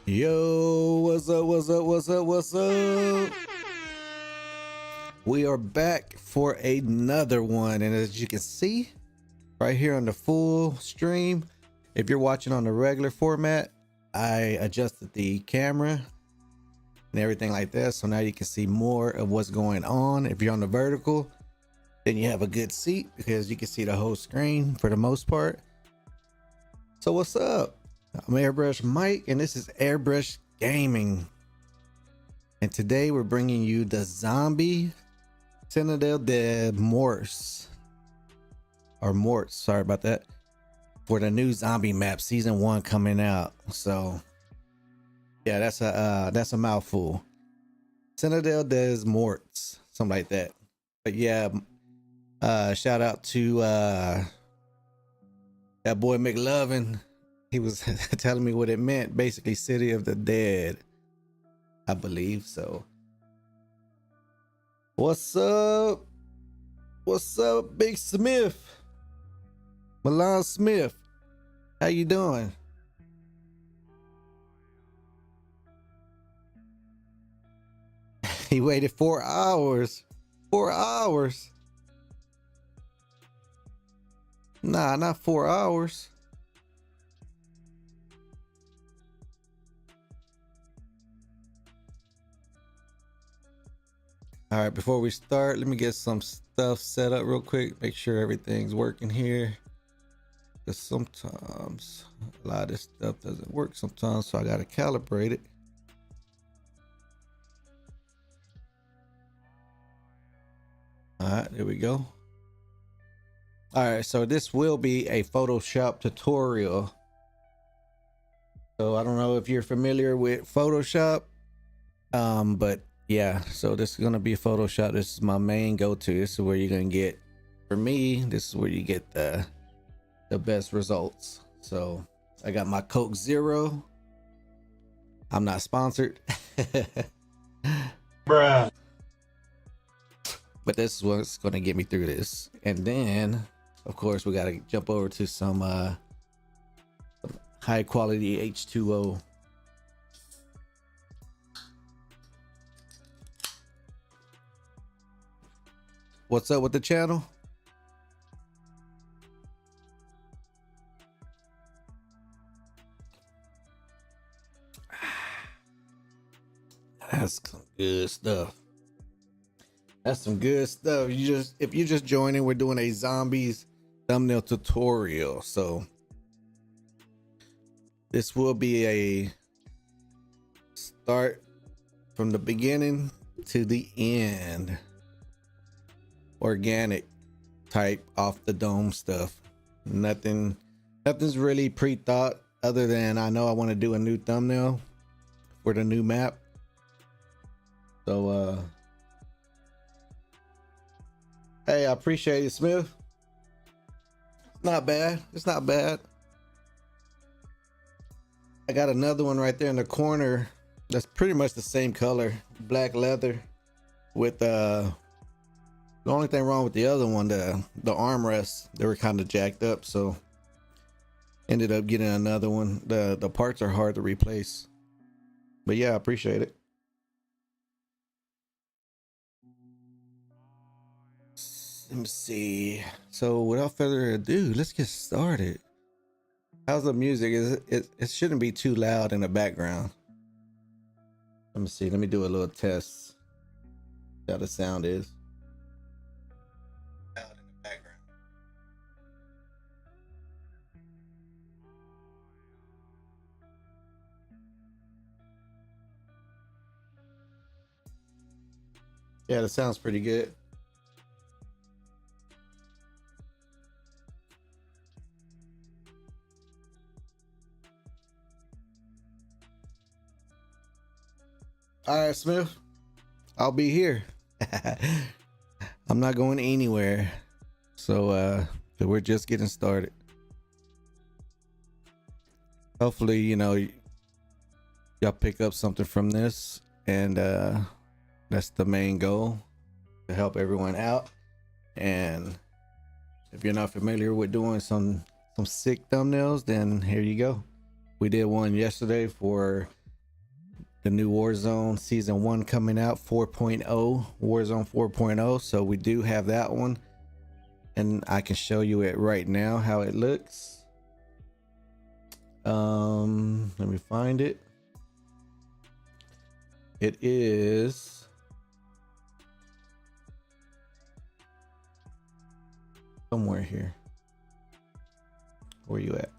Yo, what's up, what's up, what's up, what's up? We are back for another one, and as you can see right here on the full stream, if you're watching on the regular format, I adjusted the camera and everything like that, so now you can see more of what's going on. If you're on the vertical, then you have a good seat because you can see the whole screen for the most part. So what's up? I'm AirBrush Mike, and this is AirBrush Gaming. And today we're bringing you the Zombie Citadel de Morts. Or Morts, sorry about that. For the new zombie map, season 1 coming out. So yeah, that's a mouthful. Citadel des Morts, something like that. But yeah, shout out to that boy McLovin. He was telling me what it meant, basically City of the Dead, I believe. So what's up? What's up, Big Smith? Milan Smith, how you doing? He waited 4 hours. 4 hours. Nah, not 4 hours. All right, before we start, let me get some stuff set up real quick. Make sure everything's working here. Because sometimes a lot of this stuff doesn't work sometimes, so I got to calibrate it. All right, there we go. All right, so this will be a Photoshop tutorial. So I don't know if you're familiar with Photoshop, but yeah, so this is gonna be Photoshop. This is my main go-to. This is where you're gonna get, for me, this is where you get the best results. So I got my Coke Zero. I'm not sponsored. Bruh. But this is what's gonna get me through this. And then of course we gotta jump over to some high quality H2O. What's up with the channel? That's some good stuff. That's some good stuff. If you just joining, we're doing a zombies thumbnail tutorial. So this will be a start from the beginning to the end. Organic type, off the dome stuff. Nothing's really pre-thought, other than I know I want to do a new thumbnail for the new map. So hey, I appreciate it, Smith. It's not bad. It's not bad. I got another one right there in the corner that's pretty much the same color, black leather, with the only thing wrong with the other one, the armrests, they were kind of jacked up, so ended up getting another one. The parts are hard to replace, but yeah, I appreciate it. Let me see. So without further ado, let's get started. How's the music? It shouldn't be too loud in the background. Let me see. Let me do a little test. How the sound is. Loud in the background. Yeah, that sounds pretty good. All right, Smith, I'll be here. I'm not going so so we're just getting started. Hopefully, y'all pick up something from this, and that's the main goal, to help everyone out. And if you're not familiar with doing some sick thumbnails, then here you go. We did one yesterday for the new Warzone season 1 coming out, 4.0, Warzone 4.0. So we do have that one, and I can show you it right now how it looks. Let me find it. It is somewhere here. Where you at?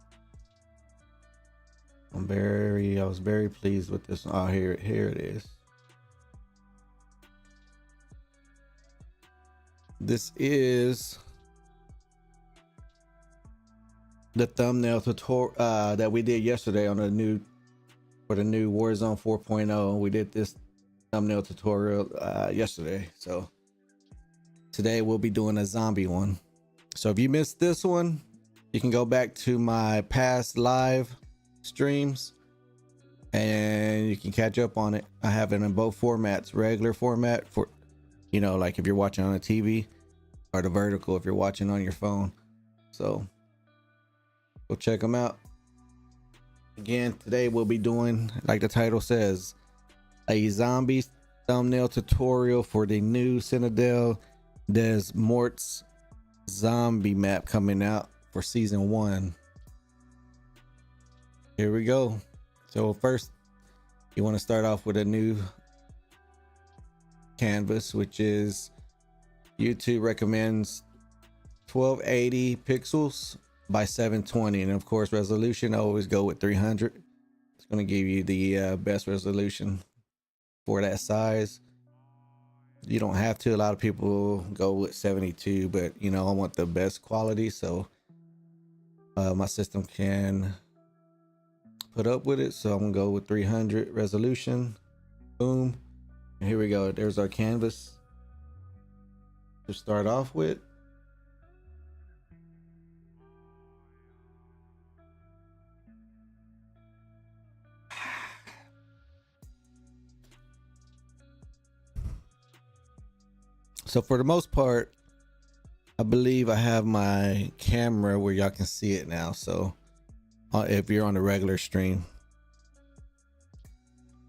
I was very pleased with this. Oh, here it is. This is the thumbnail tutorial that we did yesterday on the new Warzone 4.0. We did this thumbnail tutorial yesterday. So today we'll be doing a zombie one. So if you missed this one, you can go back to my past live streams and you can catch up on it. I have it in both formats, regular format for, you know, like if you're watching on a TV, or the vertical if you're watching on your phone. So go check them out. Again, today we'll be doing, like the title says, a zombie thumbnail tutorial for the new Citadel des Morts zombie map coming out for season 1. Here we go. So first, you want to start off with a new canvas, which is YouTube recommends 1280 pixels by 720, and of course resolution I always go with 300. It's going to give you the best resolution for that size. You don't have to. A lot of people go with 72, but you know, I want the best quality, so my system can put up with it. So I'm gonna go with 300 resolution. Boom. And here we go. There's our canvas to start off with. So for the most part, I believe I have my camera where y'all can see it now. So if you're on the regular stream,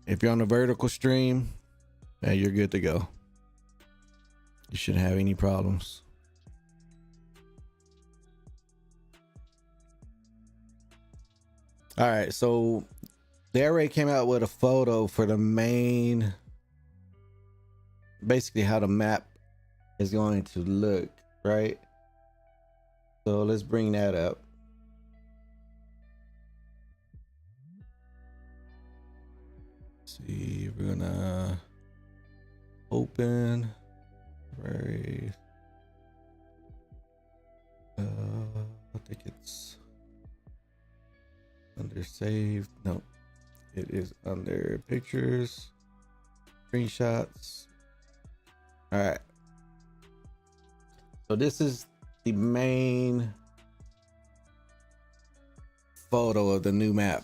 if you're on the vertical stream, you're good to go. You shouldn't have any problems. All right, so they already came out with a photo for the main, basically how the map is going to look, right? So let's bring that up. Let's see, we're gonna open right. I think it's under saved. No, it is under pictures, screenshots. All right. So this is the main photo of the new map.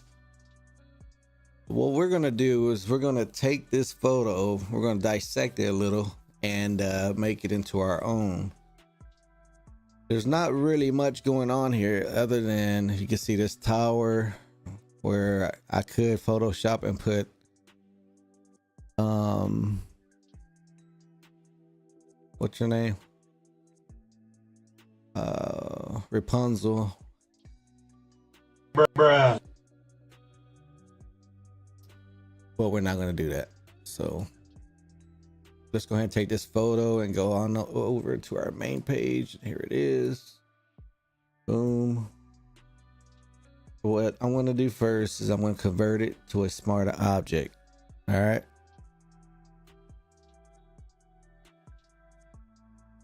What we're gonna do is we're gonna take this photo, we're gonna dissect it a little and make it into our own. There's not really much going on here other than you can see this tower where I could Photoshop and put what's your name? Rapunzel. Bruh. But we're not going to do that. So let's go ahead and take this photo and go on over to our main page. Here it is. Boom. What I'm going to do first is I'm going to convert it to a smarter object. All right.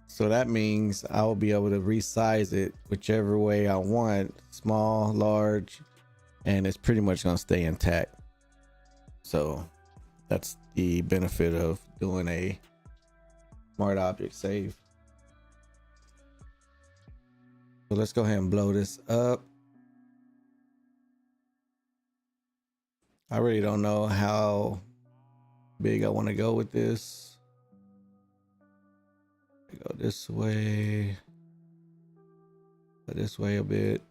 So that means I'll be able to resize it whichever way I want, small, large, and it's pretty much going to stay intact. So that's the benefit of doing a smart object save. So let's go ahead and blow this up. I really don't know how big I want to go with this. Go this way, go this way a bit.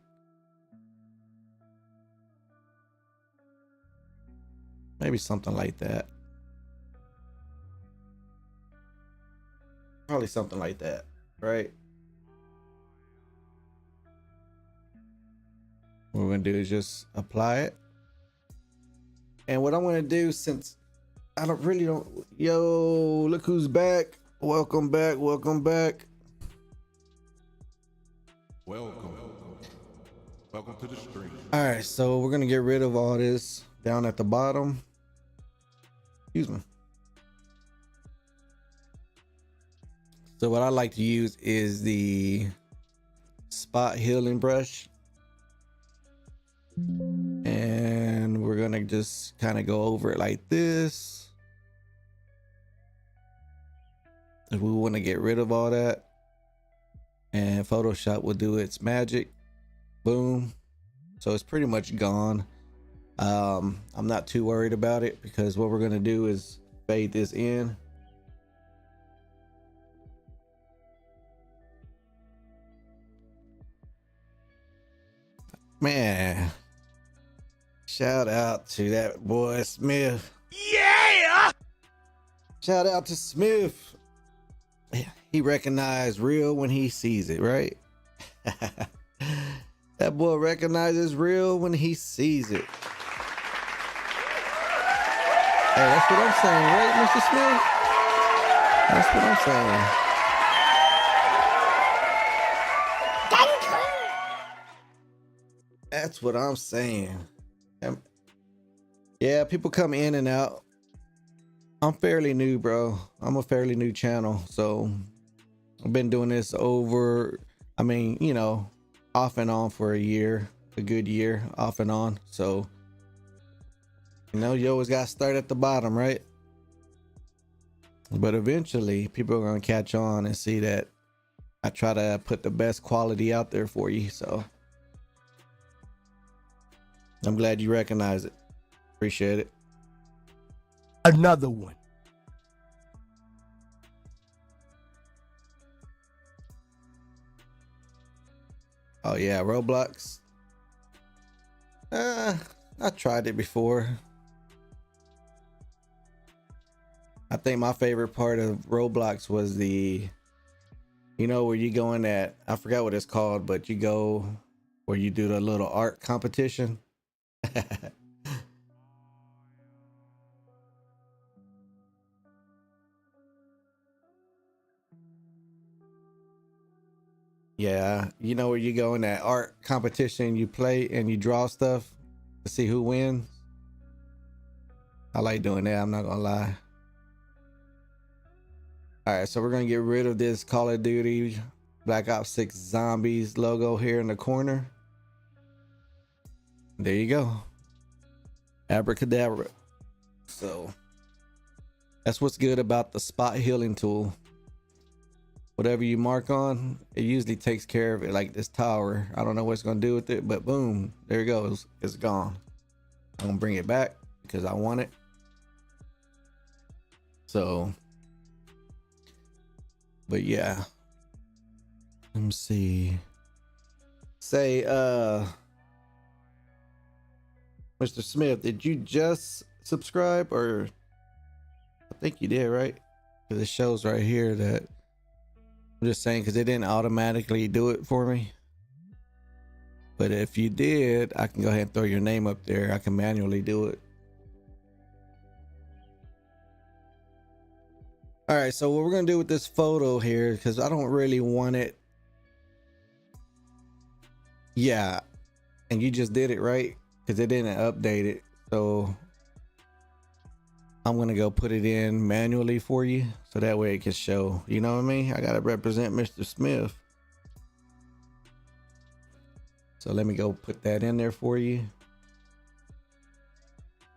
Maybe something like that. Probably something like that, right? What we're gonna do is just apply it. And what I'm gonna do, since I don't, yo, look who's back. Welcome back, welcome back. Welcome to the stream. All right, so we're gonna get rid of all this down at the bottom. Excuse me. So what I like to use is the spot healing brush. And we're gonna just kind of go over it like this. If we want to get rid of all that, and Photoshop will do its magic. Boom. So it's pretty much gone. I'm not too worried about it, because what we're gonna do is fade this in. Man, shout out to that boy Smith. Yeah! Shout out to Smith. He recognized real when he sees it, right? That boy recognizes real when he sees it. Hey, that's what I'm saying, right, Mr. Smith? That's what I'm saying. That's what I'm saying. Yeah, people come in and out. I'm fairly new, bro. I'm a fairly new channel, so I've been doing this over, I mean, you know, off and on for a year, a good year, off and on. So, you know, you always got to start at the bottom, right? But eventually people are going to catch on and see that I try to put the best quality out there for you. So I'm glad you recognize it. Appreciate it. Another one. Oh yeah, Roblox. I tried it before. I think my favorite part of Roblox was the, you know, where you go in that, I forgot what it's called, but you go where you do the little art competition. Yeah, you know where you go in that art competition, you play and you draw stuff to see who wins. I like doing that, I'm not gonna lie. All right, so we're gonna get rid of this Call of Duty Black Ops 6 Zombies logo here in the corner. There you go. Abracadabra. So that's what's good about the spot healing tool. Whatever you mark on, it usually takes care of it. Like this tower, I don't know what it's gonna do with it, but boom, there it goes. It's gone. I'm gonna bring it back because I want it. So, but yeah. Let me see. Say, Mr. Smith, did you just subscribe? Or I think you did, right? Because it shows right here that, I'm just saying because it didn't automatically do it for me. But if you did, I can go ahead and throw your name up there. I can manually do it. All right, so what we're gonna do with this photo here, because I don't really want it. Yeah, and you just did it, right? Because it didn't update it. So I'm gonna go put it in manually for you, so that way it can show. You know what I mean? I gotta represent Mr. Smith. So let me go put that in there for you.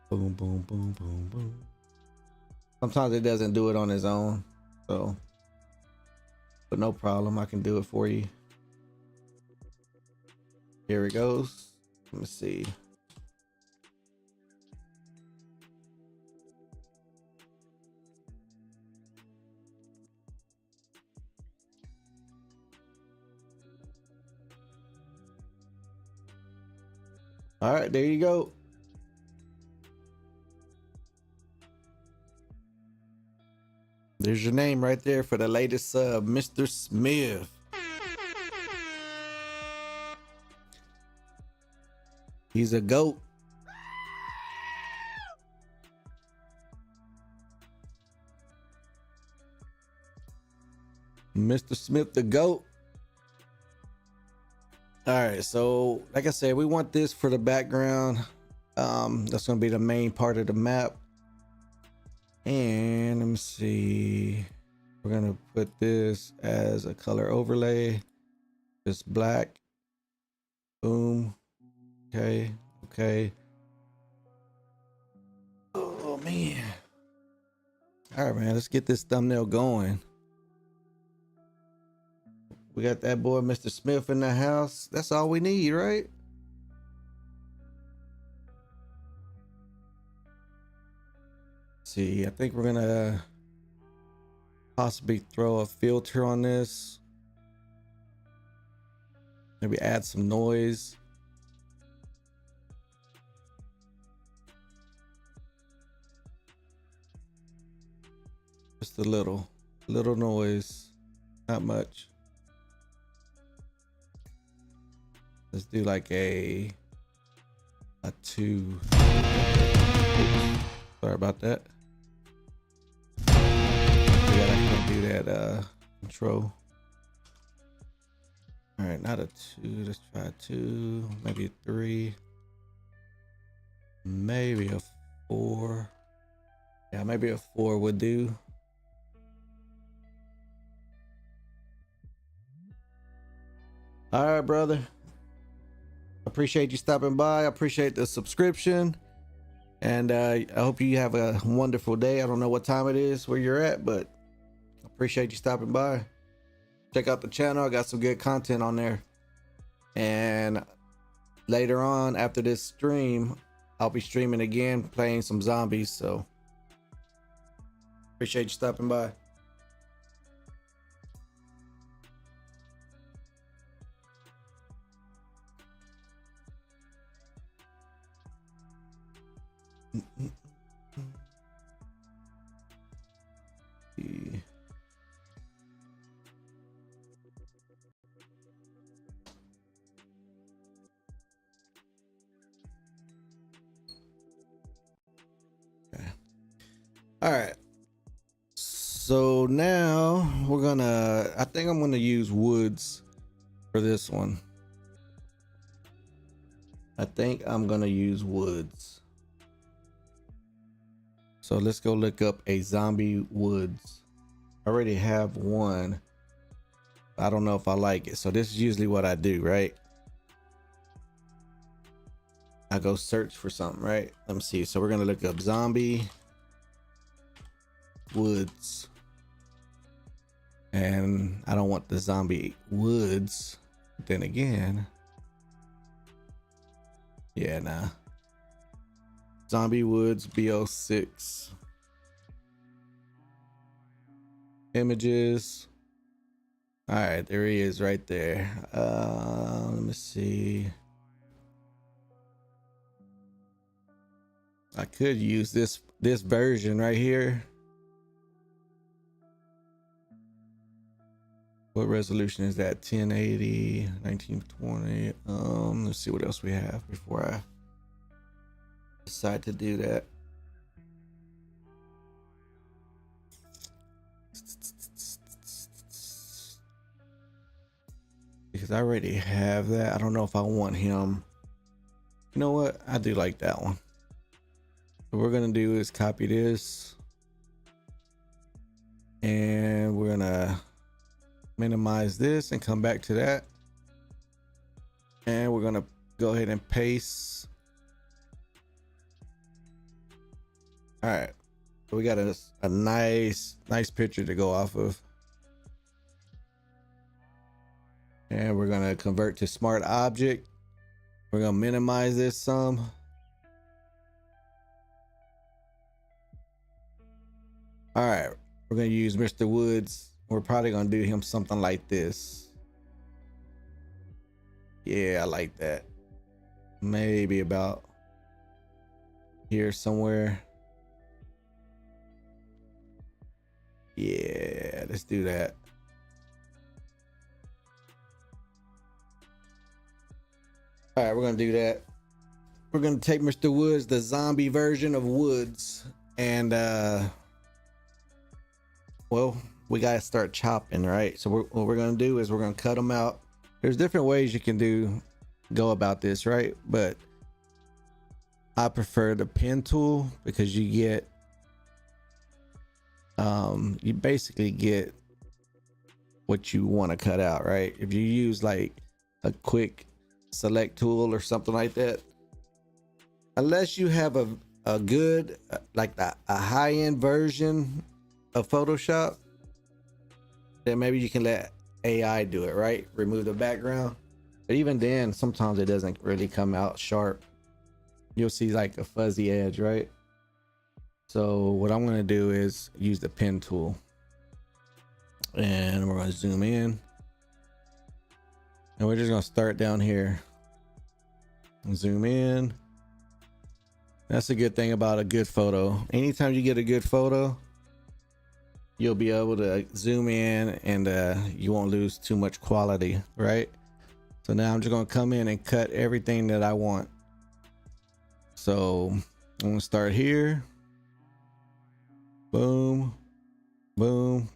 Boom, boom, boom, boom, boom. Sometimes it doesn't do it on its own, so, but no problem, I can do it for you. Here it goes. Let me see. All right, there you go. There's your name right there for the latest sub, Mr. Smith. He's a goat. Mr. Smith, the goat. All right, so like I said, we want this for the background. That's gonna be the main part of the map. And let me see. We're gonna put this as a color overlay. Just black. Boom. Okay. Okay. Oh man. All right, man. Let's get this thumbnail going. We got that boy, Mr. Smith, in the house. That's all we need, right? See, I think we're gonna possibly throw a filter on this. Maybe add some noise. Just a little noise, not much. Let's do like a 2. Oops, sorry about that. Yeah, I can't do that control. All right, not a 2. Let's try a 2, maybe a 3, maybe a 4. Yeah, maybe a 4 would do. All right, brother. Appreciate you stopping by. I appreciate the subscription. And I hope you have a wonderful day. I don't know what time it is where you're at, but I appreciate you stopping by. Check out the channel. I got some good content on there. And later on, after this stream, I'll be streaming again, playing some zombies. So appreciate you stopping by. All right. So now I think I'm gonna use woods for this one. I think I'm gonna use woods. So let's go look up a zombie woods. I already have one. I don't know if I like it. So this is usually what I do, right? I go search for something, right? Let me see. So we're gonna look up zombie woods. And I don't want the zombie woods. Then again, yeah, nah. Zombie woods BO6. Images. All right, there he is right there. Let me see. I could use this version right here. What resolution is that? 1080, 1920. Let's see what else we have before I decide to do that. Because I already have that. I don't know if I want him. You know what? I do like that one. What we're gonna do is copy this. And we're gonna minimize this and come back to that. And we're gonna go ahead and paste. All right, so we got a nice picture to go off of. And we're gonna convert to smart object. We're gonna minimize this some. All right, we're gonna use Mr. Woods. We're probably gonna do him something like this. Yeah, I like that. Maybe about here somewhere. Yeah, let's do that. All right, we're gonna do that. We're gonna take Mr. Woods, the zombie version of Woods, and well, we gotta start chopping, right? So what we're gonna do is we're gonna cut them out. There's different ways you can go about this, right? But I prefer the pen tool because you basically get what you want to cut out, right? If you use like a quick select tool or something like that, unless you have a good like a high-end version of Photoshop, then maybe you can let AI do it, right? Remove the background. But even then, sometimes it doesn't really come out sharp. You'll see like a fuzzy edge, right? So what I'm going to do is use the pen tool, and we're going to zoom in, and we're just going to start down here and zoom in. That's a good thing about a good photo. Anytime you get a good photo, you'll be able to zoom in, and you won't lose too much quality, right? So now I'm just going to come in and cut everything that I want. So I'm going to start here. Boom, boom.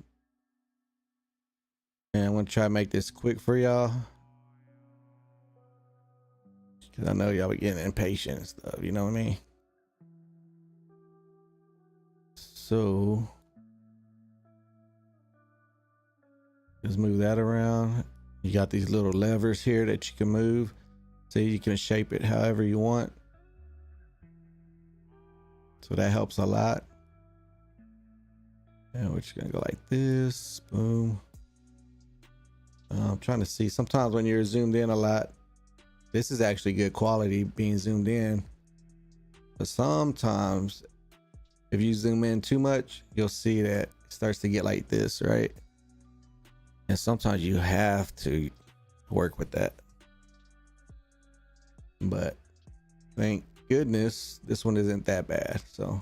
And I'm going to try to make this quick for y'all, because I know y'all be getting impatient and stuff, you know what I mean? So just move that around. You got these little levers here that you can move, so you can shape it however you want. So that helps a lot. And we're just gonna go like this. Boom. I'm trying to see, sometimes when you're zoomed in a lot, this is actually good quality being zoomed in, but sometimes if you zoom in too much, you'll see that it starts to get like this, right? And sometimes you have to work with that. But thank goodness this one isn't that bad. So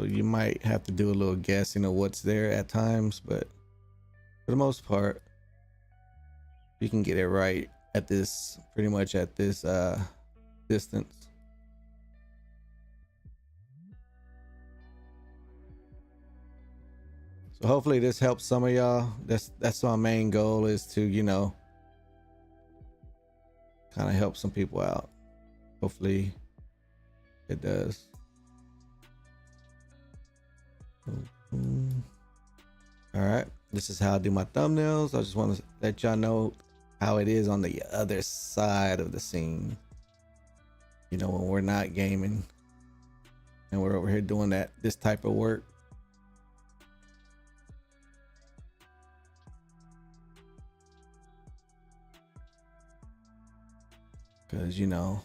you might have to do a little guessing of what's there at times, but for the most part, you can get it right at this, pretty much at this distance. So hopefully this helps some of y'all. That's my main goal, is to, you know, kind of help some people out. Hopefully it does. All right, this is how I do my thumbnails. I just want to let y'all know how it is on the other side of the scene, you know, when we're not gaming and we're over here doing this type of work. Because, you know,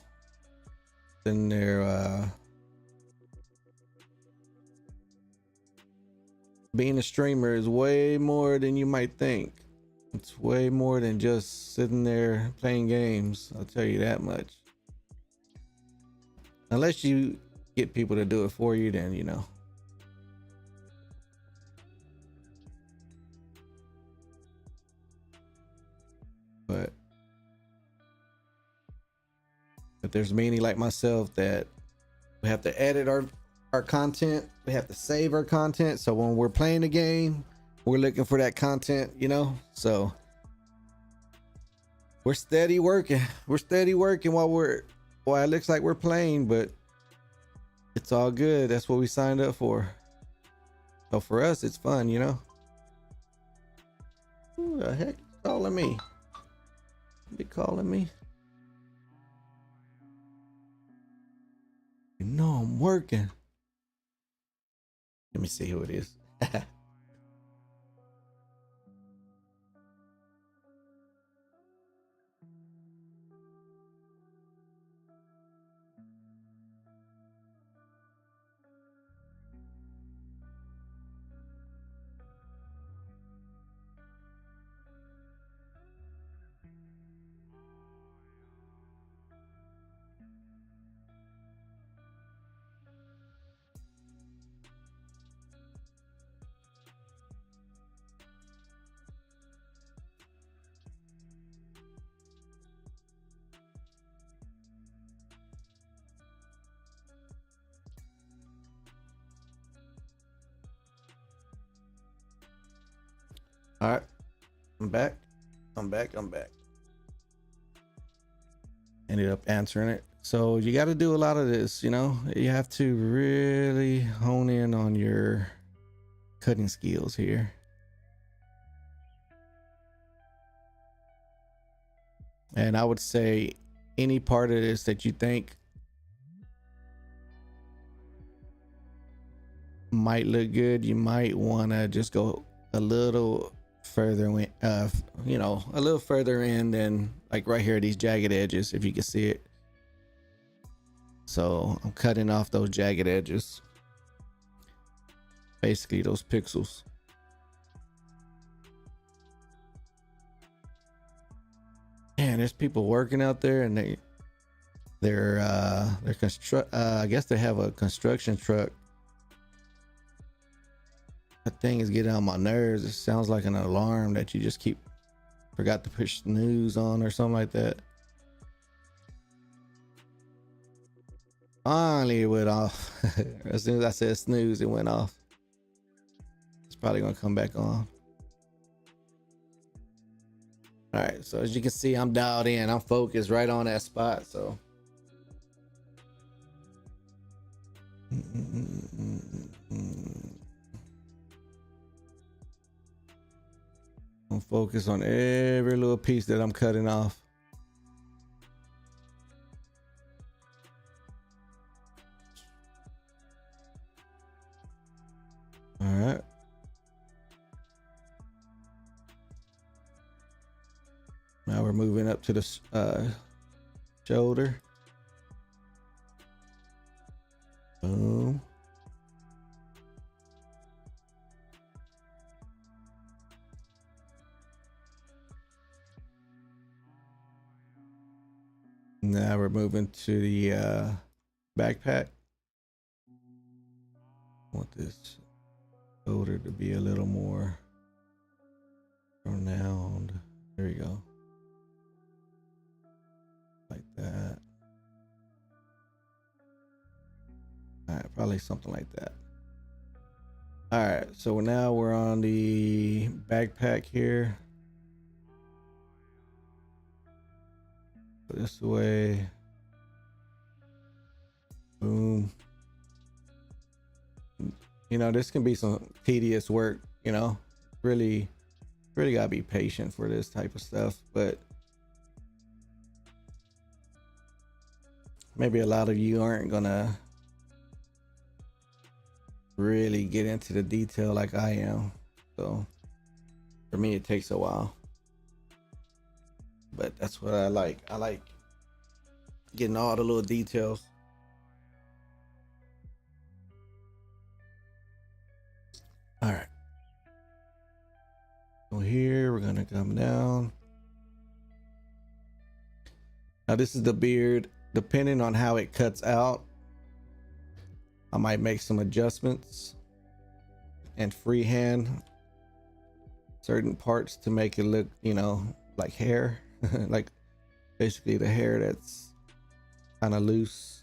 sitting there being a streamer is way more than you might think. It's way more than just sitting there playing games, I'll tell you that much. Unless you get people to do it for you, then, you know. But there's many like myself that we have to edit our content. We have to save our content. So when we're playing the game, we're looking for that content, you know? So we're steady working. We're steady working while it looks like we're playing, but it's all good. That's what we signed up for. So for us, it's fun, you know? Who the heck is calling me? Be calling me? You know I'm working. Let me see who it is. All right, I'm back. I'm back. Ended up answering it. So you got to do a lot of this, you know. You have to really hone in on your cutting skills here. And I would say any part of this that you think might look good, you might want to just go a little further in, you know, a little further in than like right here, these jagged edges, if you can see it. So I'm cutting off those jagged edges, basically those pixels. Man, there's people working out there, and they're I guess they have a construction truck. That thing is getting on my nerves. It sounds like an alarm that you just forgot to push snooze on or something like that. Finally it went off. As soon as I said snooze, it went off. It's probably gonna come back on. All right, so as you can see, I'm dialed in. I'm focused right on that spot. So I'm focused on every little piece that I'm cutting off. All right. Now we're moving up to the shoulder. Boom. Now we're moving to the backpack. I want this shoulder to be a little more pronounced. There you go. Like that. All right, probably something like that. All right, so now we're on the backpack here. Put this away. Boom. You know, this can be some tedious work, you know. Really gotta be patient for this type of stuff, but maybe a lot of you aren't gonna really get into the detail like I am. So for me, it takes a while, but that's what I like. I like getting all the little details. All right. So here we're gonna come down. Now this is the beard. Depending on how it cuts out, I might make some adjustments and freehand certain parts to make it look, you know, like hair. Like basically the hair that's kind of loose.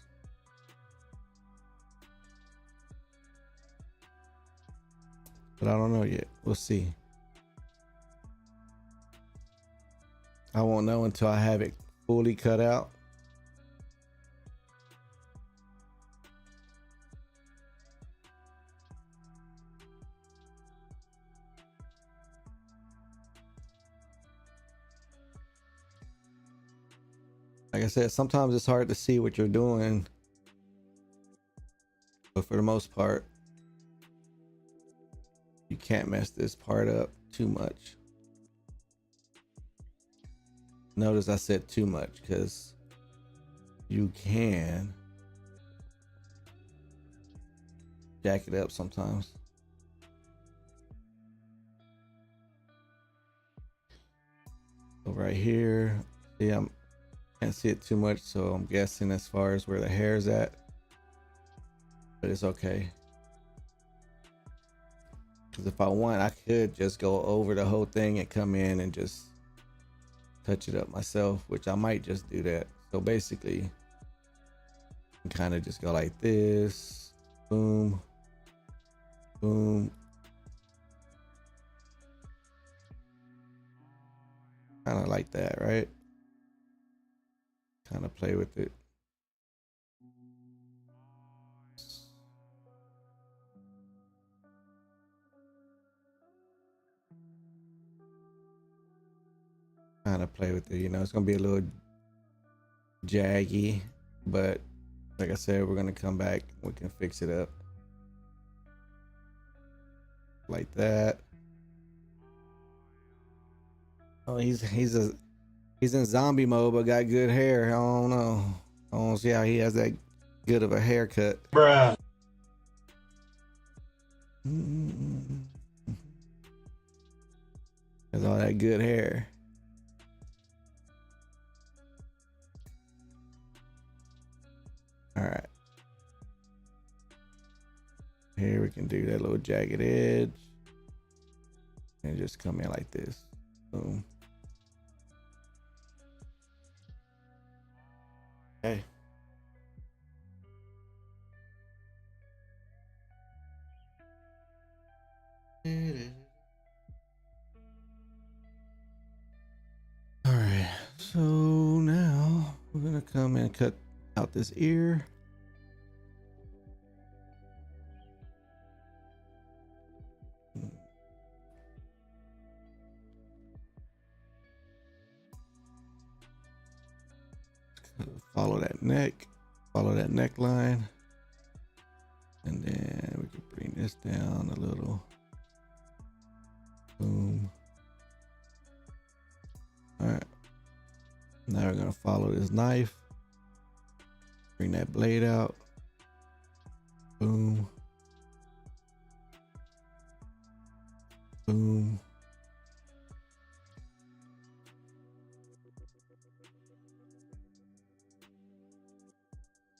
But I don't know yet. We'll see. I won't know until I have it fully cut out. Like I said, sometimes it's hard to see what you're doing, but for the most part, you can't mess this part up too much. Notice I said too much because you can jack it up sometimes. So right here, see, I can't see it too much, so I'm guessing as far as where the hair is at, but it's okay. Because if I want, I could just go over the whole thing and come in and just touch it up myself, which I might just do that. So basically, kind of just go like this, boom, boom, Kind of like that, right? Kind of play with it. Kind of play with it, you know. It's gonna be a little jaggy, but like I said, we're gonna come back. We can fix it up like that. Oh, he's in zombie mode, but got good hair. I don't know. I don't see how he has that good of a haircut. Bruh. Has all that good hair. All right. Here we can do that little jagged edge and just come in like this. Boom. Okay. All right. So now we're gonna come and cut out this ear. Follow that neck, follow that neckline, and then we can bring this down a little. Boom. All right. Now we're gonna follow this knife. Bring that blade out. Boom. Boom.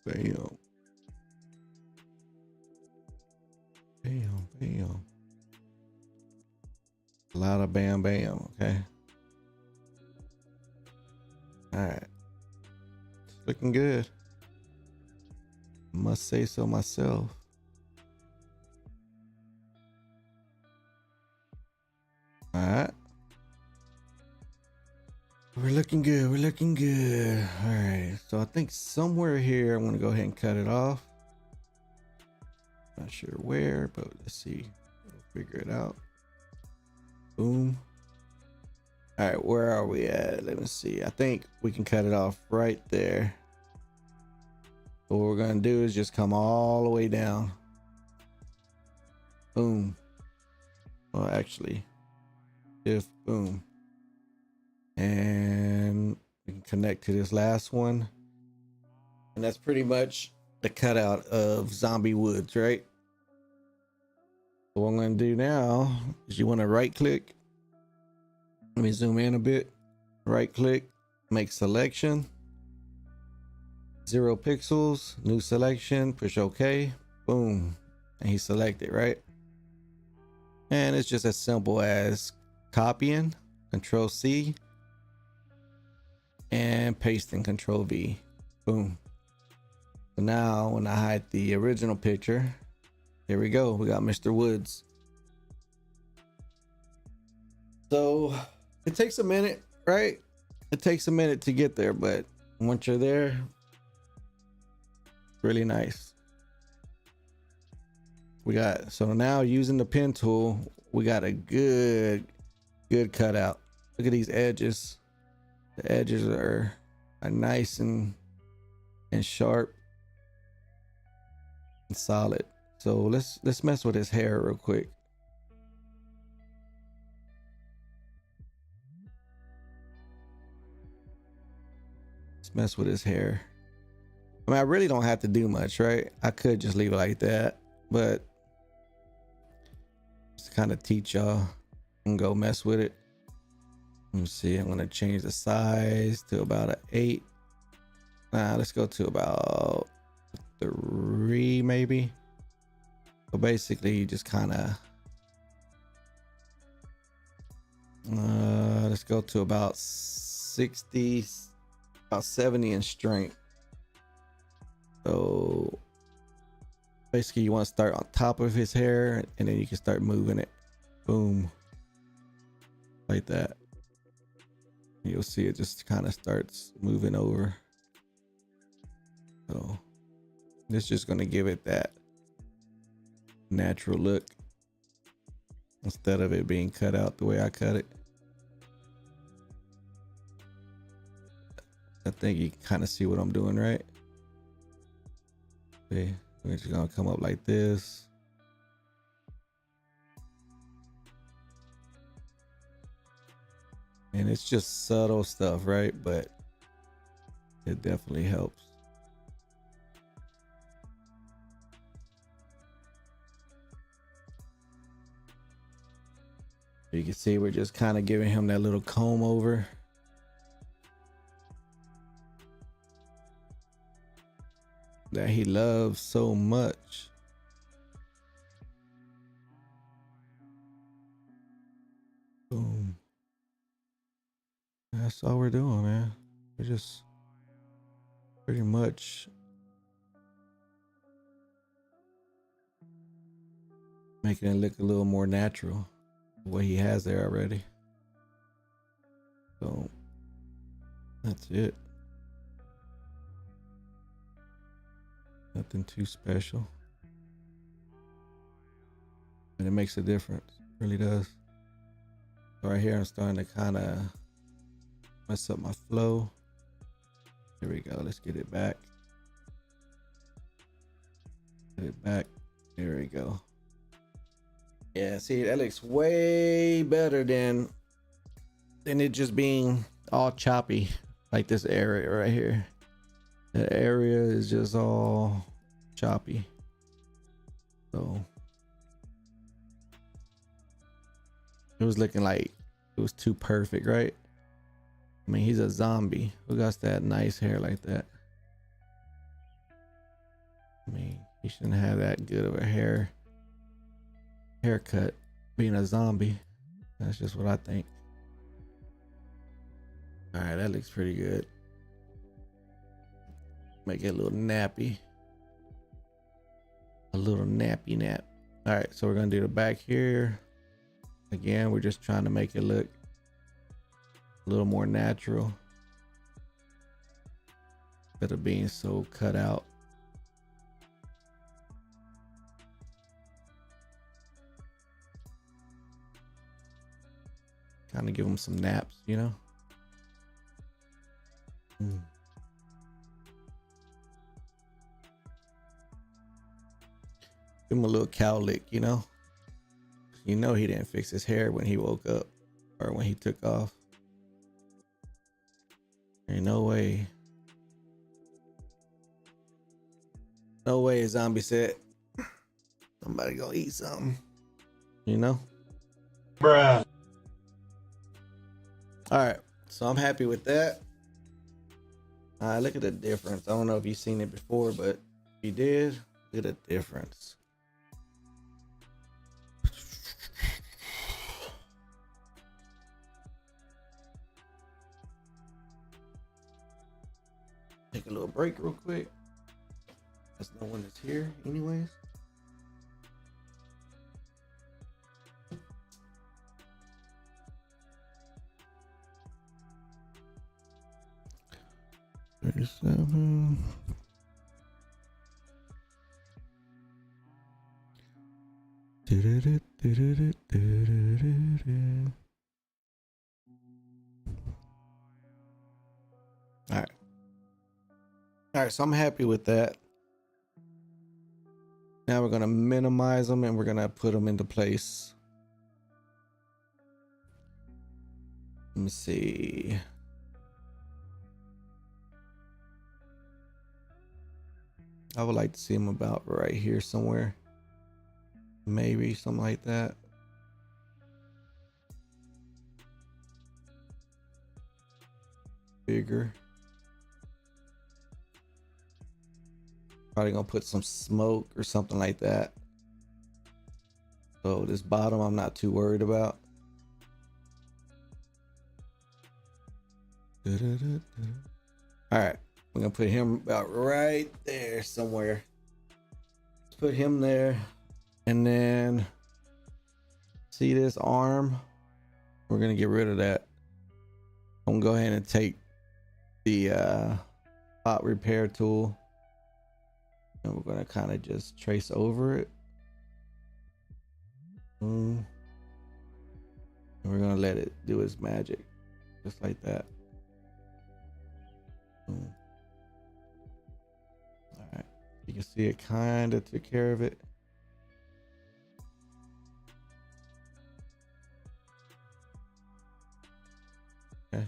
Bam. Bam, bam. A lot of bam, bam, okay? All right. It's looking good. Must say so myself. All right. We're looking good. We're looking good. All right. So I think somewhere here, I'm going to go ahead and cut it off. Not sure where, but let's see. We'll figure it out. Boom. All right. Where are we at? Let me see. I think we can cut it off right there. What we're going to do is just come all the way down. Boom. Well, actually, if boom. And we can connect to this last one. And that's pretty much the cutout of Zombie Woods, right? So what I'm going to do now is you want to right click. Let me zoom in a bit. Right click, make selection. 0 pixels, new selection, push OK. Boom. And he's selected, right? And it's just as simple as copying, Control C, and pasting, Control V. Boom. So now when I hide the original picture, here we go. We got Mr. Woods. So it takes a minute, right? It takes a minute to get there, but once you're there, really nice. We got, so now using the pen tool, we got a good cutout. Look at these edges. The edges are nice and sharp and solid. So let's mess with his hair real quick. Let's mess with his hair. I mean, I really don't have to do much, right? I could just leave it like that, but just kind of teach y'all and go mess with it. Let me see. I'm gonna change the size to about an 8. Let's go to about 3 maybe. So basically you just kind of let's go to about 60, about 70 in strength. So basically you want to start on top of his hair and then you can start moving it. Boom. Like that. You'll see it just kind of starts moving over. So it's just gonna give it that natural look instead of it being cut out the way I cut it. I think you can kind of see what I'm doing, right? See, we're just gonna come up like this. And it's just subtle stuff, right? But it definitely helps. You can see we're just kind of giving him that little comb over. That he loves so much. Boom. That's all we're doing, man. We're just pretty much making it look a little more natural. What he has there already. So that's it. Nothing too special. And it makes a difference. It really does. So right here I'm starting to kind of mess up my flow. Here we go. Let's get it back. Get it back. There we go. Yeah, see, that looks way better than it just being all choppy like this area right here. That area is just all choppy. So it was looking like it was too perfect, right? I mean, he's a zombie. Who got that nice hair like that? I mean, he shouldn't have that good of a haircut being a zombie. That's just what I think. All right, that looks pretty good. Make it a little nappy. A little nappy nap. All right, so we're gonna do the back here. Again, we're just trying to make it look a little more natural instead of being so cut out. Kind of give them some naps, you know? Give him a little cow lick, you know? You know he didn't fix his hair when he woke up or when he took off. Ain't no way. No way a zombie said, somebody gonna eat something. You know? Bruh. Alright, so I'm happy with that. Look at the difference. I don't know if you've seen it before, but if you did, look at the difference. Take a little break real quick. There's no one that's here anyways. $37. All right, so I'm happy with that. Now we're gonna minimize them and we're gonna put them into place. Let me see. I would like to see them about right here somewhere. Maybe something like that. Bigger. Probably gonna put some smoke or something like that. So this bottom I'm not too worried about. All right, we're gonna put him about right there somewhere. Let's put him there, and then see this arm. We're gonna get rid of that. I'm gonna go ahead and take the spot repair tool, and we're gonna kind of just trace over it. And we're gonna let it do its magic, just like that. All right, you can see it kind of took care of it. Okay,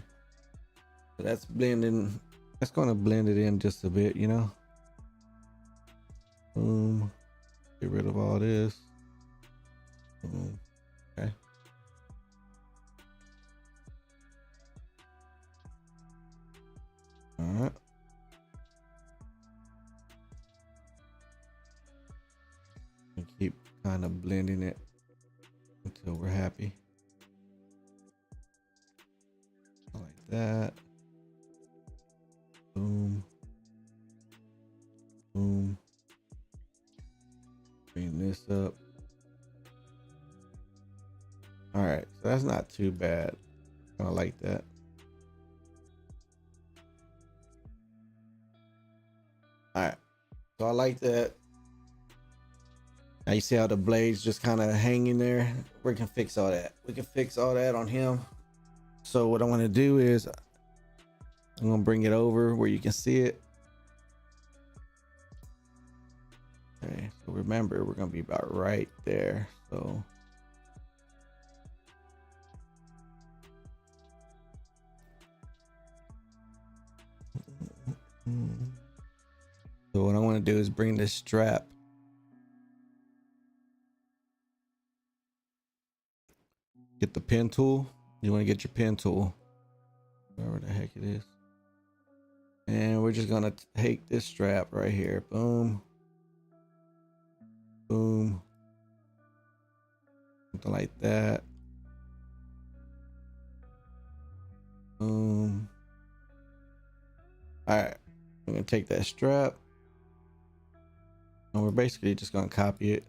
so that's blending. That's gonna blend it in just a bit, you know. Boom. Get rid of all this. Boom. Okay. All right. And keep kind of blending it until we're happy. Like that. Boom. Boom. Bring this up. All right, so that's not too bad. I like that. All right, so I like that. Now you see how the blades just kind of hanging there. We can fix all that. We can fix all that on him. So what I want to do is I'm gonna bring it over where you can see it. Okay, so remember we're gonna be about right there. So what I want to do is bring this strap. Get the pen tool. You want to get your pen tool, whatever the heck it is. And we're just gonna take this strap right here. Boom. Boom. Something like that. Boom. All right. I'm gonna take that strap. And we're basically just gonna copy it.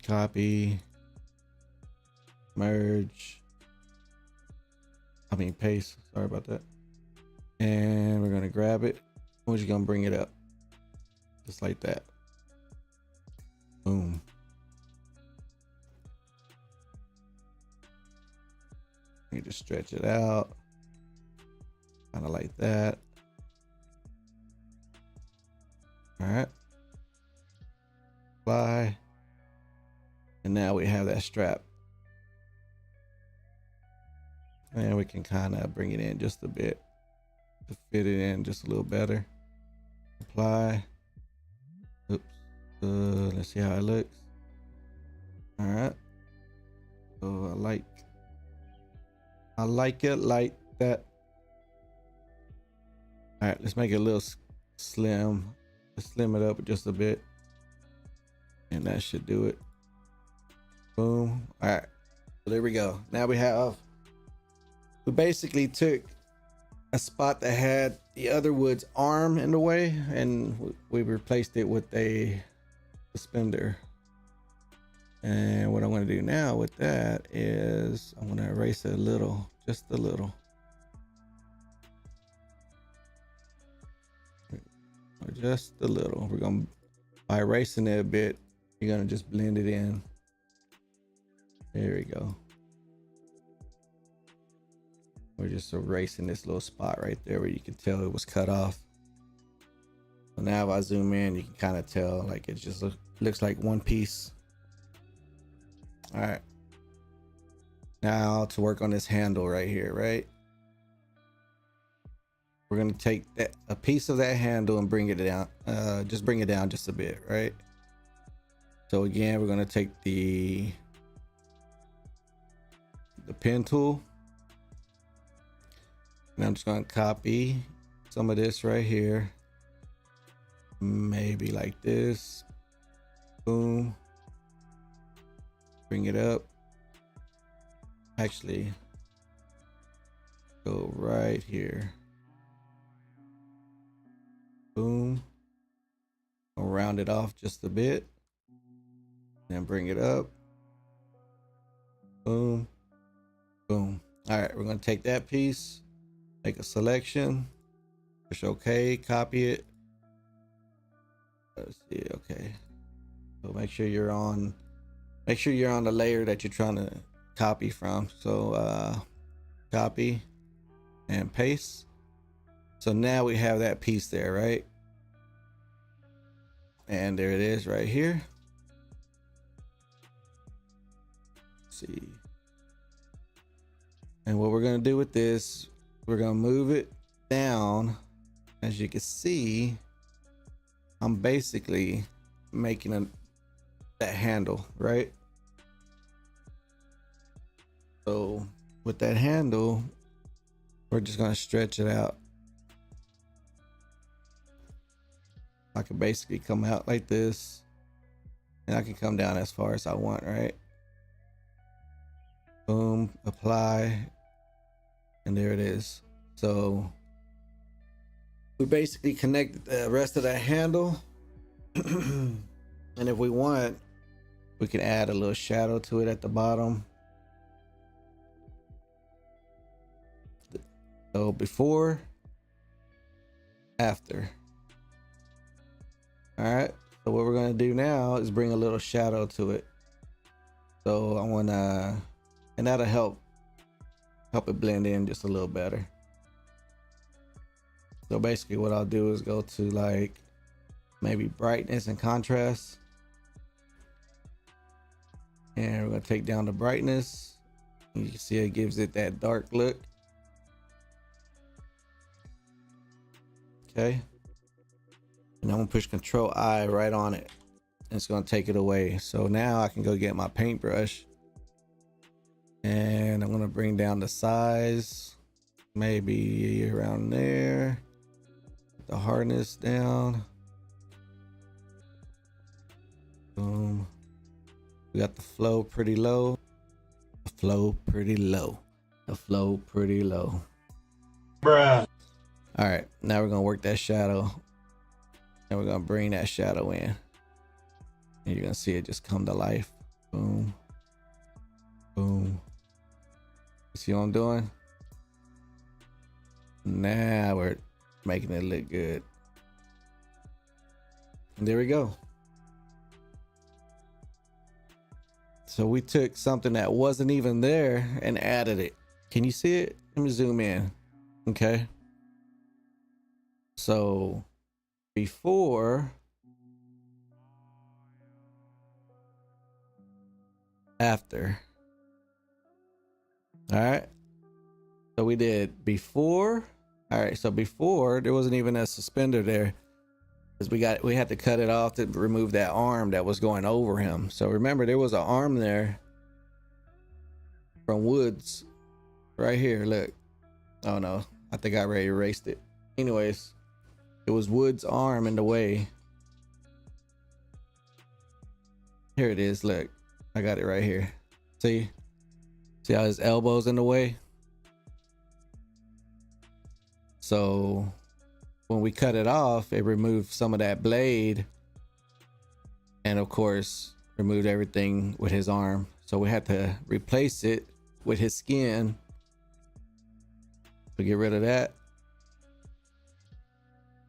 Copy. Merge. Paste. Sorry about that. And we're gonna grab it. We're just gonna bring it up. Just like that. Boom. You just stretch it out. Kind of like that. All right. Apply. And now we have that strap. And we can kind of bring it in just a bit to fit it in just a little better. Apply. Oops. Let's see how it looks. All right. So I like it like that. All right, let's make it a little slim. Let's slim it up just a bit. And that should do it. Boom. All right. So there we go. Now we basically took a spot that had the other wood's arm in the way, and we replaced it with a suspender. And what I'm going to do now with that is I'm going to erase it a little, just a little. Just a little. We're going to, by erasing it a bit, you're going to just blend it in. There we go. We're just erasing this little spot right there where you can tell it was cut off. So now if I zoom in, you can kind of tell like it just looks like one piece. All right. Now to work on this handle right here, right? We're going to take a piece of that handle and bring it down. Just bring it down just a bit, right? So again, we're going to take the pen tool. And I'm just going to copy some of this right here. Maybe like this. Boom. Bring it up. Actually, go right here. Boom. I'll round it off just a bit. Then bring it up. Boom. Boom. All right, we're gonna take that piece, make a selection, push OK, copy it. Let's see, okay. So make sure you're on the layer that you're trying to copy from. So copy and paste. So now we have that piece there, right? And there it is right here. Let's see. And what we're gonna do with this, we're gonna move it down. As you can see, I'm basically making that handle, right? So with that handle, we're just gonna stretch it out. I can basically come out like this, and I can come down as far as I want, right? Boom, apply, and there it is. So we basically connected the rest of that handle. And if we want, we can add a little shadow to it at the bottom. So before, after. All right, so what we're gonna do now is bring a little shadow to it. So I wanna, and that'll help it blend in just a little better. So basically what I'll do is go to like maybe brightness and contrast. And we're gonna take down the brightness. You can see it gives it that dark look. Okay. And I'm gonna push Control I right on it. And it's gonna take it away. So now I can go get my paintbrush. And I'm gonna bring down the size, maybe around there. The hardness down. Boom. We got the flow pretty low. The flow pretty low. The flow pretty low. Bruh. All right, now we're gonna work that shadow. And we're gonna bring that shadow in. And you're gonna see it just come to life. Boom. Boom. You see what I'm doing? Now we're making it look good. And there we go. So we took something that wasn't even there and added it. Can you see it? Let me zoom in. Okay. So before, after. All right. So we did before. All right. So before there wasn't even a suspender there, because we had to cut it off to remove that arm that was going over him. So remember, there was an arm there from Woods right here. Look. Oh no, I think I already erased it. Anyways, it was Woods' arm in the way. Here it is. Look, I got it right here. See how his elbow's in the way? So when we cut it off, it removed some of that blade, and of course removed everything with his arm. So we had to replace it with his skin to get rid of that.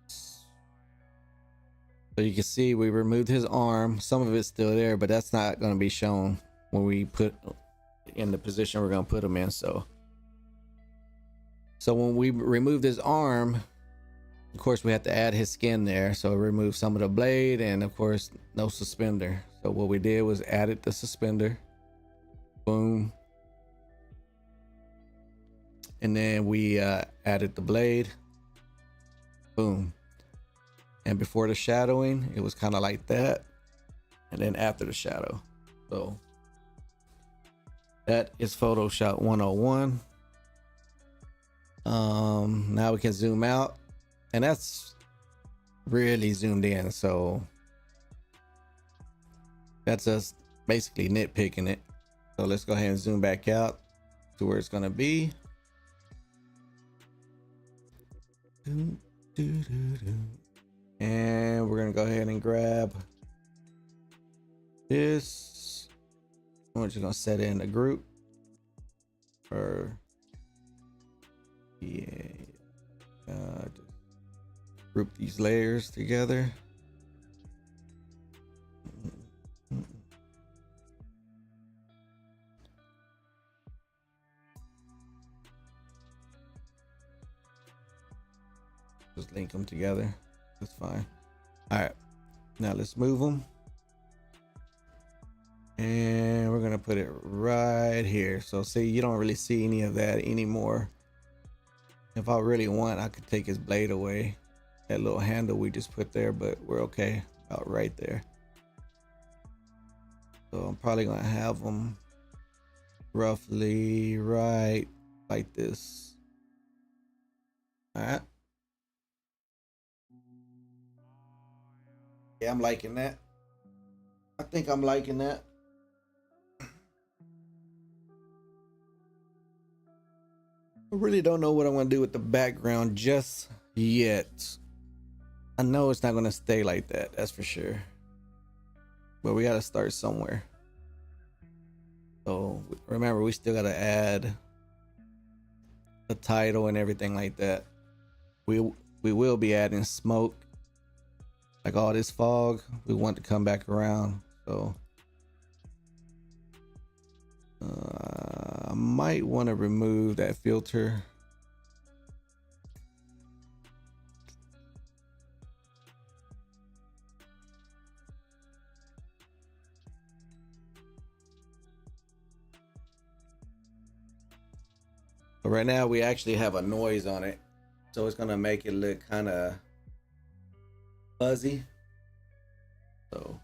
So you can see we removed his arm. Some of it's still there, but that's not going to be shown when we put in the position we're going to put him in. So when we removed his arm, of course we had to add his skin there. So remove some of the blade, and of course no suspender. So what we did was added the suspender. Boom. And then we added the blade. Boom. And before the shadowing, it was kind of like that. And then after the shadow. So that is Photoshop 101. Now we can zoom out. And that's really zoomed in. So that's us basically nitpicking it. So let's go ahead and zoom back out to where it's going to be. And we're gonna go ahead and grab this. We're just gonna set it in the group, or Yeah. Just group these layers together. Just link them together. That's fine. All right, now let's move them. And we're gonna put it right here. So see, you don't really see any of that anymore. If I really want, I could take his blade away. That little handle we just put there, but we're okay about right there. So I'm probably gonna have them roughly right like this. All right. Yeah, I'm liking that. I think I'm liking that. I really don't know what I'm gonna do with the background just yet. I know it's not gonna stay like that, that's for sure. But we gotta start somewhere. So remember, we still gotta add the title and everything like that. We will be adding smoke, like all this fog. We want to come back around, so I might want to remove that filter. But right now we actually have a noise on it, so it's gonna make it look kind of fuzzy. So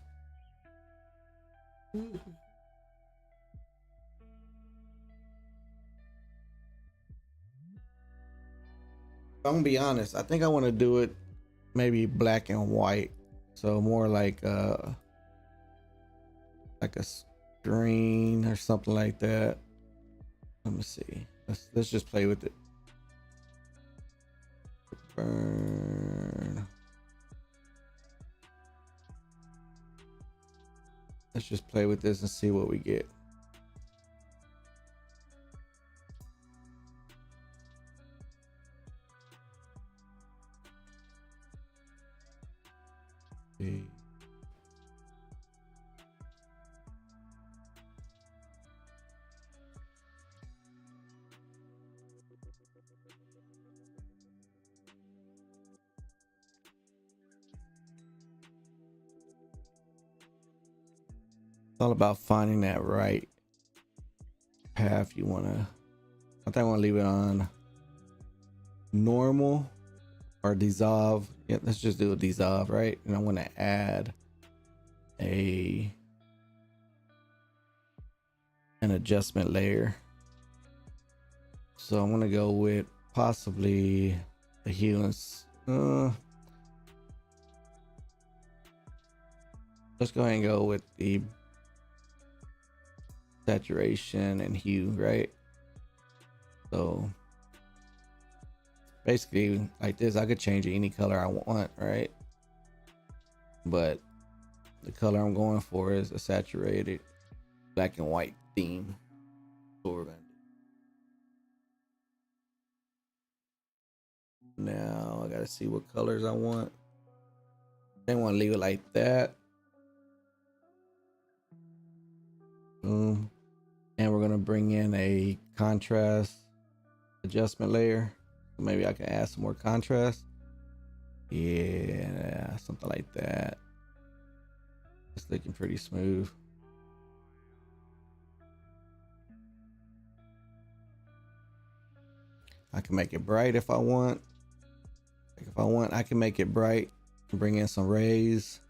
I'm gonna be honest, I think I want to do it maybe black and white, so more like a screen or something like that. Let me see. Let's just play with it. Burn. Let's just play with this and see what we get. See. It's all about finding that right path you want to. I think I want to leave it on normal or dissolve. Yeah, let's just do a dissolve, right? And I want to add an adjustment layer. So I'm gonna go with possibly the hue and let's go ahead and go with the saturation and hue, right? So basically like this, I could change it any color I want, right? But the color I'm going for is a saturated black and white theme. That's what we're gonna do. Now I gotta see what colors I want. I want to leave it like that. And we're gonna bring in a contrast adjustment layer. Maybe I can add some more contrast. Yeah, something like that. It's looking pretty smooth. I can make it bright if I want. If I want, I can make it bright and bring in some rays.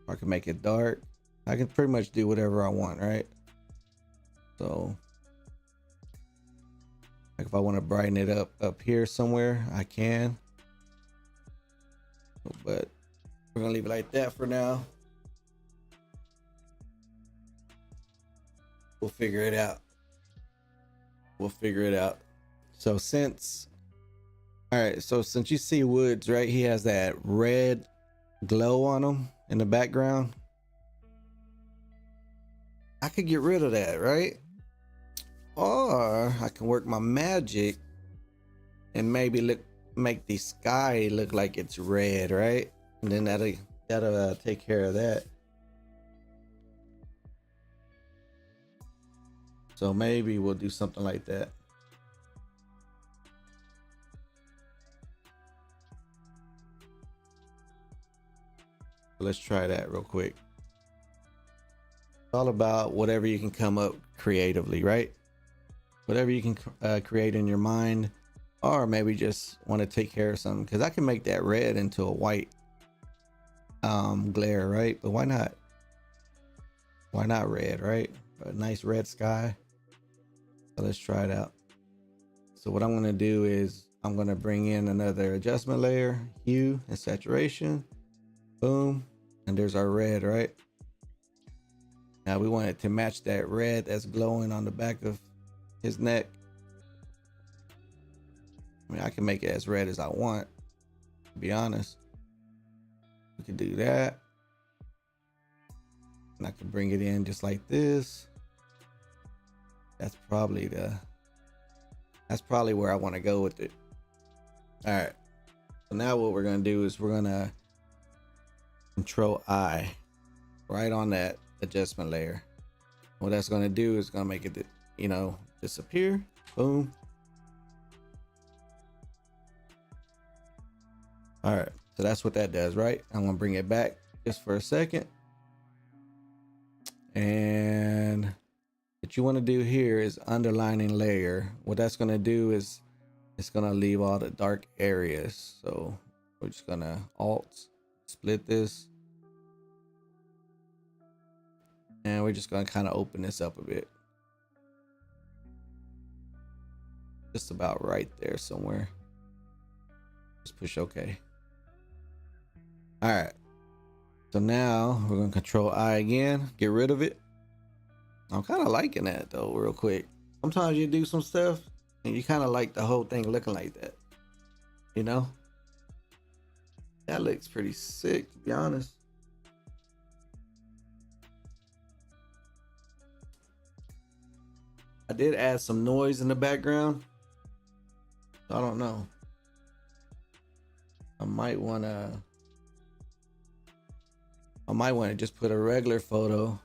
Or I can make it dark. I can pretty much do whatever I want, right? So like if I want to brighten it up here somewhere, I can. But we're gonna leave it like that for now. We'll figure it out. So since you see Woods, right? He has that red glow on him in the background. I could get rid of that, right? Or I can work my magic and maybe make the sky look like it's red, right? And then that'll take care of that. So maybe we'll do something like that. Let's try that real quick. It's all about whatever you can come up creatively, right? Whatever you can create in your mind, or maybe just want to take care of something, because I can make that red into a white glare, right? But why not red, right? A nice red sky. So let's try it out. So what I'm going to do is I'm going to bring in another adjustment layer, hue and saturation. Boom. And there's our red, right? Now we want it to match that red that's glowing on the back of his neck. I mean, I can make it as red as I want, to be honest. We can do that. And I can bring it in just like this. That's probably where I want to go with it. All right. So now what we're going to do is we're going to Control I right on that adjustment layer. What that's going to do is going to make it, disappear. Boom. All right. So that's what that does, right? I'm going to bring it back just for a second. And what you want to do here is underlining layer. What that's going to do is it's going to leave all the dark areas. So we're just going to split this. And we're just going to kind of open this up a bit. Just about right there somewhere. Just push OK. All right. So now we're going to Control I again. Get rid of it. I'm kind of liking that though, real quick. Sometimes you do some stuff and you kind of like the whole thing looking like that. You know? That looks pretty sick, to be honest. I did add some noise in the background. I don't know. I might want to just put a regular photo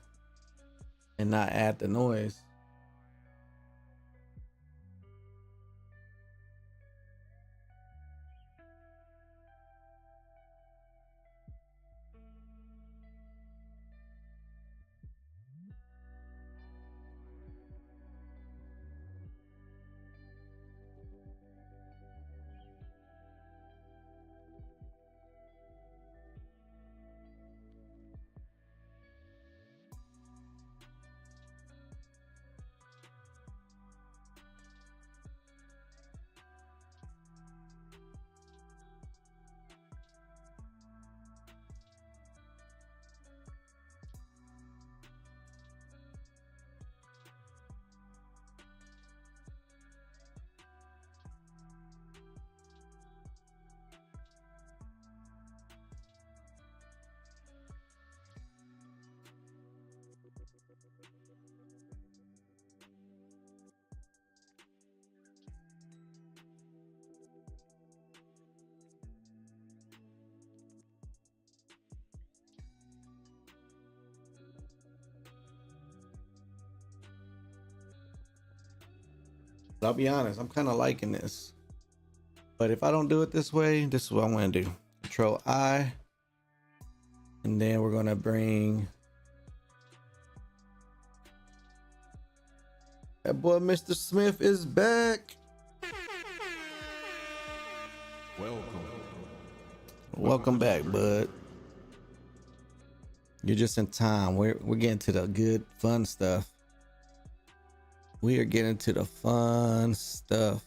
and not add the noise. I'll be honest, I'm kind of liking this. But if I don't do it this way, this is what I'm going to do. Control I. And then we're going to bring that boy Mr. Smith is back. Welcome back, bud. You're just in time. We're getting to the good fun stuff. We are getting to the fun stuff.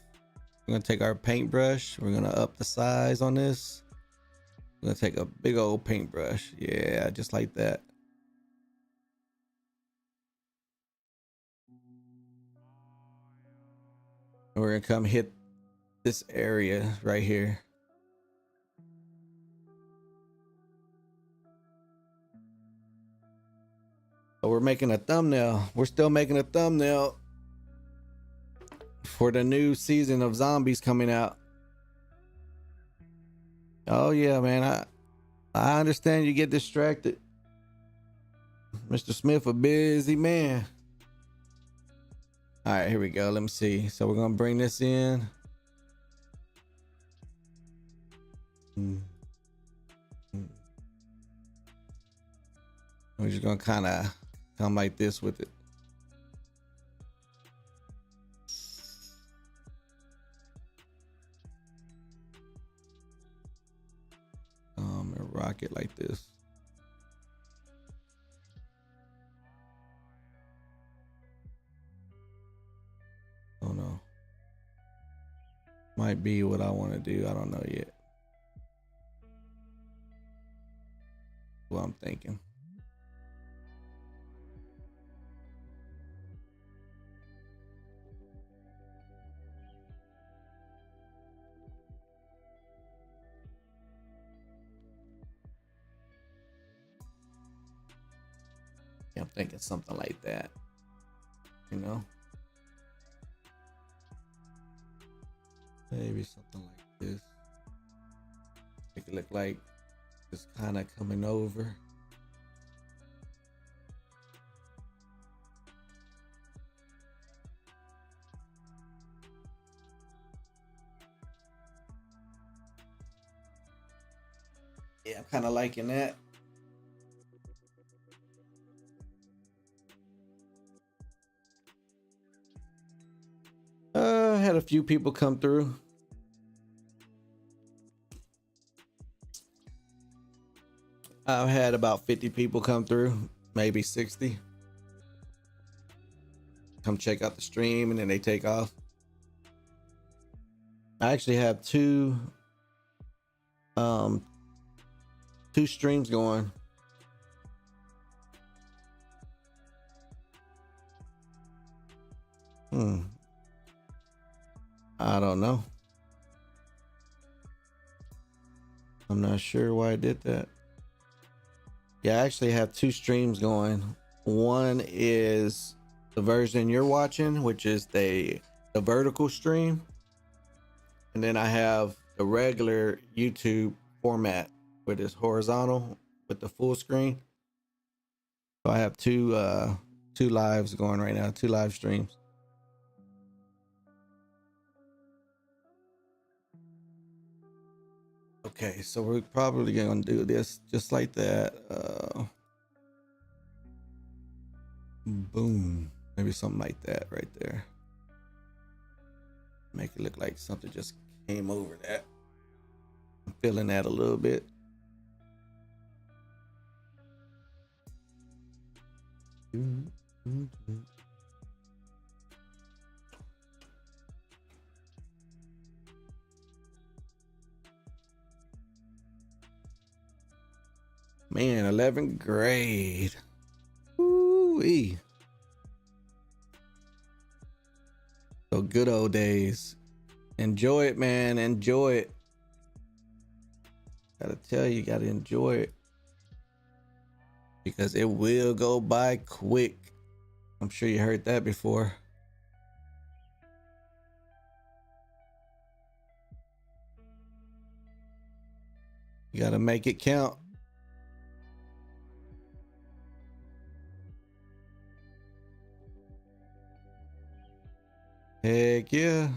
We're gonna take our paintbrush. We're gonna up the size on this. We're gonna take a big old paintbrush. Yeah, just like that. And we're gonna come hit this area right here. So we're making a thumbnail. We're still making a thumbnail. for the new season of zombies coming out. Oh yeah, man. I understand you get distracted. Mr. Smith, a busy man. All right, here we go. Let me see. So we're gonna bring this in. We're just gonna kind of come like this with it. And rock it like this. Oh no. Might be what I want to do. I don't know yet. What I'm thinking. Yeah, I'm thinking something like that. You know? Maybe something like this. Make it look like it's kind of coming over. Yeah, I'm kind of liking that. Had a few people come through. I've had about 50 people come through, maybe 60. Come check out the stream and then they take off. I actually have two streams going. I don't know. I'm not sure why I did that. Yeah, I actually have two streams going. One is the version you're watching, which is the vertical stream. And then I have the regular YouTube format, where it's horizontal with the full screen. So I have two lives going right now, two live streams. Okay, so we're probably gonna do this just like that. Boom. Maybe something like that right there. Make it look like something just came over that. I'm feeling that a little bit. Man, 11th grade. Ooh-wee. So good old days. Enjoy it, man. Enjoy it. Gotta tell you, gotta enjoy it. Because it will go by quick. I'm sure you heard that before. You gotta make it count. Heck yeah.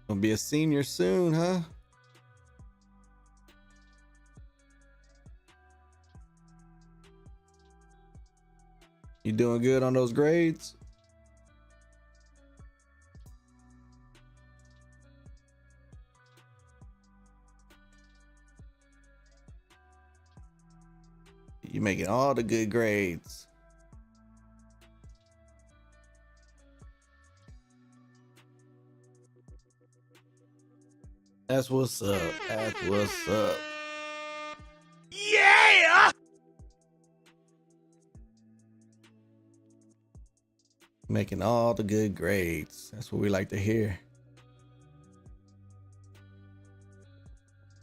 Gonna be a senior soon, huh? You doing good on those grades? You making all the good grades. That's what's up. That's what's up. Yeah! Making all the good grades. That's what we like to hear.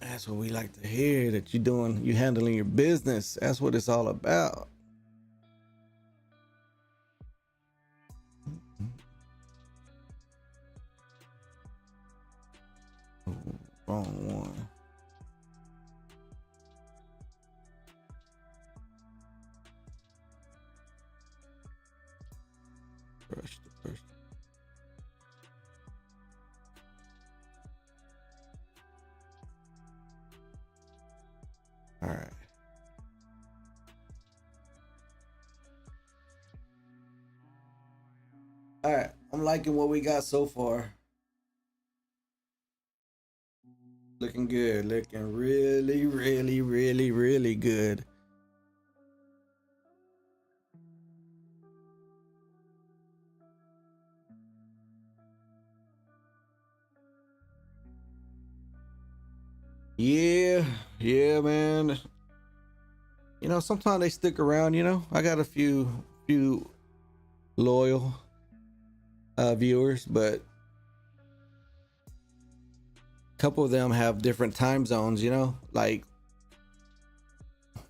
That's what we like to hear, that you handling your business. That's what it's all about. Wrong one. Brush the brush. All right. All right. I'm liking what we got so far. Looking good. Looking really, really, really, really good. Yeah, yeah, man. You know, sometimes they stick around. You know, I got a few loyal viewers, but a couple of them have different time zones. You know, like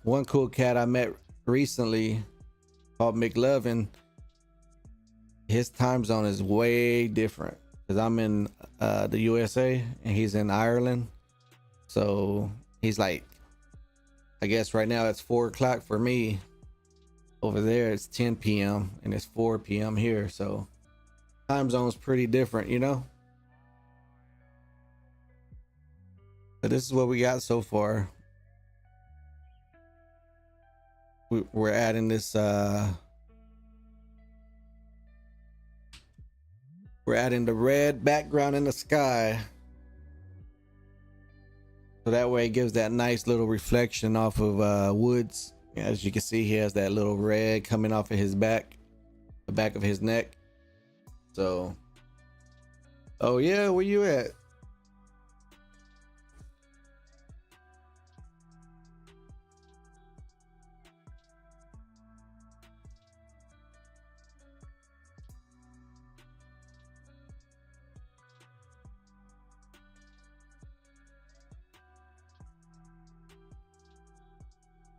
one cool cat I met recently called McLovin. His time zone is way different because I'm in the USA and he's in Ireland. So he's like, I guess right now it's 4 o'clock for me. Over there it's 10 p.m. and it's 4 p.m. here. So time zone's pretty different, you know? But this is what we got so far. We're adding this we're adding the red background in the sky. So that way it gives that nice little reflection off of woods. As you can see, he has that little red coming off of his back, the back of his neck. So, oh yeah, where you at?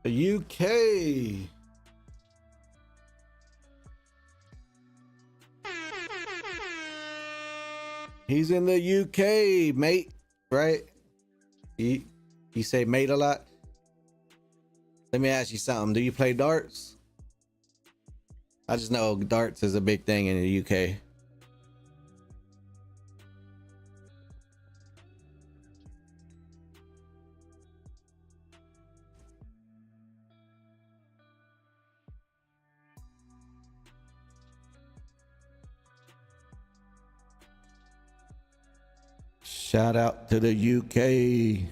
The UK. He's in the UK, mate. Right? You say mate a lot? Let me ask you something. Do you play darts? I just know darts is a big thing in the UK. Shout out to the UK.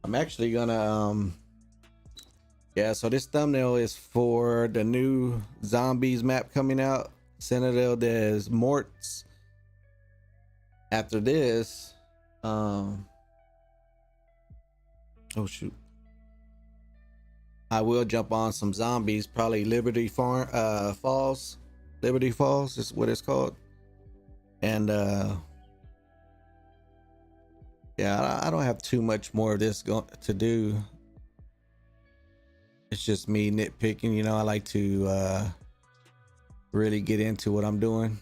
I'm actually gonna yeah, so this thumbnail is for the new zombies map coming out, Citadel des Morts. After this, oh shoot, I will jump on some zombies, probably Falls. Liberty Falls is what it's called. And yeah, I don't have too much more of this to do. It's just me nitpicking, you know. I like to really get into what I'm doing.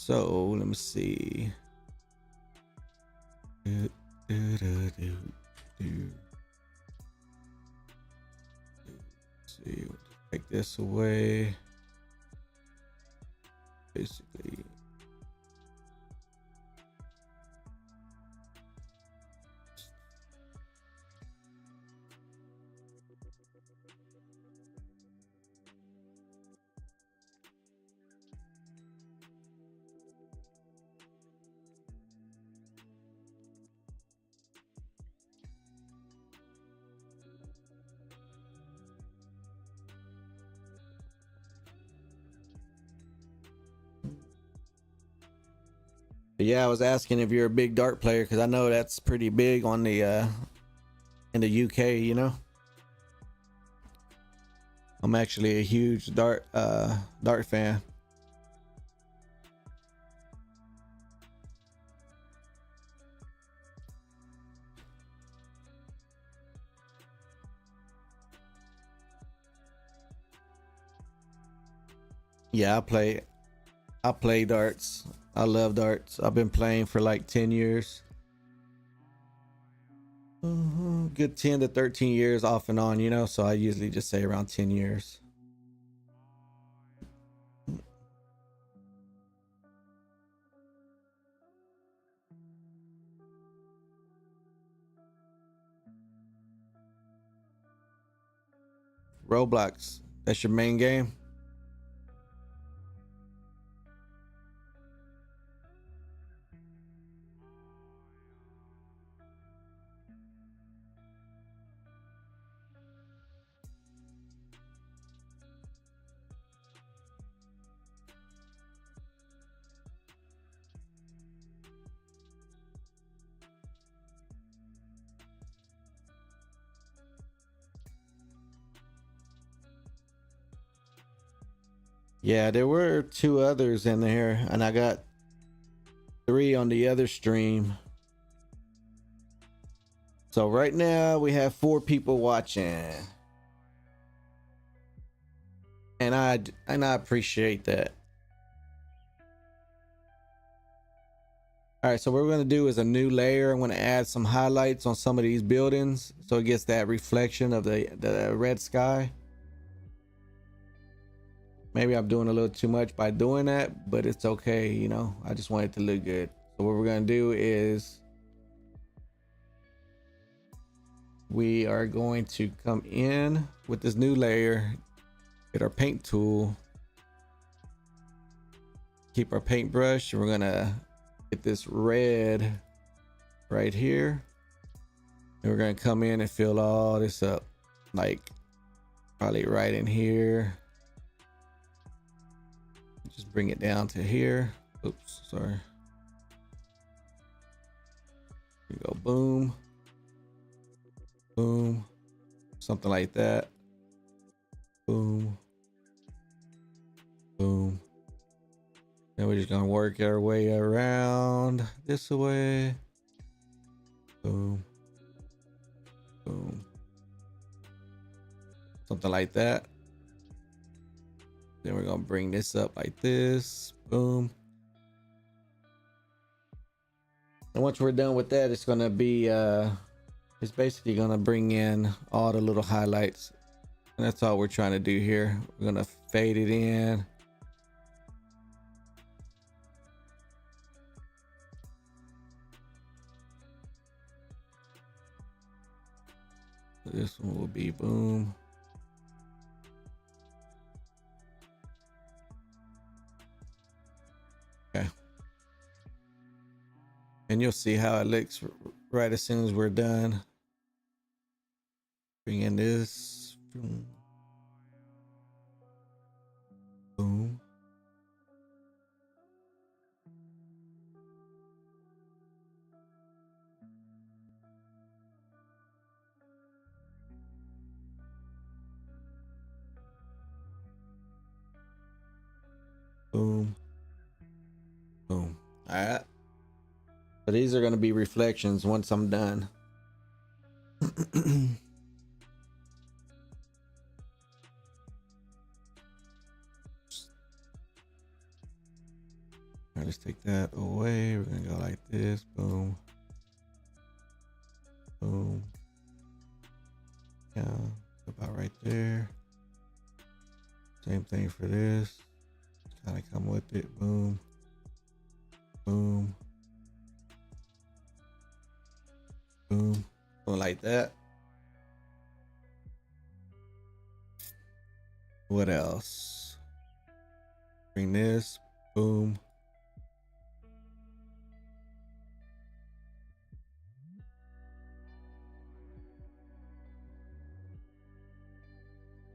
So let me see. Let's see, take this away. Basically. But yeah, I was asking if you're a big dart player because I know that's pretty big on the in the UK, you know. I'm actually a huge dart fan. Yeah, I play darts. I love darts. I've been playing for like 10 years. Good 10 to 13 years off and on, you know, so I usually just say around 10 years. Roblox, that's your main game? Yeah, there were 2 others in there, and I got 3 on the other stream. So right now we have 4 people watching, and I appreciate that. All right, so what we're gonna do is a new layer. I'm gonna add some highlights on some of these buildings so it gets that reflection of the red sky. Maybe I'm doing a little too much by doing that, but it's okay, you know. I just want it to look good. So what we're gonna do is we are going to come in with this new layer, get our paint tool, keep our paintbrush, and we're gonna get this red right here, and we're gonna come in and fill all this up, like probably right in here. Just bring it down to here. Oops, sorry. Here we go. Boom, boom, something like that. Boom, boom. Then we're just gonna work our way around this way. Boom, boom, something like that. Then we're gonna bring this up like this. Boom. And once we're done with that, it's gonna be it's basically gonna bring in all the little highlights, and that's all we're trying to do here. We're gonna fade it in. This one will be boom. Okay. And you'll see how it looks right as soon as we're done. Bring in this. Boom. Boom. Boom. Boom. All right. So these are going to be reflections once I'm done. right, let's take that away. We're gonna go like this. Boom. Boom. Yeah, about right there. Same thing for this. Kind of come with it. Boom. Boom. Boom. Going like that. What else? Bring this. Boom.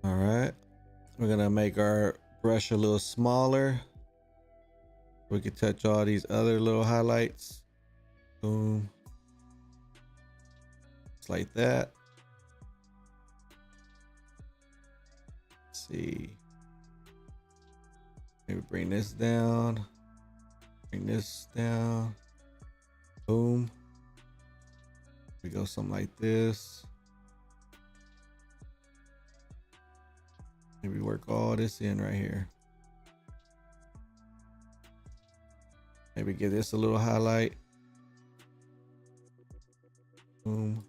All right. We're gonna make our brush a little smaller. We can touch all these other little highlights. Boom. Just like that. Let's see. Maybe bring this down. Bring this down. Boom. We go something like this. Maybe work all this in right here. Maybe give this a little highlight. Boom.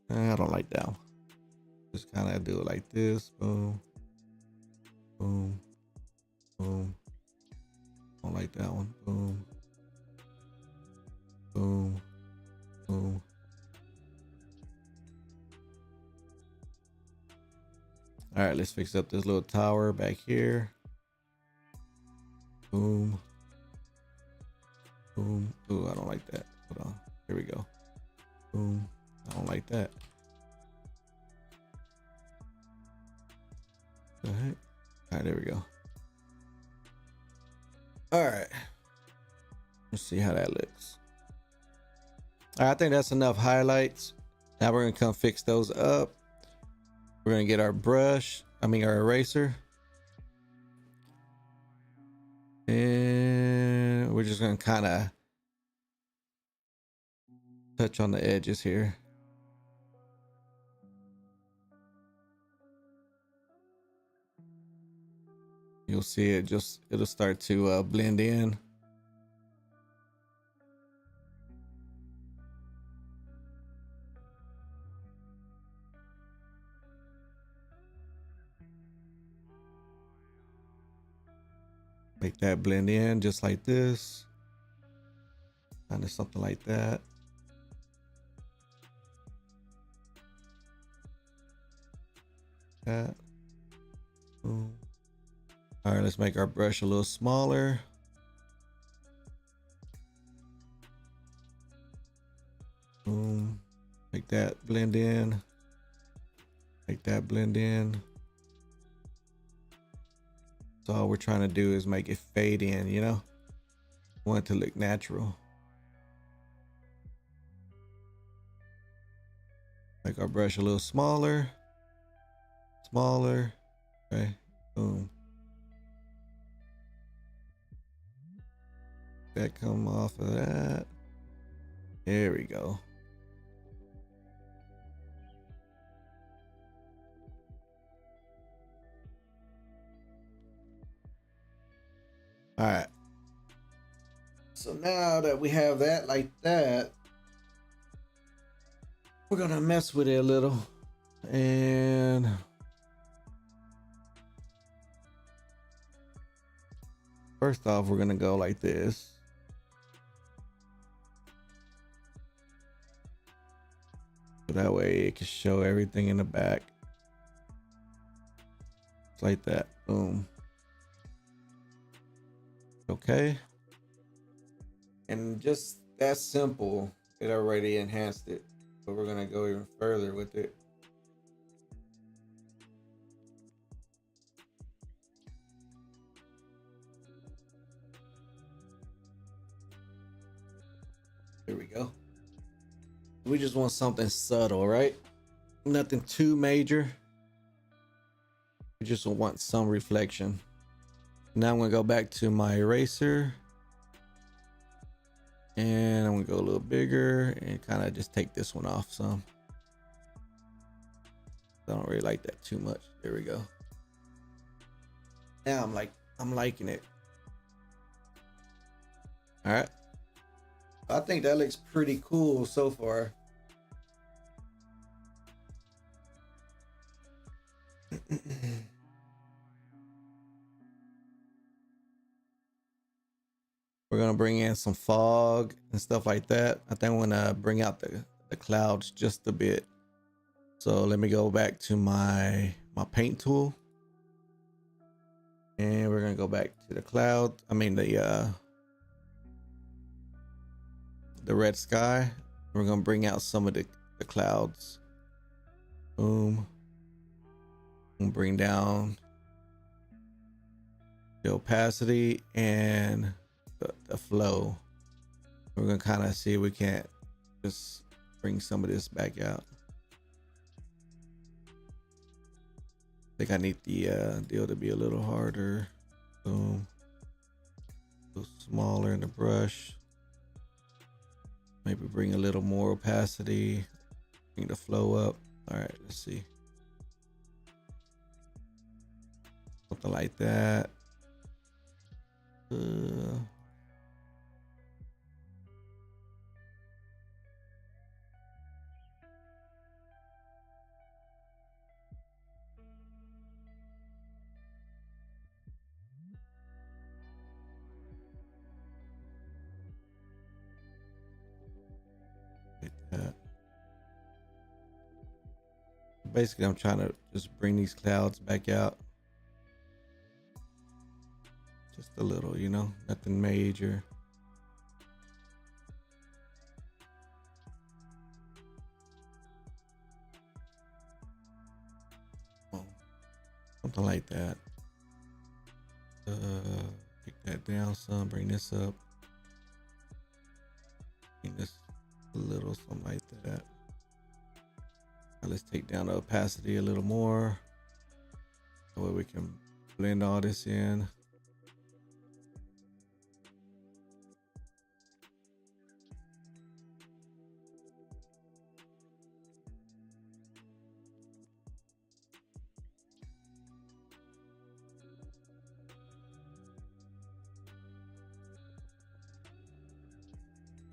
I don't like that one. Just kind of do it like this. Boom. Boom. Boom. Don't like that one. Boom. Boom. Boom. All right, let's fix up this little tower back here. Boom. Boom. Ooh, I don't like that. Hold on. Here we go. Boom. I don't like that. The heck? All right, there we go. All right. Let's see how that looks. All right, I think that's enough highlights. Now we're gonna come fix those up. We're gonna get our brush, our eraser. And we're just gonna kind of touch on the edges here. You'll see it it'll start to blend in. Make that blend in just like this. Kind of something like that. That. Boom. All right, let's make our brush a little smaller. Boom. Make that blend in. Make that blend in. So all we're trying to do is make it fade in, you know? Want it to look natural. Make our brush a little smaller. Smaller. Okay. Boom. That come off of that. There we go. All right. So now that we have that like that, we're gonna mess with it a little. And first off, we're gonna go like this. So that way it can show everything in the back. Just like that. Boom. Okay. And just that simple, it already enhanced it. But we're gonna go even further with it. There we go. We just want something subtle, right? Nothing too major. We just want some reflection. Now I'm gonna go back to my eraser. And I'm gonna go a little bigger and kind of just take this one off some. I don't really like that too much. There we go. Now I'm like I'm liking it. All right. I think that looks pretty cool so far. We're gonna bring in some fog and stuff like that. I think I'm gonna bring out the clouds just a bit. So let me go back to my paint tool. And we're gonna go back to the cloud. I mean the red sky. We're gonna bring out some of the clouds. Boom. And bring down the opacity and the flow. We're gonna kind of see if we can't just bring some of this back out. I think I need the deal to be a little harder. Boom. A little smaller in the brush. Maybe bring a little more opacity. Bring the flow up. All right, let's see. Something like that. Like that. Basically, I'm trying to just bring these clouds back out. Just a little, you know, nothing major. Oh, something like that. Take that down some, bring this up. Bring this a little, something like that. Now let's take down the opacity a little more. That way we can blend all this in.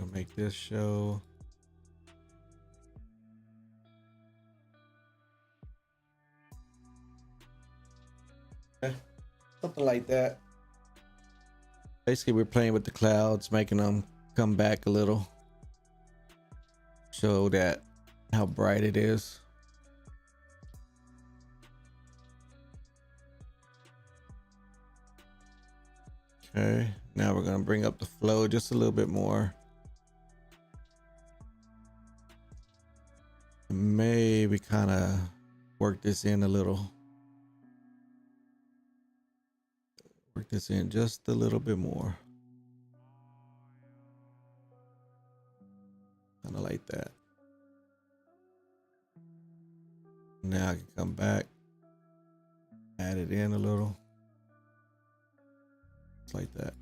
I'll make this show. Something like that. Basically, we're playing with the clouds, making them come back a little. Show that how bright it is. Okay, now we're gonna bring up the flow just a little bit more. Maybe kind of work this in a little. Work this in just a little bit more. Kind of like that. Now I can come back, add it in a little. Just like that.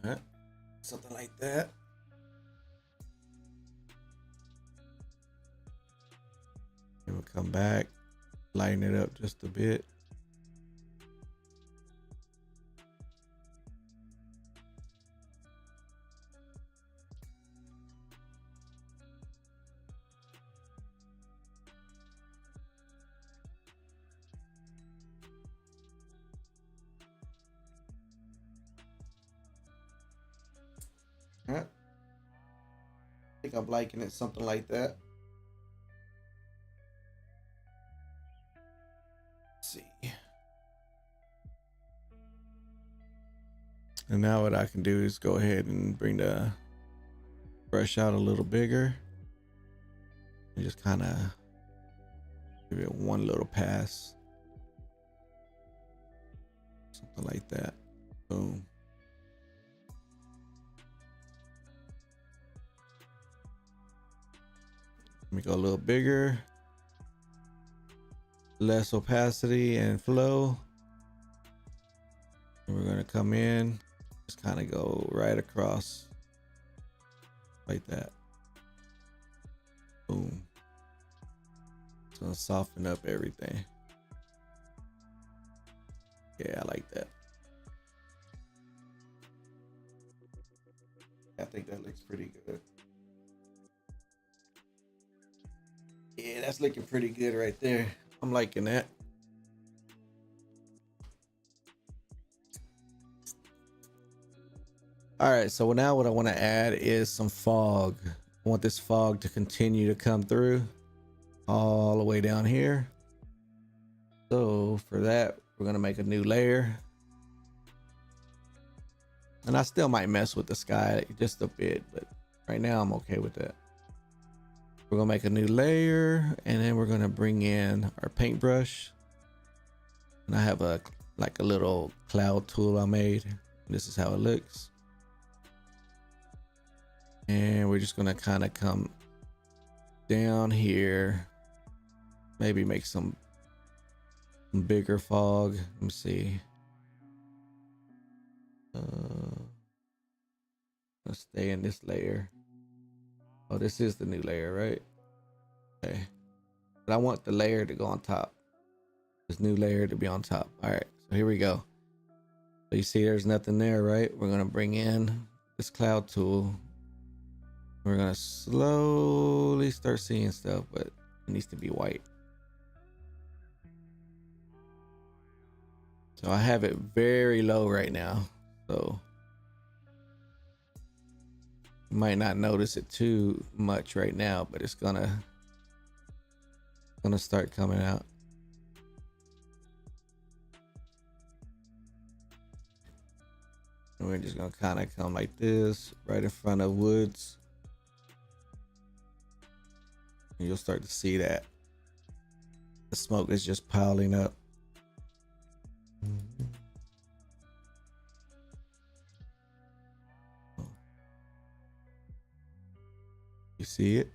All right, something like that. And we'll come back, lighten it up just a bit. All right. I think I'm liking it, something like that. Let's see. And now what I can do is go ahead and bring the brush out a little bigger and just kind of give it one little pass. Something like that. Boom. Let me go a little bigger. Less opacity and flow. And we're going to come in, just kind of go right across like that. Boom. It's gonna soften up everything. Yeah, I like that. I think that looks pretty good. Yeah, that's looking pretty good right there. I'm liking that. All right, so now what I want to add is some fog. I want this fog to continue to come through all the way down here. So for that, we're gonna make a new layer. And I still might mess with the sky just a bit, but right now I'm okay with that. We're gonna make a new layer, and then we're gonna bring in our paintbrush. And I have a little cloud tool I made. This is how it looks. And we're just gonna kind of come down here, maybe make some bigger fog. Let me see. Let's stay in this layer. Oh, this is the new layer, right? Okay. But I want the layer to go on top. This new layer to be on top. All right, so here we go. So you see there's nothing there, right? We're gonna bring in this cloud tool. We're gonna slowly start seeing stuff, but it needs to be white. So I have it very low right now, so you might not notice it too much right now, but it's gonna start coming out. And we're just gonna kind of come like this right in front of woods. And you'll start to see that the smoke is just piling up. You see it?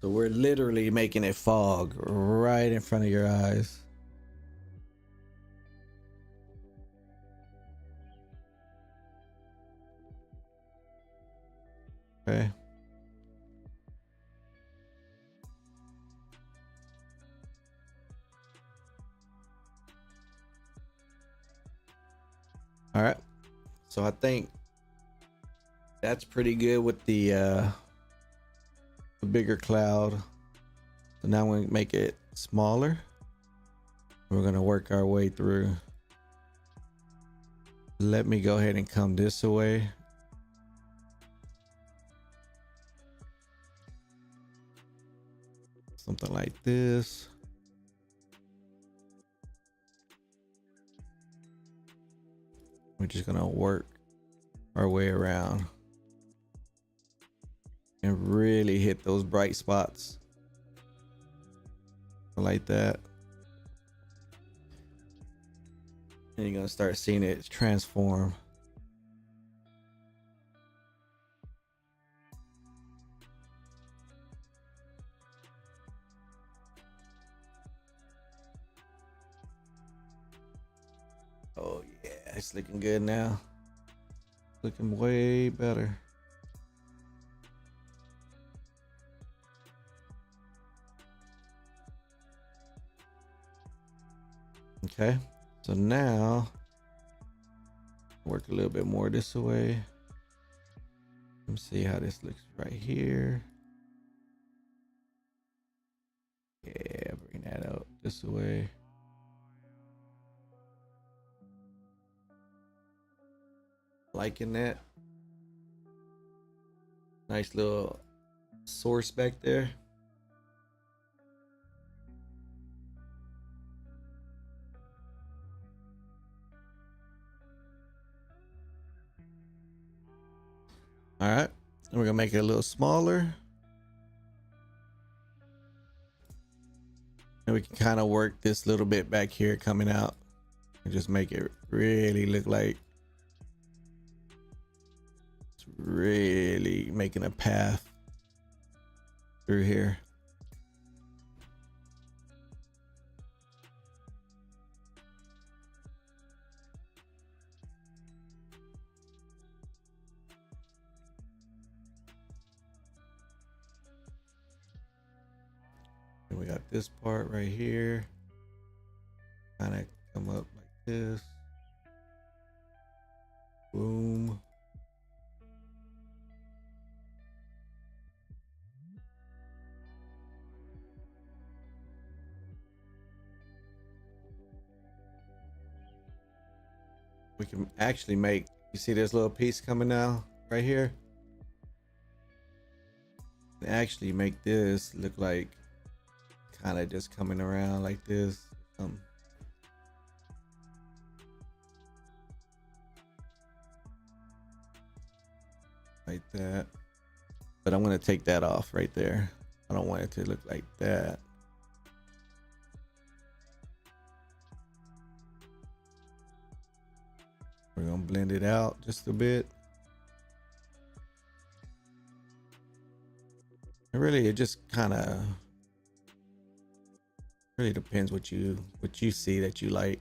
So we're literally making it fog right in front of your eyes. Okay. All right. So I think that's pretty good with the bigger cloud. So now we make it smaller. We're gonna work our way through. Let me go ahead and come this way. Something like this. We're just gonna work our way around and really hit those bright spots like that. And you're gonna start seeing it transform. Oh yeah, it's looking good now. Looking way better. Okay, so now work a little bit more this way. Let me see how this looks right here. Yeah, bring that out this way. Liking that. Nice little source back there. All right, and we're gonna make it a little smaller. And we can kind of work this little bit back here coming out and just make it really look like it's really making a path through here. we got this part right here. Kind of come up like this. Boom. We can actually make, you see this little piece coming now right here? Actually make this look like kind of just coming around like this. Like that. But I'm going to take that off right there. I don't want it to look like that. We're going to blend it out just a bit. And really, it just kind of really depends what you see that you like.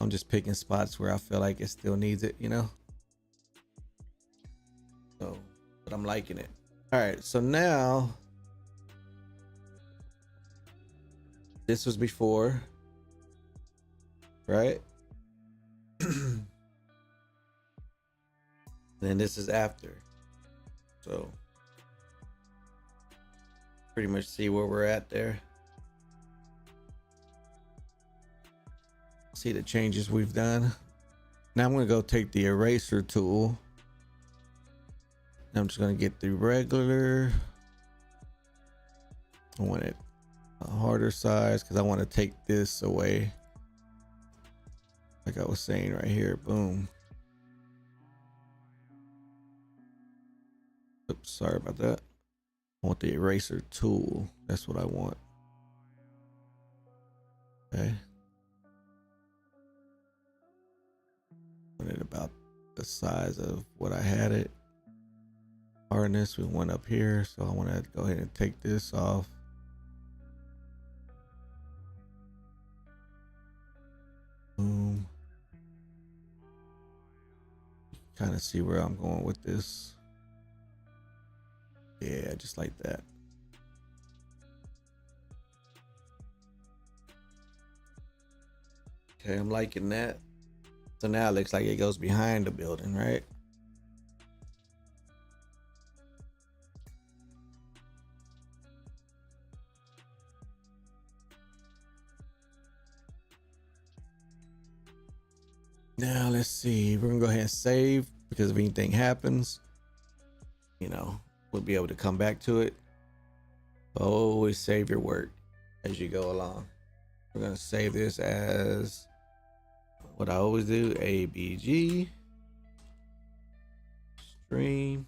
I'm just picking spots where I feel like it still needs it, you know? So, but I'm liking it. All right, so now this was before, right? Then this is after. So pretty much see where we're at there. See the changes we've done. Now I'm going to go take the eraser tool. I'm just going to get the regular. I want it a harder size because I want to take this away. Like I was saying right here. Boom. Oops, sorry about that. I want the eraser tool. That's what I want. Okay. Want it about the size of what I had it. Hardness, we went up here, so I want to go ahead and take this off. Boom. Kind of see where I'm going with this. Yeah, just like that. Okay, I'm liking that. So now it looks like it goes behind the building, right? Now let's see. We're gonna go ahead and save because if anything happens, you know, we'll be able to come back to it. Always save your work as you go along. We're gonna save this as what I always do, ABG stream.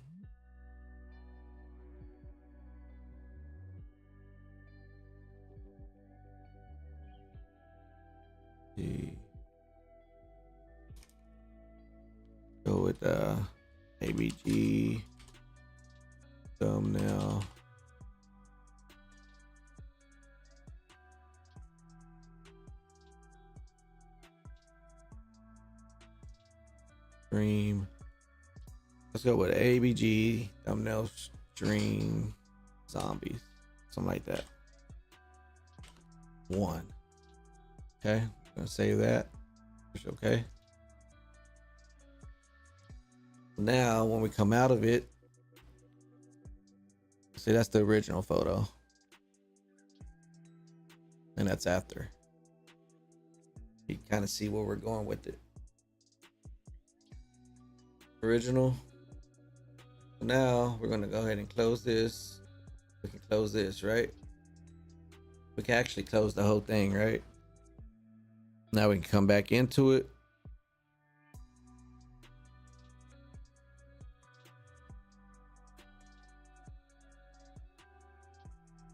Go with ABG thumbnail. Stream. Let's go with ABG thumbnail stream zombies, something like that. One. Okay, gonna save that. Push okay. Now, when we come out of it, see that's the original photo, and that's after. You can kind of see where we're going with it. Original. Now we're gonna go ahead and close this. We can close this, right? We can actually close the whole thing, right? Now we can come back into it.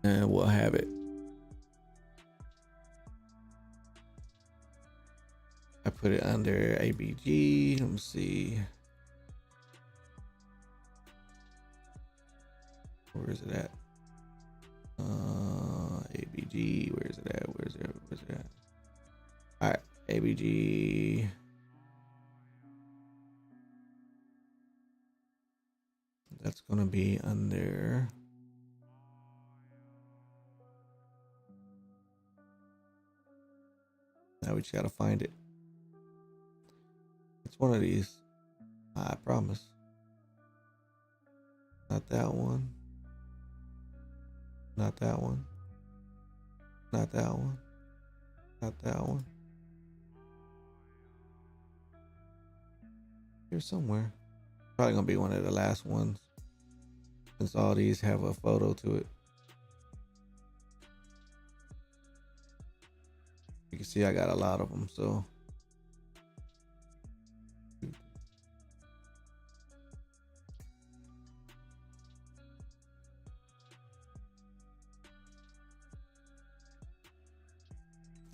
And we'll have it. I put it under ABG. Let me see. Where is it at? ABG. Where is it at? Where's it at? All right, ABG. That's gonna be under Now we just gotta find it. It's one of these. I promise. Not that one. Not that one. Not that one. Not that one. Here somewhere. Probably gonna be one of the last ones, since all these have a photo to it. You can see I got a lot of them, so.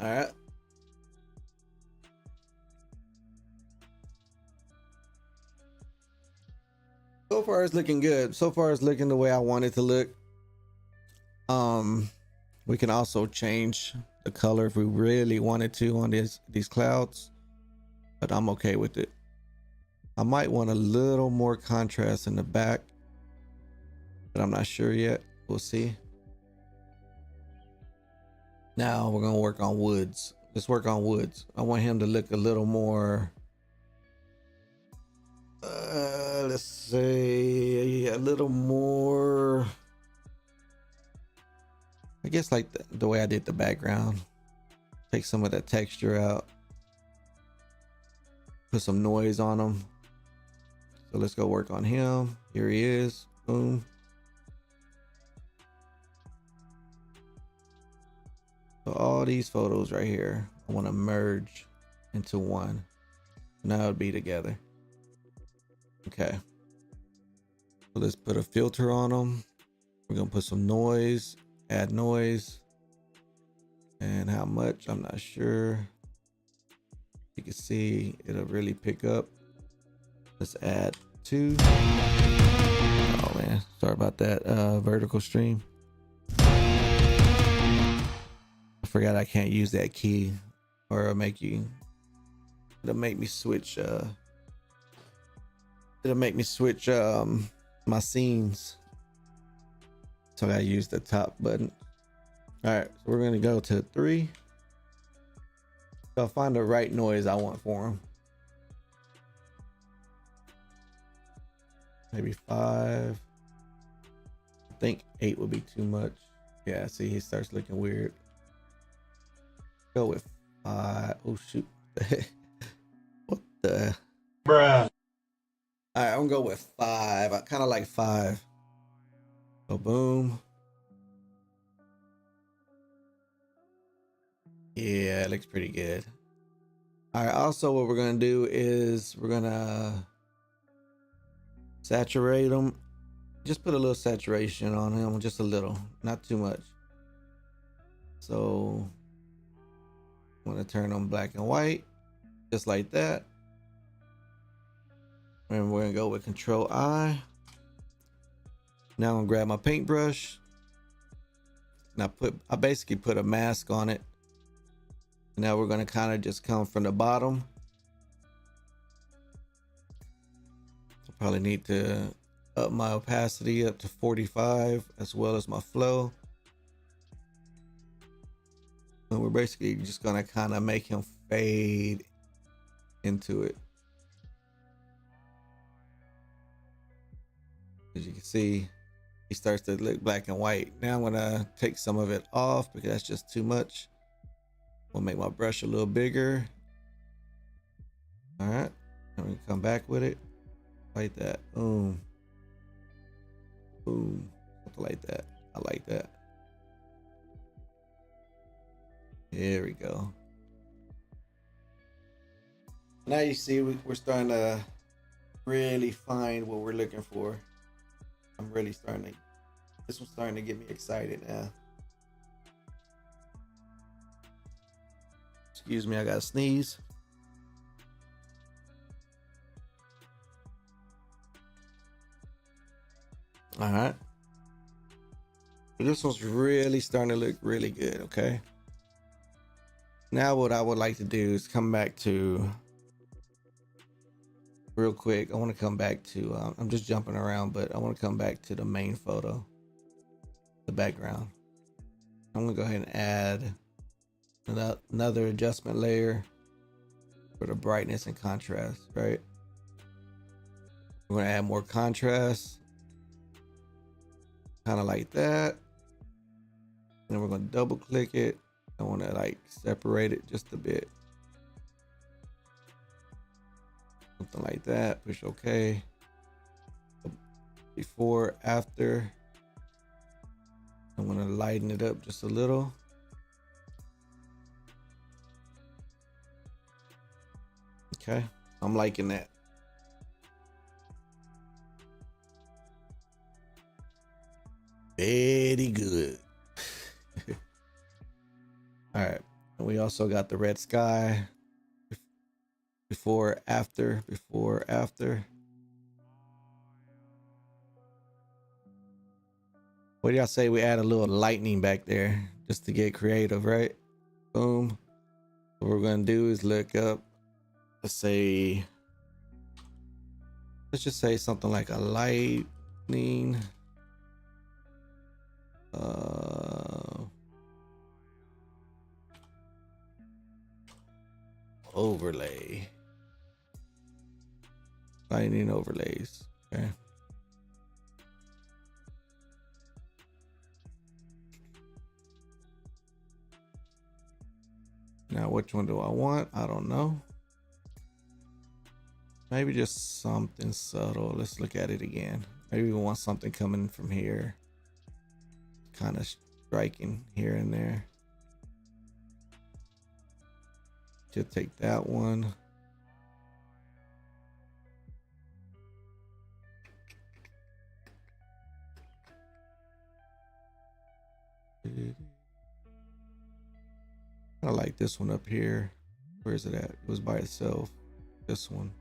All right. So far it's looking good. So far it's looking the way I want it to look. We can also change the color if we really wanted to on these clouds, but I'm okay with it. I might want a little more contrast in the back, but I'm not sure yet. We'll see. Now we're gonna work on woods. Let's work on woods. I want him to look a little more, let's say a little more, I guess like the way I did the background. Take some of that texture out, put some noise on him. So let's go work on him. Here he is. Boom. So all these photos right here, I want to merge into one. Now it'll be together. Okay. So let's put a filter on them. We're gonna put some noise, add noise. And how much, I'm not sure. You can see it'll really pick up. Let's add 2. Oh man, sorry about that. Vertical stream. I forgot I can't use that key, or it'll make me switch my scenes. So I gotta use the top button. All right, so we're gonna go to 3. So I'll find the right noise I want for him. Maybe 5. I think 8 would be too much. Yeah, see, he starts looking weird. Go with 5. Oh shoot. What the? Bruh. All right, I'm gonna go with 5. I kind of like 5. So boom. Yeah, it looks pretty good. All right, also what we're gonna do is we're gonna saturate them. Just put a little saturation on him, just a little, not too much. So I'm gonna turn on black and white, just like that. And we're gonna go with Control I. Now I'm gonna grab my paintbrush. And I basically put a mask on it. Now we're gonna kind of just come from the bottom. I probably need to up my opacity up to 45, as well as my flow. And we're basically just gonna kind of make him fade into it. As you can see, he starts to look black and white. Now I'm gonna take some of it off because that's just too much. We'll make my brush a little bigger. All right, and we come back with it like that. Boom, boom, something like that. I like that. There we go. Now you see we're starting to really find what we're looking for. I'm really starting to, this one's starting to get me excited now. Excuse me, I gotta sneeze. All right. This one's really starting to look really good, okay? Now what I would like to do is come back to, real quick, I want to come back to, I'm just jumping around, but I want to come back to the main photo, the background. I'm gonna go ahead and add Another adjustment layer for the brightness and contrast, right? We're gonna add more contrast, kind of like that. Then we're gonna double click it. I want to like separate it just a bit. Something like that. Push OK. Before, after. I'm gonna lighten it up just a little. Okay, I'm liking that. Very good. All right, and we also got the red sky. Before, after, before, after. What do y'all say we add a little lightning back there just to get creative, right? Boom. What we're gonna do is look up, let's just say something like a lightning overlay. Lightning overlays. Okay. Now, which one do I want? I don't know. Maybe just something subtle. Let's look at it again. Maybe we want something coming from here, kind of striking here and there. Just take that one. I like this one up here. Where is it at? It was by itself. This one.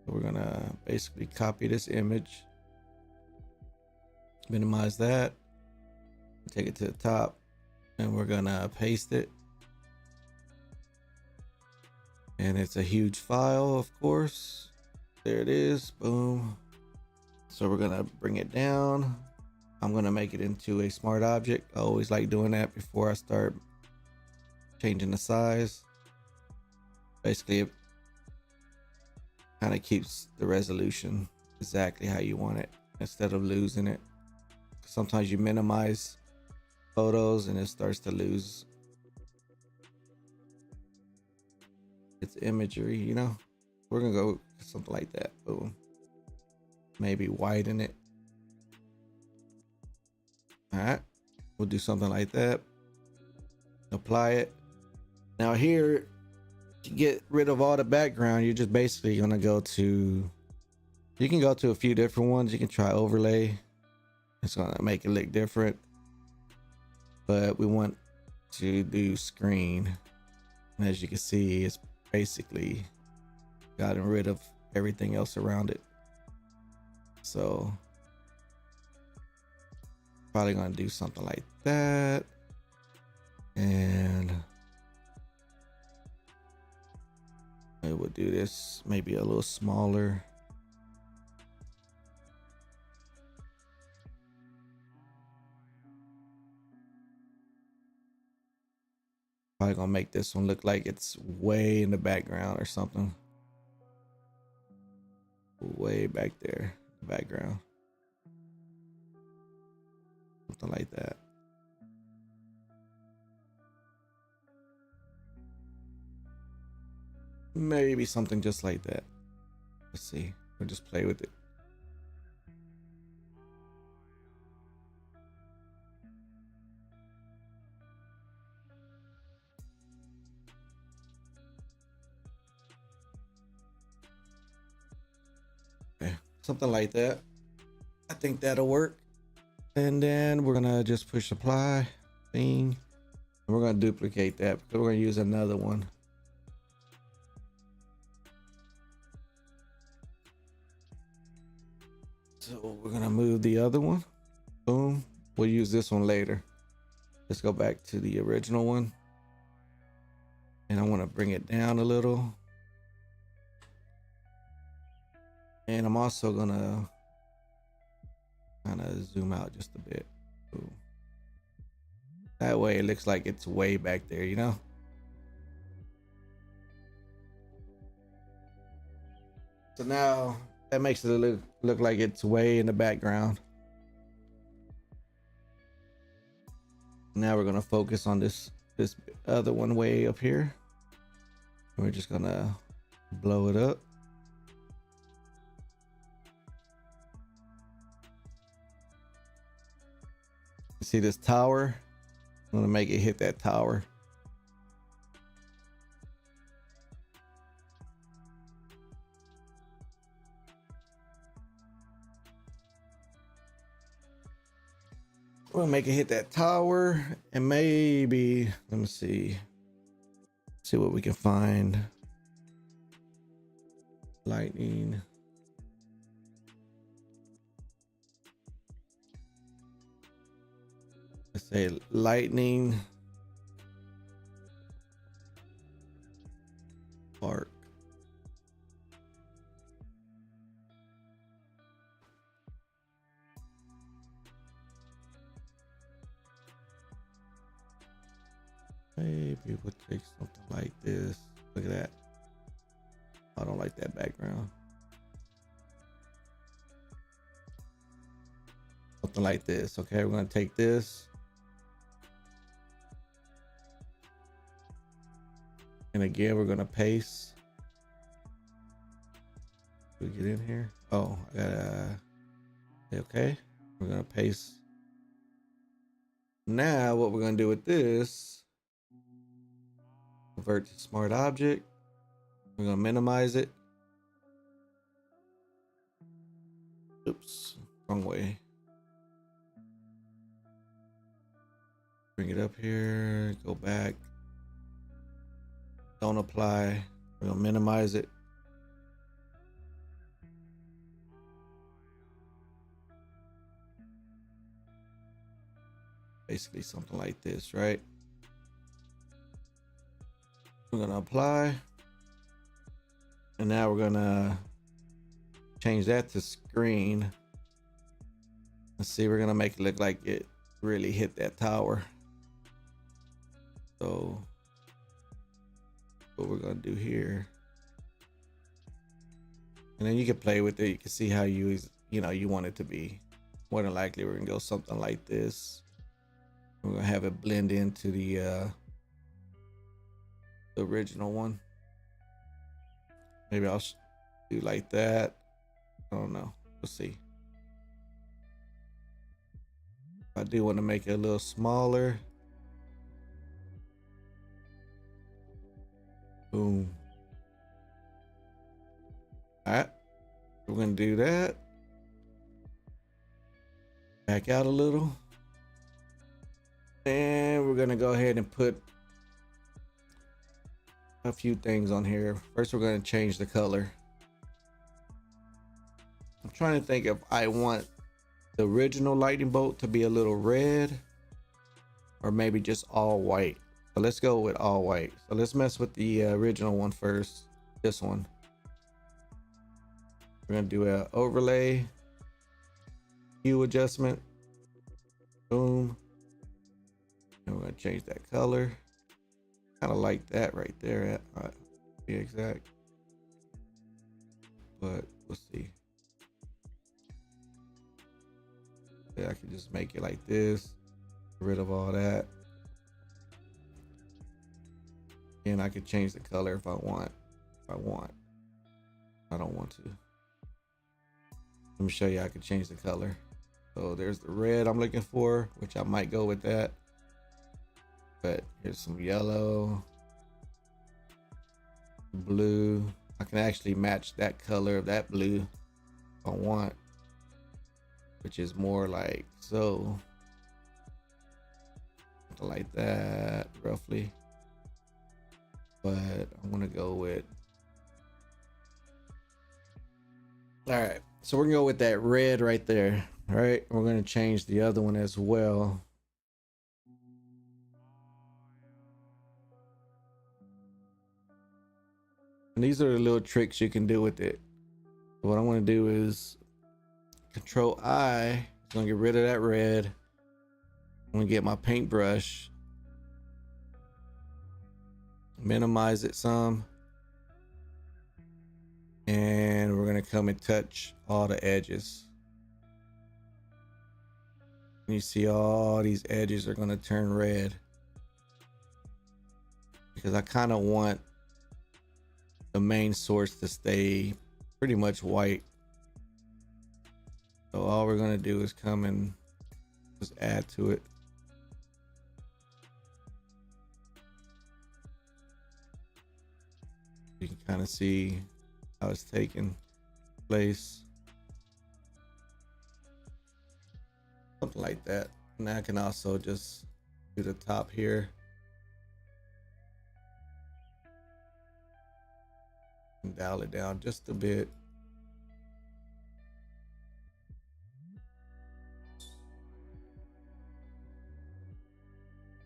So we're gonna basically copy this image, minimize that, take it to the top, and we're gonna paste it. And it's a huge file, of course. There it is. Boom. So we're gonna bring it down. I'm gonna make it into a smart object. I always like doing that before I start changing the size. Basically, it kind of keeps the resolution exactly how you want it instead of losing it. Sometimes you minimize photos and it starts to lose its imagery, you know. We're gonna go something like that. Boom. Maybe widen it. All right, we'll do something like that. Apply it. Now here, to get rid of all the background, you're just basically gonna go to, you can go to a few different ones. You can try overlay. It's gonna make it look different, but we want to do screen. And as you can see, it's basically gotten rid of everything else around it. So probably gonna do something like that. And I would do this maybe a little smaller. Probably gonna make this one look like it's way in the background or something. Way back there, background. Something like that. Maybe something just like that. Let's see. We'll just play with it. Okay, something like that. I think that'll work. And then we're gonna just push apply thing. And we're gonna duplicate that because we're gonna use another one. So we're gonna move the other one. Boom. We'll use this one later. Let's go back to the original one. And I want to bring it down a little. And I'm also gonna kind of zoom out just a bit. Ooh. That way it looks like it's way back there, you know? So now that makes it look like it's way in the background. Now we're gonna focus on this other one way up here. We're just gonna blow it up. See this tower? I'm gonna make it hit that tower. We'll make it hit that tower, and maybe let me see what we can find. Lightning. Let's say lightning spark. Maybe we'll take something like this. Look at that. I don't like that background. Something like this. Okay, we're gonna take this. And again, we're gonna paste. We get in here. Oh, I gotta. Okay, we're gonna paste. Now, what we're gonna do with this? Convert to smart object. We're gonna minimize it. Oops, wrong way. Bring it up here. Go back. Don't apply. We're gonna minimize it. Basically something like this, right? We're gonna apply. And now we're gonna change that to screen. Let's see, we're gonna make it look like it really hit that tower. So what we're gonna do here, and then you can play with it. You can see how you want it to be. More than likely we're gonna go something like this. We're gonna have it blend into the original one. Maybe I'll do like that. I don't know, we'll see. I do want to make it a little smaller. Boom. All right, we're gonna do that. Back out a little. And we're gonna go ahead and put a few things on here. First, we're gonna change the color. I'm trying to think if I want the original lightning bolt to be a little red or maybe just all white. So let's go with all white. So let's mess with the original one first. This one. We're gonna do an overlay, hue adjustment. Boom. And we're gonna change that color. Kind of like that right there. Be exact. But we'll see. Yeah, I can just make it like this. Get rid of all that. And I can change the color if I want. I don't want to. Let me show you how I can change the color. So there's the red I'm looking for, which I might go with that. But here's some yellow, blue. I can actually match that color of that blue if I want, which is more like so. Something like that, roughly. But I'm gonna go with. All right, so we're gonna go with that red right there. All right, we're gonna change the other one as well. And these are the little tricks you can do with it. So what I want to do is Control I. I'm gonna get rid of that red. I'm gonna get my paintbrush minimize it some, and we're gonna come and touch all the edges. And you see all these edges are gonna turn red because I kind of want the main source to stay pretty much white. So all we're gonna do is come and just add to it. You can kind of see how it's taking place. Something like that. And I can also just do the top here. And dial it down just a bit.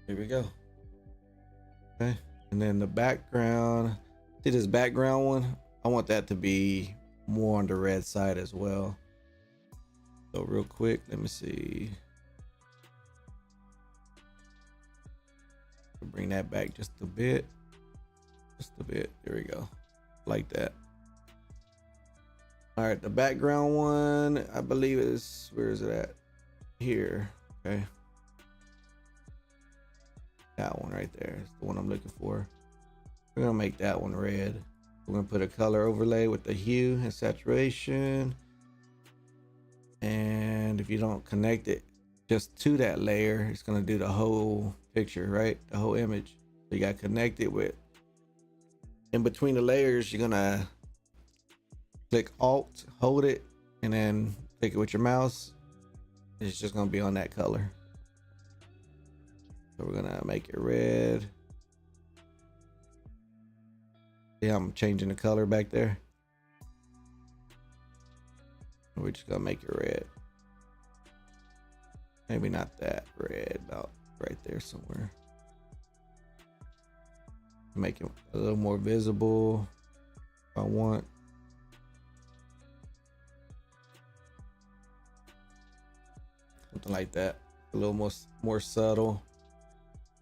Here we go. Okay. And then the background. See this background one? I want that to be more on the red side as well. So real quick, let me see. Bring that back just a bit. Just a bit. There we go. Like that. All right, the background one, I believe is, where is it at? Here. Okay. That one right there is the one I'm looking for. We're gonna make that one red. We're gonna put a color overlay with the hue and saturation. And if you don't connect it just to that layer, it's gonna do the whole picture, right? The whole image. So you gotta connect it with, in between the layers, you're gonna click Alt, hold it, and then click it with your mouse. It's just gonna be on that color. So we're gonna make it red. Yeah, I'm changing the color back there. We're just gonna make it red. Maybe not that red, about right there somewhere. Make it a little more visible if I want. Something like that. A little more subtle,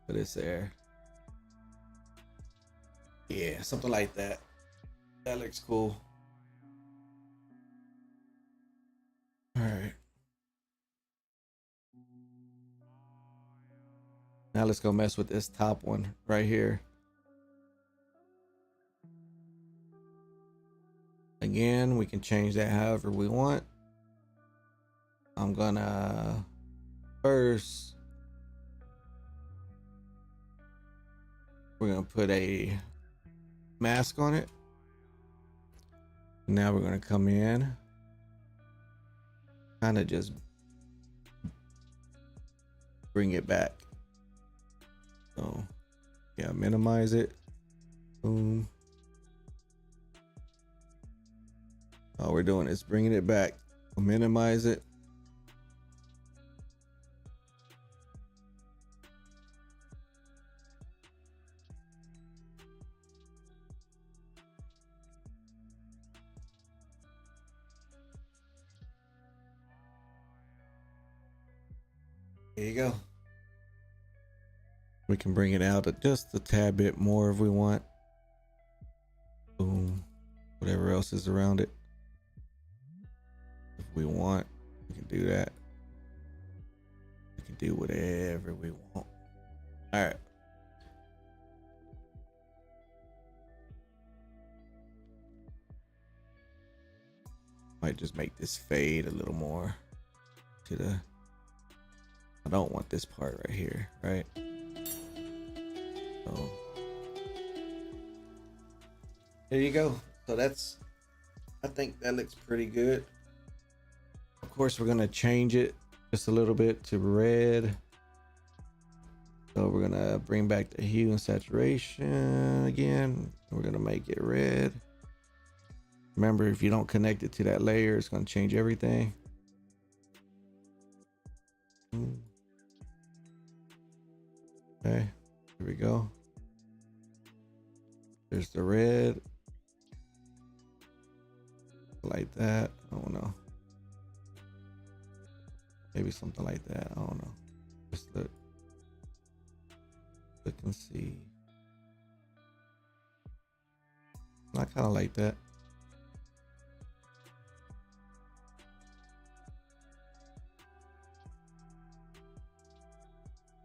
but it's there. Yeah, something like that. That looks cool. All right. Now let's go mess with this top one right here. Again, we can change that however we want. I'm gonna first, we're gonna put a mask on it. Now we're gonna come in, kind of just bring it back. So yeah, minimize it. Boom. All we're doing is bringing it back. We'll minimize it. There you go. We can bring it out just a tad bit more if we want. Boom. Whatever else is around it. If we want, we can do that. We can do whatever we want. All right. Might just make this fade a little more to the, I don't want this part right here, right? So there you go. So that's, I think that looks pretty good. Of course, we're gonna change it just a little bit to red. So we're gonna bring back the hue and saturation again. We're gonna make it red. Remember, if you don't connect it to that layer, it's gonna change everything. Okay, here we go. There's the red. Like that. I don't know. Maybe something like that. I don't know. Just look and see. I kind of like that.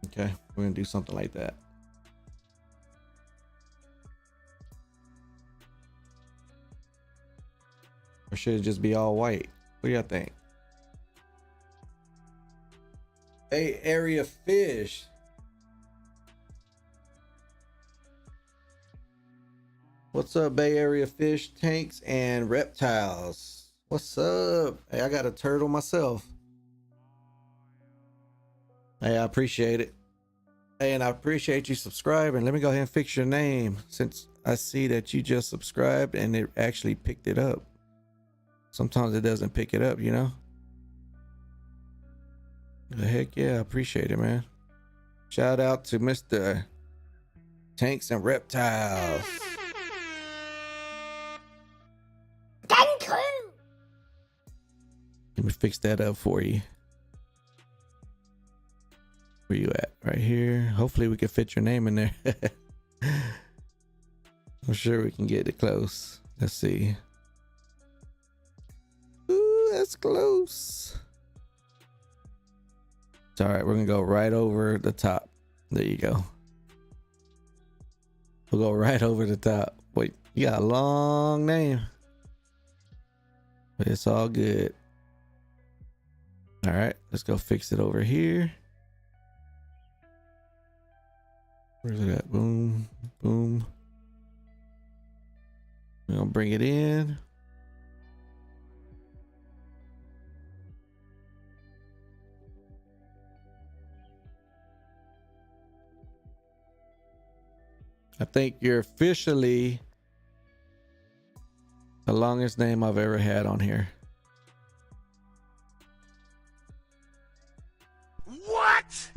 Okay, we're gonna do something like that. Or should it just be all white? What do y'all think? Bay Area fish. What's up, Bay Area fish, tanks, and reptiles? What's up? Hey, I got a turtle myself. Hey, I appreciate it. Hey, and I appreciate you subscribing. Let me go ahead and fix your name since I see that you just subscribed and it actually picked it up. Sometimes it doesn't pick it up, you know? The heck yeah, I appreciate it, man. Shout out to Mr. Tanks and Reptiles. Thank you. Let me fix that up for you. Where you at? Right here. Hopefully we can fit your name in there. I'm sure we can get it close. Let's see. Ooh, that's close. It's all right. We're gonna go right over the top. There you go. We'll go right over the top. Wait, you got a long name, but it's all good. All right, let's go fix it over here. Where's it at? Boom, boom. We're gonna bring it in. I think you're officially the longest name I've ever had on here. What?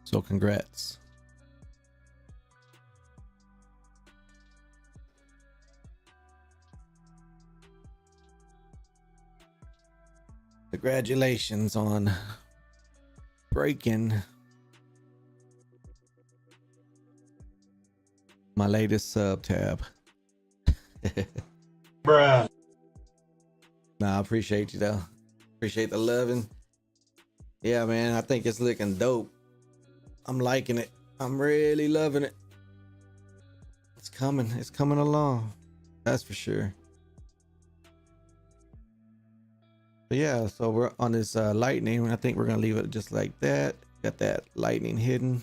So congrats. Congratulations on breaking my latest sub tab. Bruh. Nah, I appreciate you though. Appreciate the loving. Yeah, man, I think it's looking dope. I'm liking it. I'm really loving it. It's coming. It's coming along. That's for sure. But yeah, so we're on this lightning. I think we're gonna leave it just like that. Got that lightning hidden.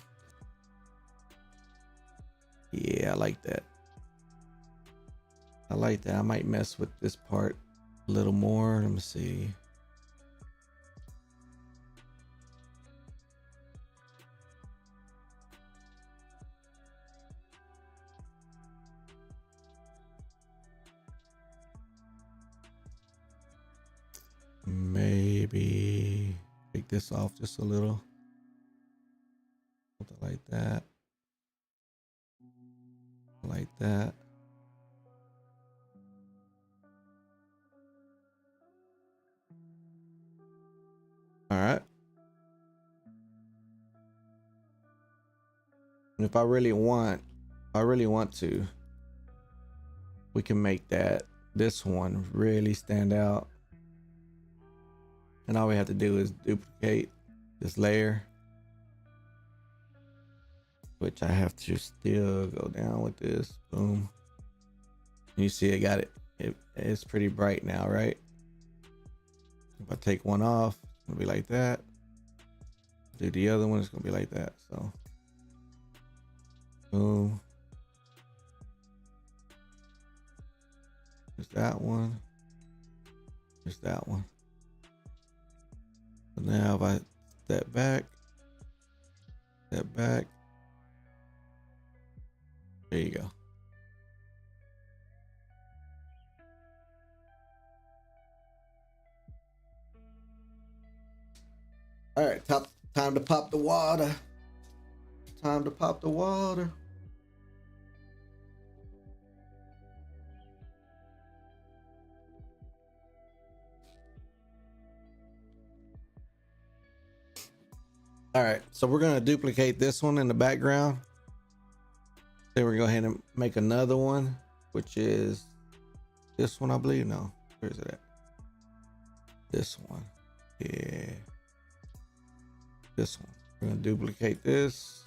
Yeah, I like that. I like that. I might mess with this part a little more. Let me see. Maybe take this off just a little. Something like that. Like that. All right. And if I really want to, we can make this one really stand out. And all we have to do is duplicate this layer, which I have to still go down with this. Boom. You see it got it. It's pretty bright now, right? If I take one off, it's gonna be like that. Do the other one, it's gonna be like that. So boom. Just that one. Just that one. So now if I step back, there you go. All right, time to pop the water. Time to pop the water. All right, so we're gonna duplicate this one in the background. Then we're gonna go ahead and make another one, which is this one, I believe. No, where is it at? This one. Yeah. This one. We're gonna duplicate this.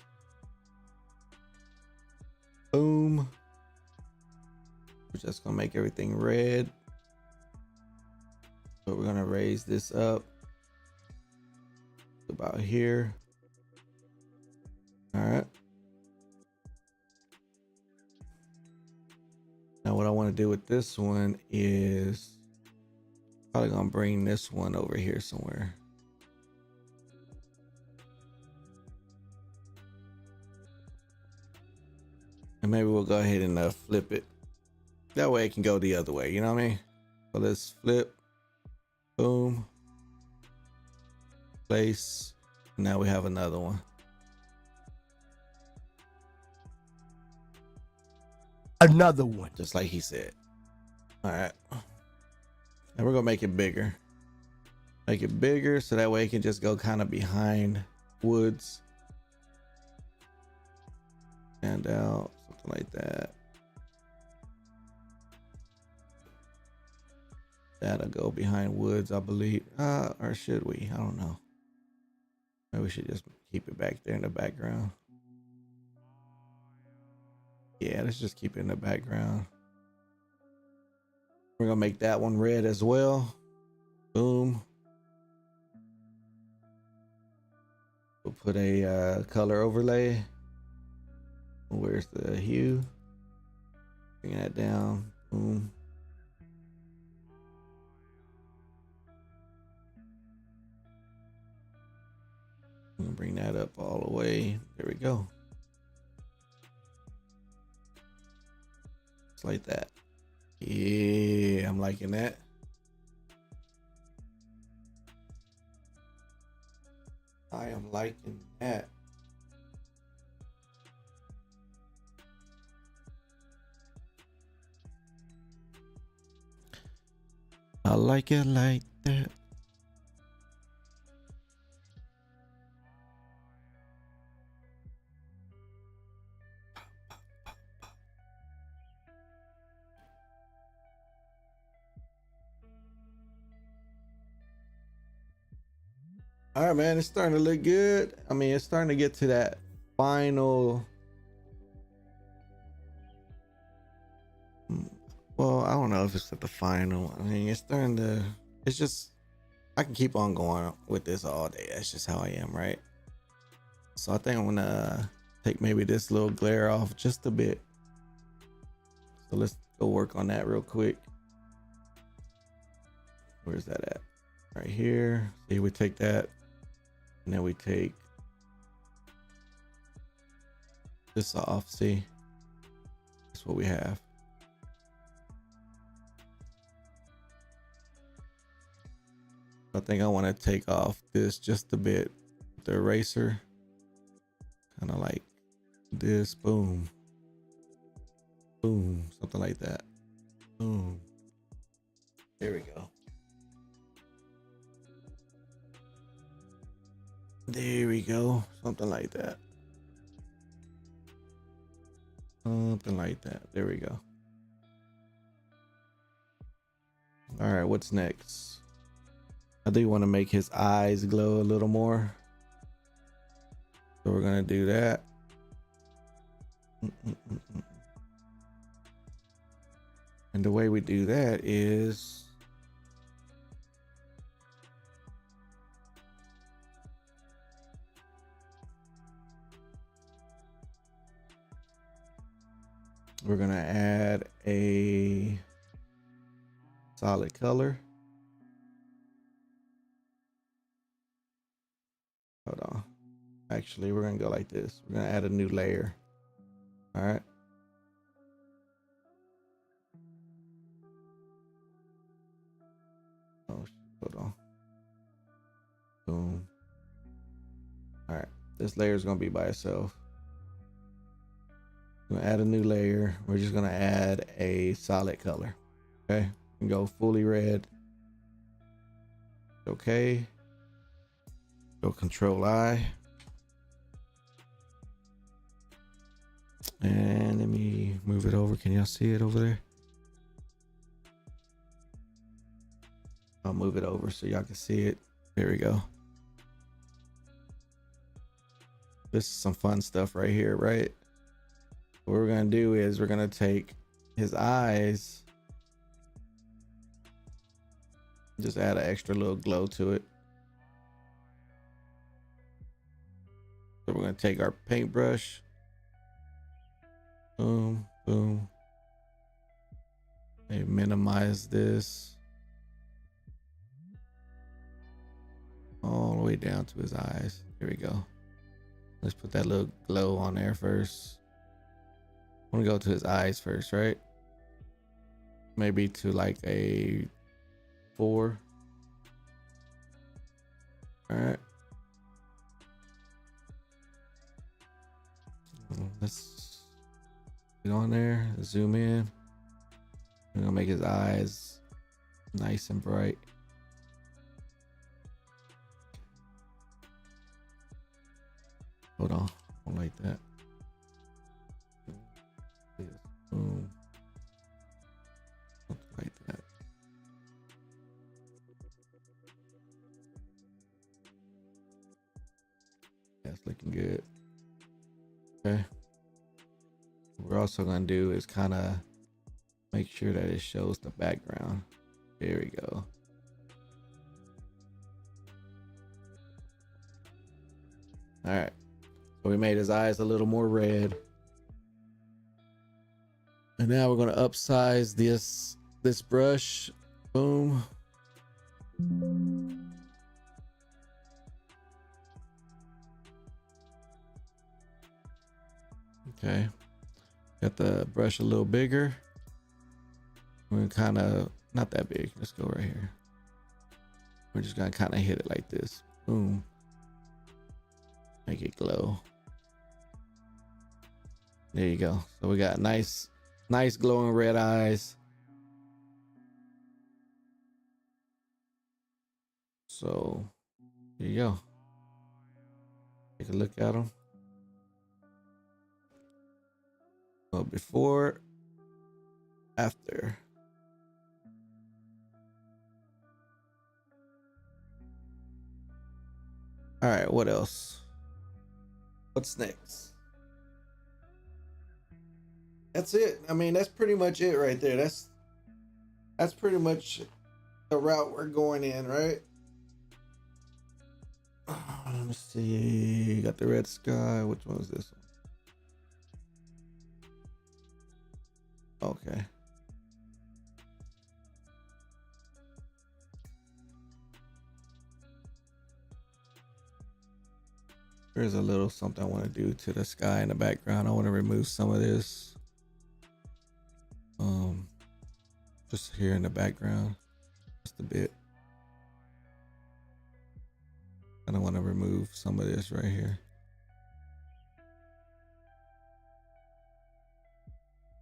Boom. We're just gonna make everything red. But we're gonna raise this up about here. All right. Now what I want to do with this one is probably gonna bring this one over here somewhere. And maybe we'll go ahead and flip it. That way it can go the other way, you know what I mean? So let's flip. Boom. Place. Now we have another one. Another one. Just like he said. All right. And we're gonna make it bigger. Make it bigger so that way it can just go kind of behind woods. Stand out, something like that. That'll go behind woods, I believe. Or should we? I don't know. Maybe we should just keep it back there in the background. Yeah, let's just keep it in the background. We're gonna make that one red as well. Boom. We'll put a color overlay. Where's the hue? Bring that down. Boom. I'm gonna bring that up all the way. There we go. Just like that. Yeah, I'm liking that. I am liking that. I like it like that. All right, man, it's starting to look good. I mean, it's starting to get to that final. Well, I don't know if it's at the final. I mean, it's starting to. It's just. I can keep on going with this all day. That's just how I am, right? So I think I'm gonna take maybe this little glare off just a bit. So let's go work on that real quick. Where's that at? Right here. See, we take that. And then we take this off. See, that's what we have. I think I want to take off this just a bit, the eraser, kind of like this. Boom, boom, something like that. Boom. There we go. There we go. Something like that. Something like that. There we go. All right, what's next? I do want to make his eyes glow a little more. So we're going to do that. And the way we do that is we're going to add a solid color. Hold on. Actually, we're going to go like this. We're going to add a new layer. All right. Oh, hold on. Boom. All right. This layer is going to be by itself. We're going to add a new layer. We're just going to add a solid color. Okay. And go fully red. Okay. Go Control I. And let me move it over. Can y'all see it over there? I'll move it over so y'all can see it. There we go. This is some fun stuff right here, right? What we're gonna do is we're gonna take his eyes, just add an extra little glow to it. So we're gonna take our paintbrush, boom, boom, and minimize this all the way down to his eyes. Here we go. Let's put that little glow on there first. I want to go to his eyes first, right? Maybe to like a 4. All right. Let's get on there, zoom in. We're gonna make his eyes nice and bright. Hold on, I don't like that. Boom. Something like that. That's looking good. Okay. What we're also gonna do is kind of make sure that it shows the background. There we go. All right. So we made his eyes a little more red. And now we're gonna upsize this brush. Boom. Okay. Got the brush a little bigger. We're gonna kind of, not that big. Let's go right here. We're just gonna kind of hit it like this. Boom. Make it glow. There you go. So we got nice glowing red eyes. So here you go. Take a look at them. So before, after. All right, what else? What's next? That's it. I mean, that's pretty much it right there. That's pretty much the route we're going in, right? Let me see. Got the red sky. Which one was this one? Okay. There's a little something I want to do to the sky in the background. I want to remove some of this. Just here in the background, just a bit. And I want to remove some of this right here.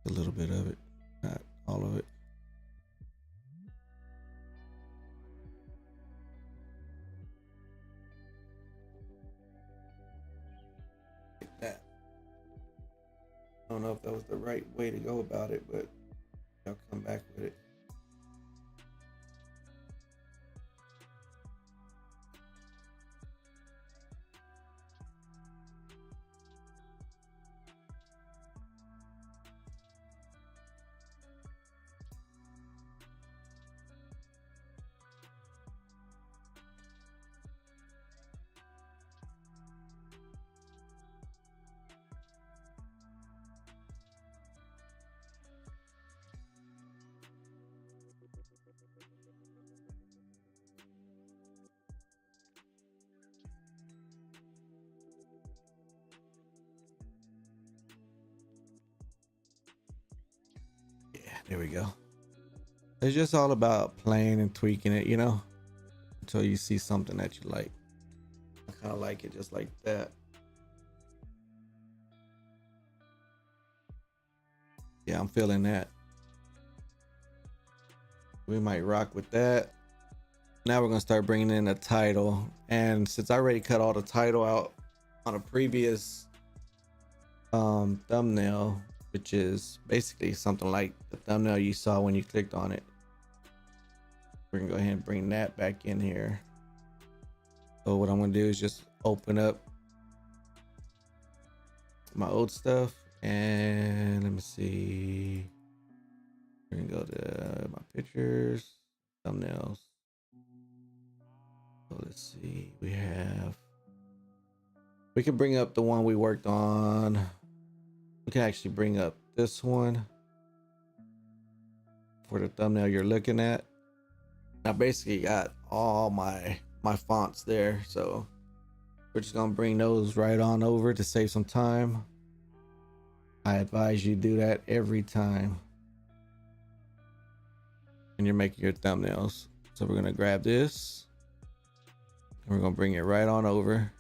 A little bit of it, not all of it. Like that. I don't know if that was the right way to go about it, but I'll come back with it. There we go. It's just all about playing and tweaking it, you know, until you see something that you like. I kind of like it just like that. Yeah, I'm feeling that. We might rock with that. Now we're gonna start bringing in a title, and since I already cut all the title out on a previous thumbnail, which is basically something like the thumbnail you saw when you clicked on it. We're gonna go ahead and bring that back in here. So what I'm gonna do is just open up my old stuff, and let me see. We're gonna go to my pictures, thumbnails. So let's see, we can bring up the one we worked on. We can actually bring up this one for the thumbnail you're looking at. I basically got all my fonts there, so we're just gonna bring those right on over to save some time. I advise you do that every time when you're making your thumbnails. So we're gonna grab this and we're gonna bring it right on over.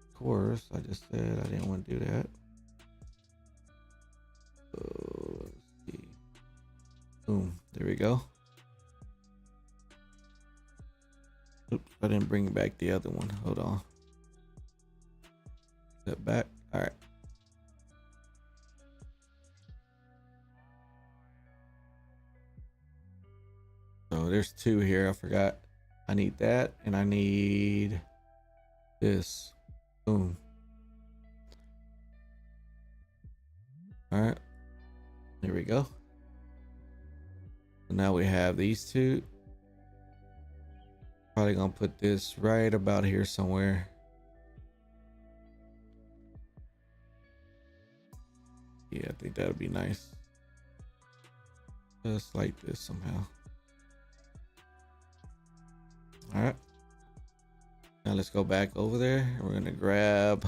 Of course, I just said I didn't want to do that. So let's see. Boom, there we go. Oops, I didn't bring back the other one. Hold on. Step back. All right. So there's two here. I forgot. I need that, and I need this. Boom. All right. There we go. So now we have these two. Probably gonna put this right about here somewhere. Yeah, I think that would be nice. Just like this somehow. All right. Now let's go back over there. We're gonna grab.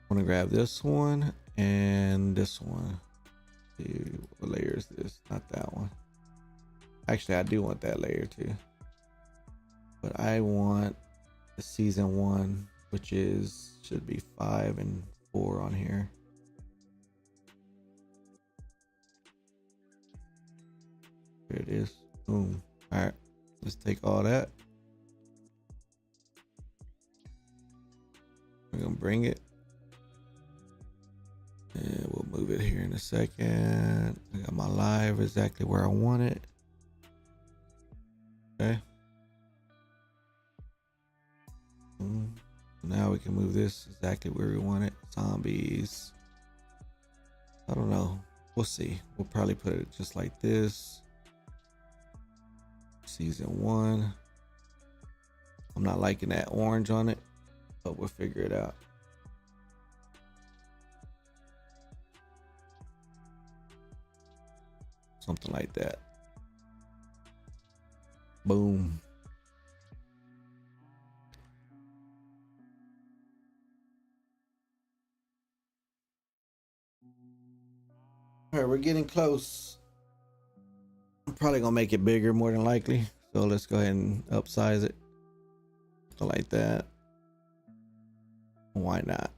I'm gonna grab this one and this one. See what layer is this? Not that one. Actually, I do want that layer too. But I want the season 1, which should be 5 and 4 on here. There it is. Boom. All right, let's take all that. We're gonna bring it, and we'll move it here in a second. I got my live exactly where I want it. Okay. Now we can move this exactly where we want it. Zombies. I don't know. We'll see. We'll probably put it just like this. Season 1. I'm not liking that orange on it, but we'll figure it out. Something like that. Boom. All right, we're getting close. I'm probably gonna make it bigger more than likely. So let's go ahead and upsize it. Something like that. Why not?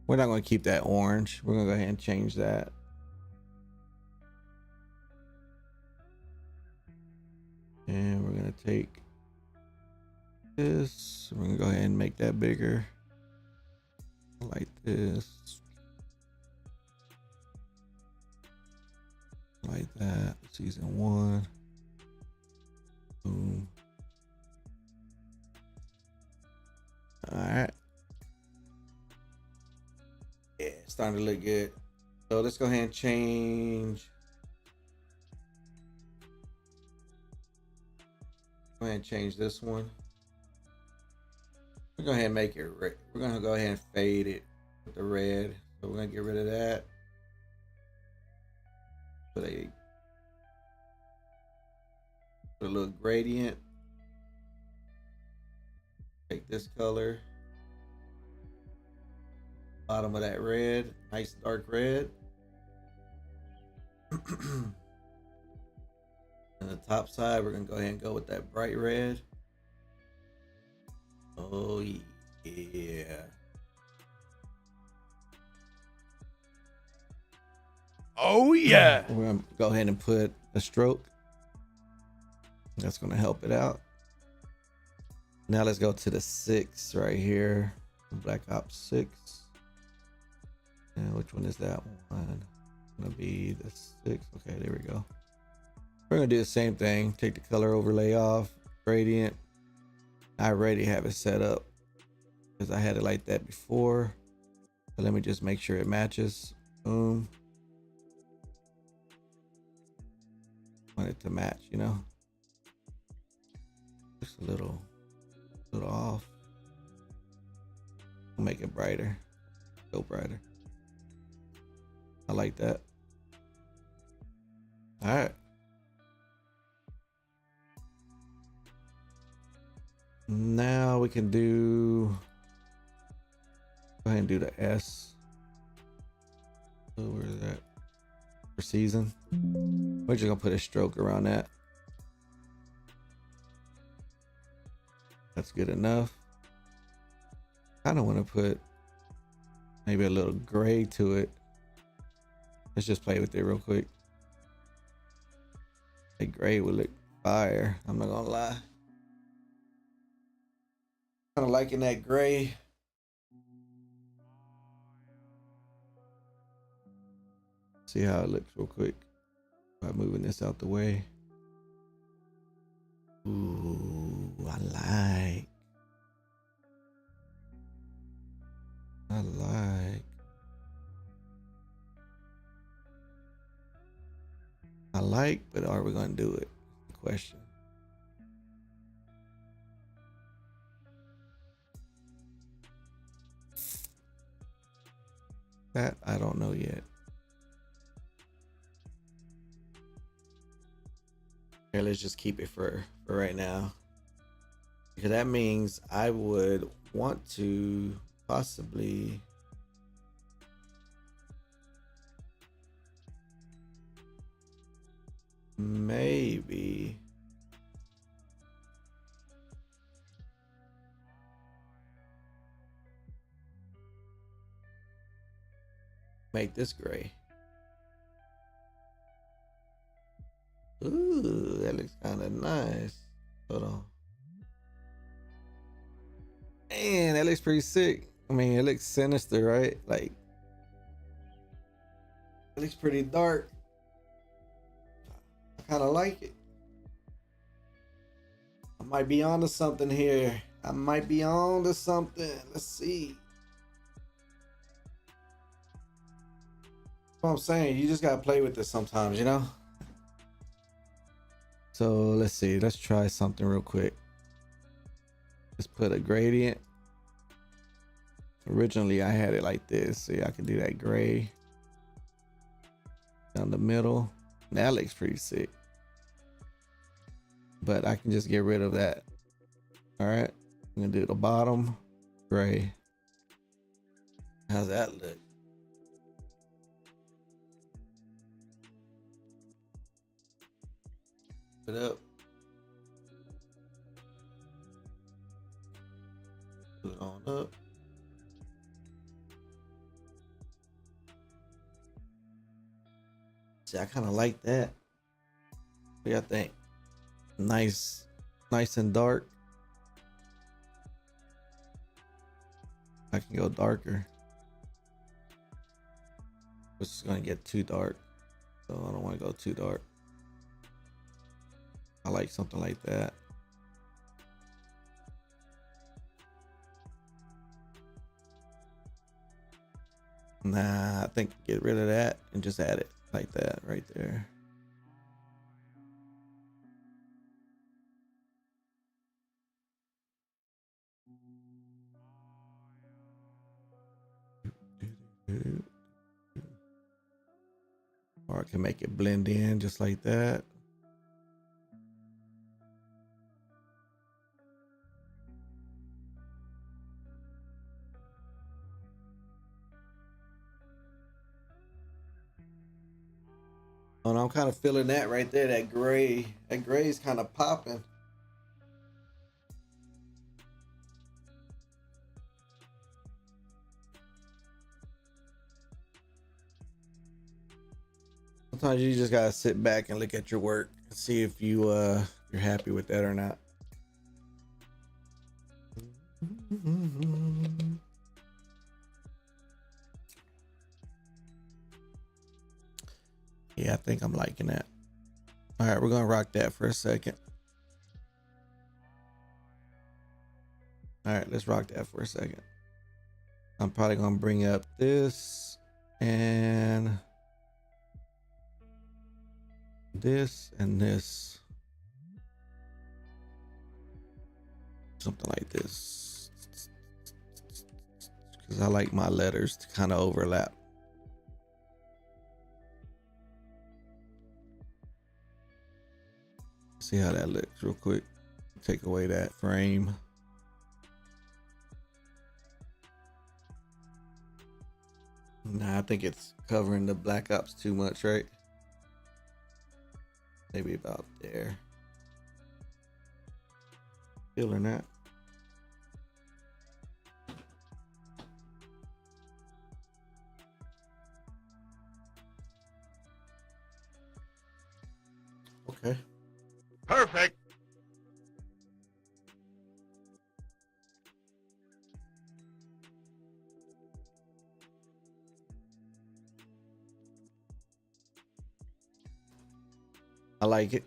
We're not gonna keep that orange. We're gonna go ahead and change that. And we're gonna take this. We're gonna go ahead and make that bigger. Like this. Like that. Season 1. Boom. All right. Yeah, it's starting to look good. So let's go ahead and change. Go ahead and change this one. We're going to go ahead and make it red. We're going to go ahead and fade it with the red. So we're going to get rid of that. Put a little gradient. Take this color. Bottom of that red. Nice dark red. And the top side, we're going to go ahead and go with that bright red. Oh, yeah. Oh, yeah. We're going to go ahead and put a stroke. That's going to help it out. Now let's go to the 6 right here. Black Ops 6. And which one is that one? Gonna be the 6. Okay, there we go. We're gonna do the same thing. Take the color overlay off, gradient. I already have it set up because I had it like that before. So let me just make sure it matches. Boom. Want it to match, you know. Just a little off. I'll make it brighter. Go brighter. I like that. All right. Now we can do, go ahead and do the S. Oh, where is that? For season. We're just gonna put a stroke around that. That's good enough. Kind of want to put maybe a little gray to it. Let's just play with it real quick. That gray would look fire. I'm not gonna lie. Kind of liking that gray. See how it looks real quick by moving this out the way. Ooh, I like. But are we gonna do it? The question. That I don't know yet. Here, let's just keep it for right now. Because that means I would want to possibly maybe make this gray. Ooh, that looks kind of nice. Hold on. Man, that looks pretty sick. I mean, it looks sinister, right? Like, it looks pretty dark. I kind of like it. I might be onto something here. Let's see. What I'm saying, you just gotta play with this sometimes, you know? So let's see. Let's try something real quick. Let's put a gradient. Originally, I had it like this. See, I can do that gray down the middle. That looks pretty sick. But I can just get rid of that. All right. I'm gonna do the bottom gray. How's that look? Put it up. Put it on up. See, I kind of like that. What do y'all think? Nice and dark. I can go darker. This is gonna get too dark, so I don't want to go too dark. I like something like that. Nah, I think get rid of that and just add it like that right there. Or I can make it blend in just like that. And I'm kind of feeling that right there, that gray. That gray is kind of popping. Sometimes you just gotta sit back and look at your work and see if you're happy with that or not. Yeah, I think I'm liking that. All right, we're gonna rock that for a second. All right, let's rock that for a second. I'm probably gonna bring up this and this and this. Something like this. Because I like my letters to kind of overlap. See how that looks real quick. Take away that frame. Nah, I think it's covering the Black Ops too much, right? Maybe about there. Feeling that. Okay. Perfect. I like it.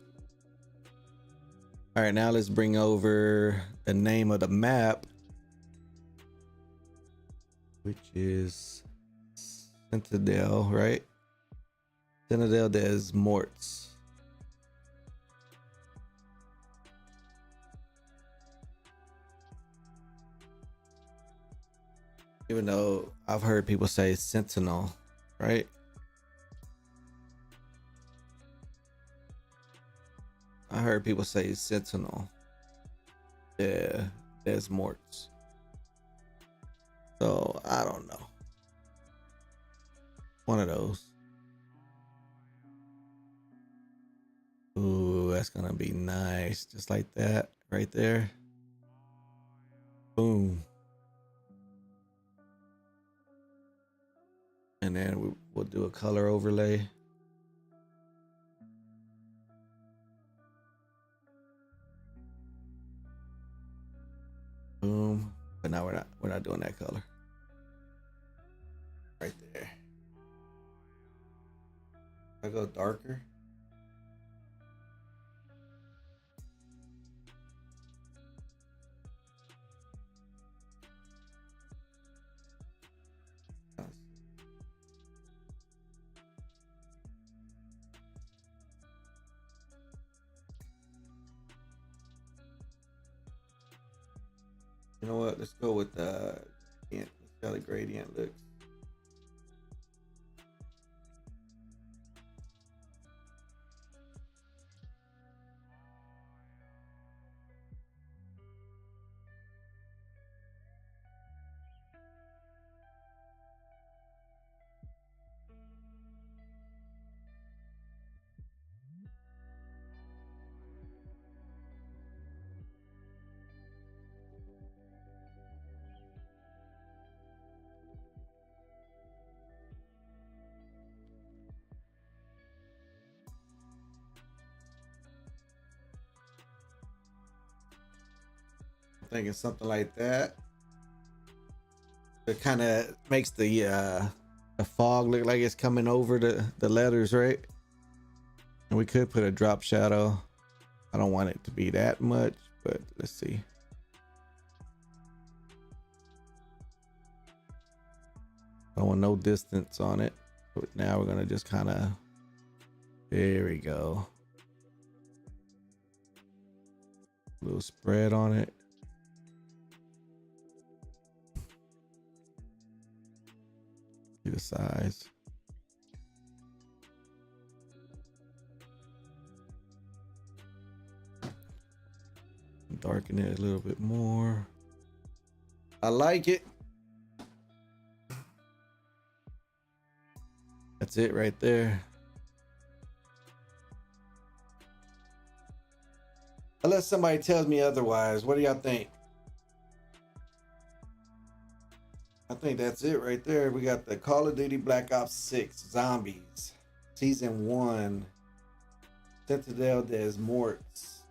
All right, now let's bring over the name of the map, which is Citadel, right? Citadel des Morts. Even though I've heard people say Sentinel, right? I heard people say Sentinel. Yeah, des Morts. So I don't know. One of those. Ooh, that's gonna be nice. Just like that right there. Boom. And then we'll do a color overlay. Boom. But now we're not doing that color. Right there. I go darker. You know what? Let's go with the gradient. Let's see how the gradient looks. I'm thinking something like that. It kind of makes the fog look like it's coming over the letters, right? And we could put a drop shadow. I don't want it to be that much, but let's see. I don't want no distance on it. But now we're gonna just kind of, there we go. A little spread on it. See the size. Darken it a little bit more. I like it. That's it right there. Unless somebody tells me otherwise, what do y'all think? I think that's it right there. We got the Call of Duty Black Ops 6 Zombies Season 1 Citadel des Morts.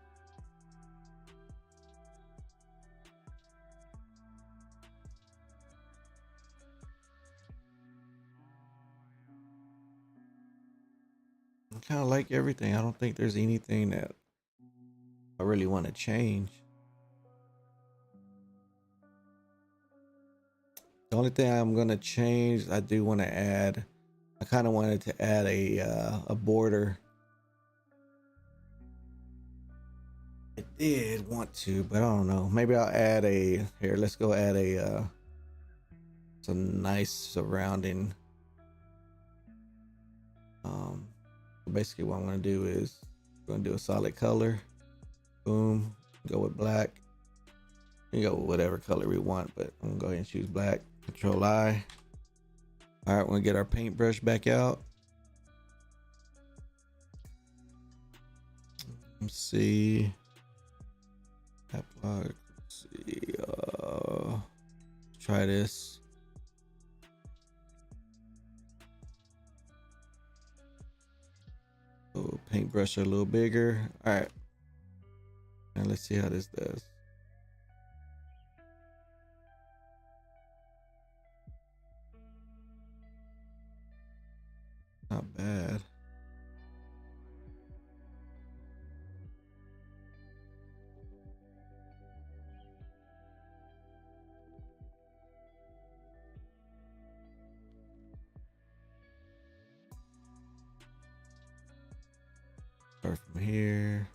I kind of like everything. I don't think there's anything that I really want to change. The only thing I'm gonna change, I do want to add. I kind of wanted to add a border. I did want to, but I don't know. Maybe I'll add a here. Let's go add a some nice surrounding. Basically, what I'm gonna do is I'm gonna do a solid color. Boom. Go with black. You go with whatever color we want, but I'm gonna go ahead and choose black. Control I. All right, we're gonna get our paintbrush back out. Let's see. Let's see. Try this. So paintbrush a little bigger. All right, and let's see how this does. Not bad. Start from here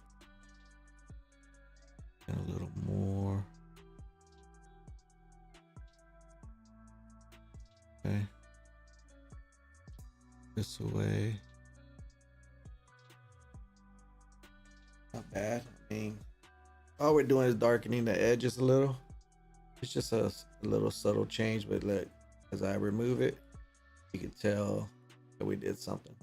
and a little more. Okay. This away. Not bad. I mean, all we're doing is darkening the edges a little. It's just a little subtle change, but look, as I remove it, you can tell that we did something.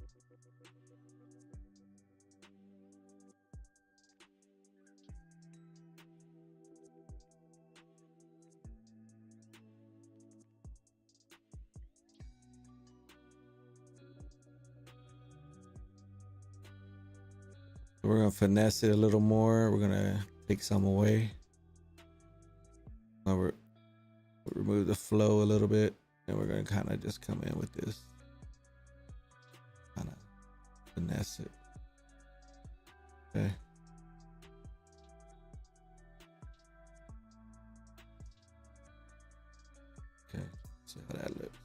We're gonna finesse it a little more. We're gonna take some away. Remove the flow a little bit, and we're gonna kind of just come in with this, kind of finesse it. Okay. Okay. See how that looks.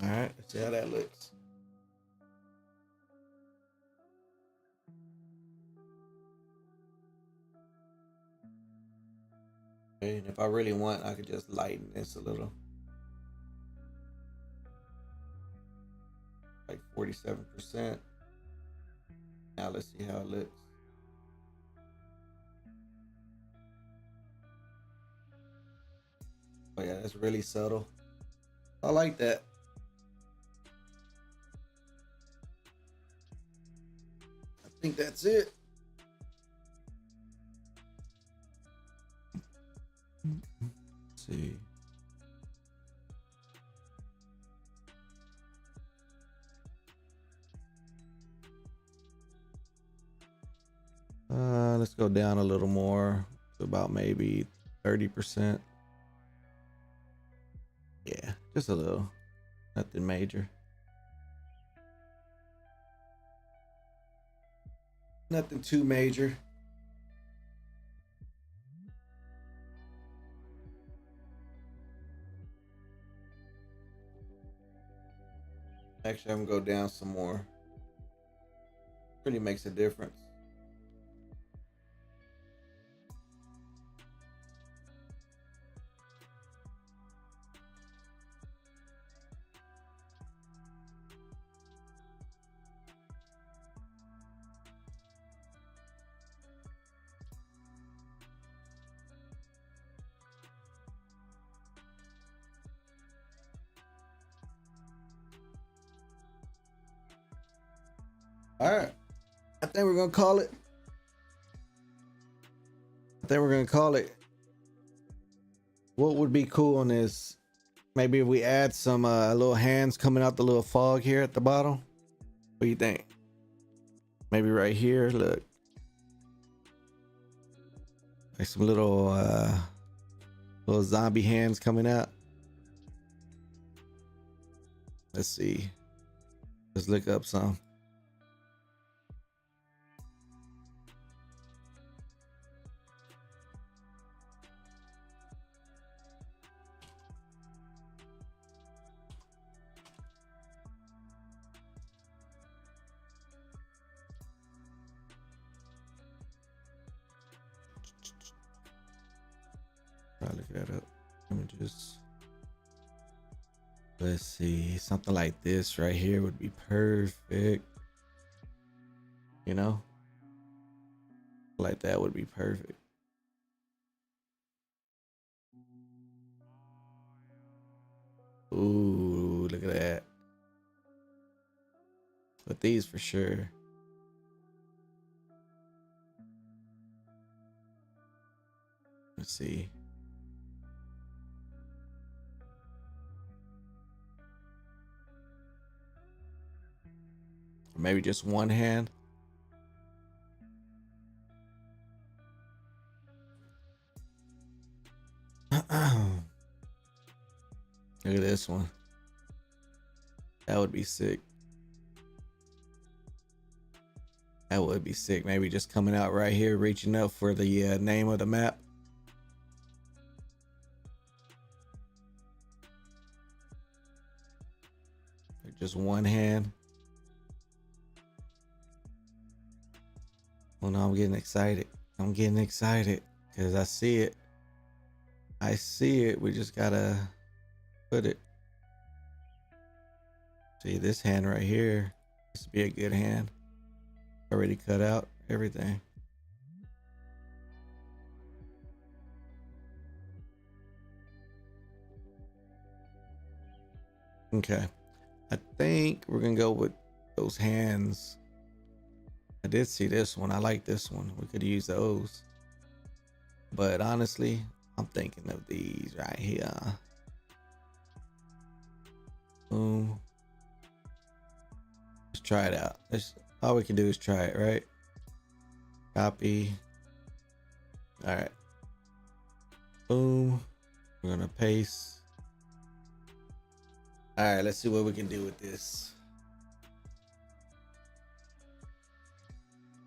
All right, let's see how that looks. Okay, and if I really want, I could just lighten this a little. Like 47%. Now let's see how it looks. Oh yeah, that's really subtle. I like that. I think that's it. Let's see. Let's go down a little more to about maybe 30%. Yeah, just a little. Nothing major. Nothing too major. Actually, I'm gonna go down some more. Really makes a difference. All right. I think we're gonna call it. what would be cool on this? Maybe if we add some little hands coming out the little fog here at the bottom. What do you think? Maybe right here, look. Like some little zombie hands coming out. Let's see. Let's look up some. Try to look that up. Images. Let's see. Something like this right here would be perfect. You know? Like that would be perfect. Ooh, look at that. But these for sure. Let's see. Maybe just one hand. Look at this one. That would be sick. That would be sick. Maybe just coming out right here, reaching up for the name of the map. Just one hand. Oh no, I'm getting excited. I'm getting excited because I see it. I see it. We just gotta put it. See this hand right here. This would be a good hand. Already cut out everything. Okay. I think we're gonna go with those hands. I did see this one. I like this one. We could use those. But honestly, I'm thinking of these right here. Boom. Let's try it out. All we can do is try it, right? Copy. All right. Boom. We're gonna paste. All right, let's see what we can do with this.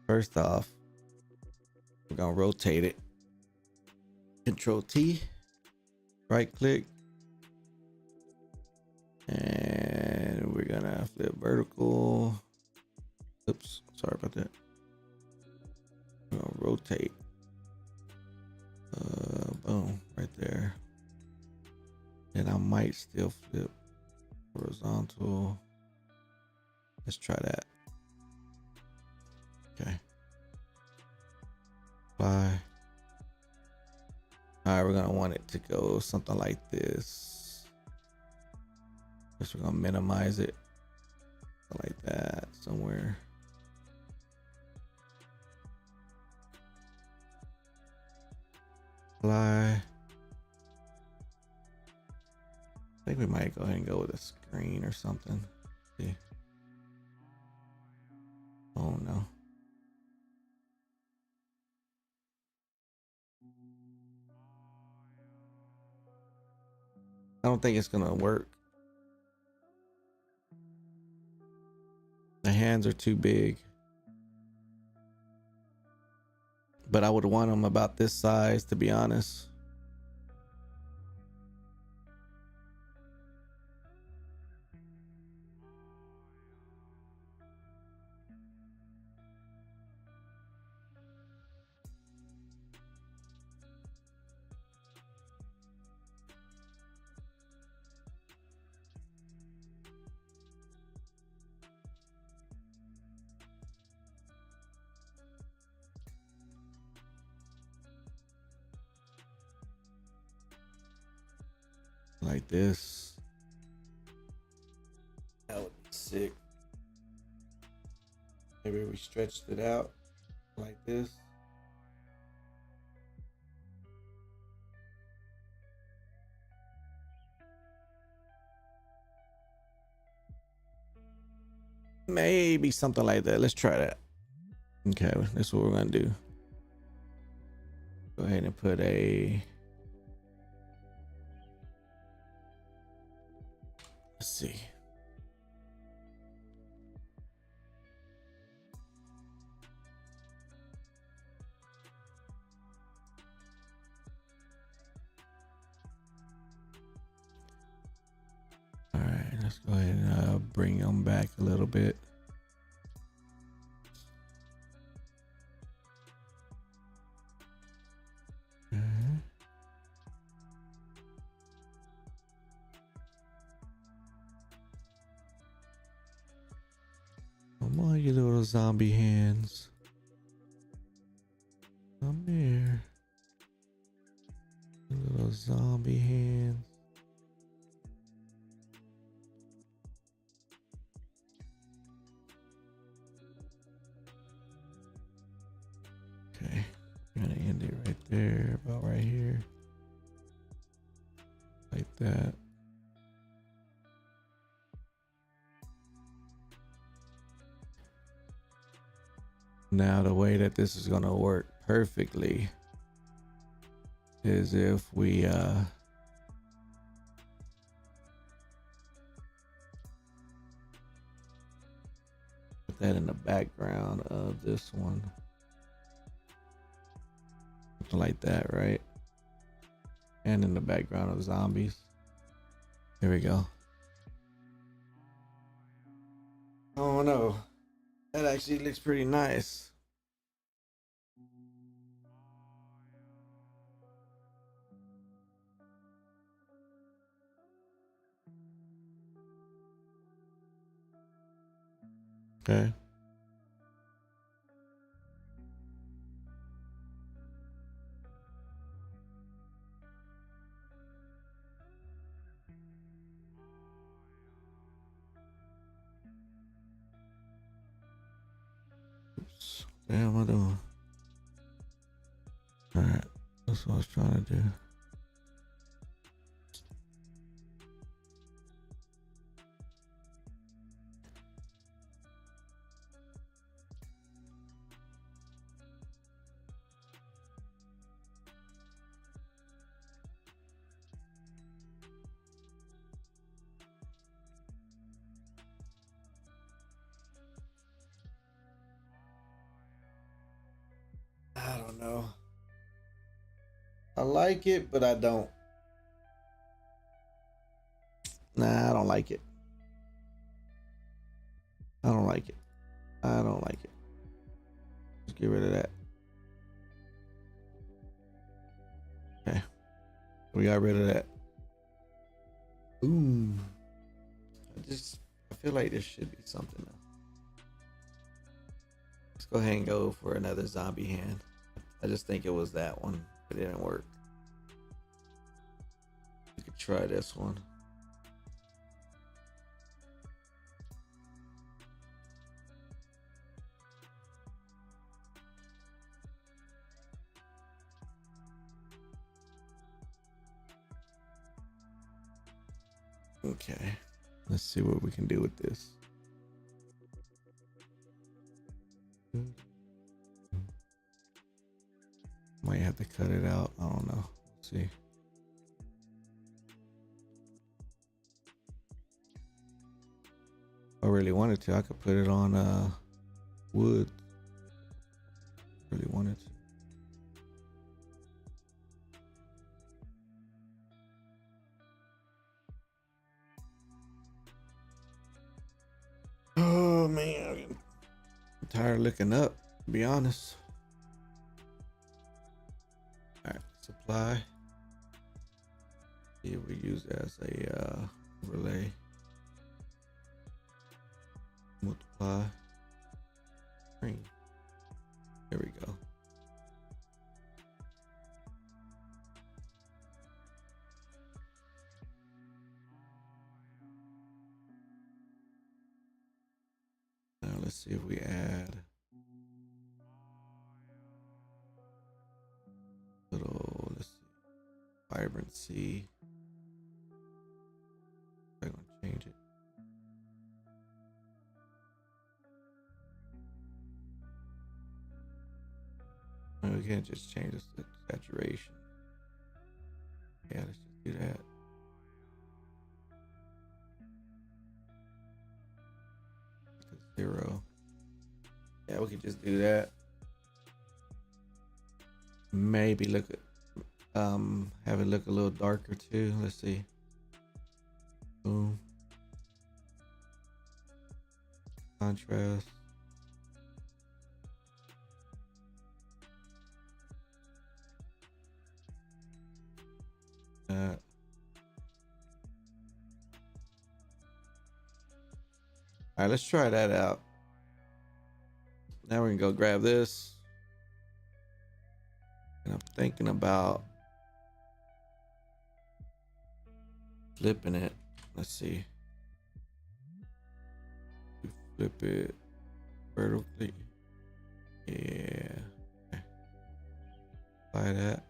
First off, we're gonna rotate it. Control T, right click, and we're gonna flip vertical. Oops, sorry about that. We're gonna rotate. Boom, right there. And I might still flip horizontal. Let's try that. Okay. Apply. All right, we're gonna want it to go something like this. Guess we're gonna minimize it like that somewhere. Apply. I think we might go ahead and go with a screen or something. See. Oh no. I don't think it's gonna work. The hands are too big. But I would want them about this size, to be honest. Like this. That would be sick. Maybe we stretched it out like this. Maybe something like that. Let's try that. Okay, that's what we're gonna do. Go ahead and put a, let's see. All right, let's go ahead and bring them back a little bit. Come on, you little zombie hands. Come here. You little zombie hands. Okay, I'm gonna end it right there, about right here. Like that. Now the way that this is gonna work perfectly is if we put that in the background of this one. Something like that, right? And in the background of zombies. Here we go. Oh no. That actually looks pretty nice. Okay. Oops. What the hell am I doing? Alright. That's what I was trying to do. I don't know. I like it, but I don't. Nah, I don't like it. I don't like it. I don't like it. Let's get rid of that. Okay. We got rid of that. Ooh. I feel like there should be something else. Let's go ahead and go for another zombie hand. I just think it was that one. It didn't work. We could try this one. Okay. Let's see what we can do with this. Might have to cut it out. I don't know. Let's see. If I really wanted to, I could put it on wood. Really wanted to. Oh man, I'm tired of looking up, to be honest. Alright, supply. Yeah, we use it as a relay. Multiply. Screen. There we go. Now let's see if we add little, let's see, vibrancy. I'm gonna change it. We can't just change the saturation. Yeah, let's just do that. To 0. Yeah, we could just do that. Maybe look at have it look a little darker too. Let's see. Boom. Contrast. All right, let's try that out. Now we're gonna go grab this. And I'm thinking about flipping it. Let's see. We flip it vertically. Yeah. Okay. Apply that.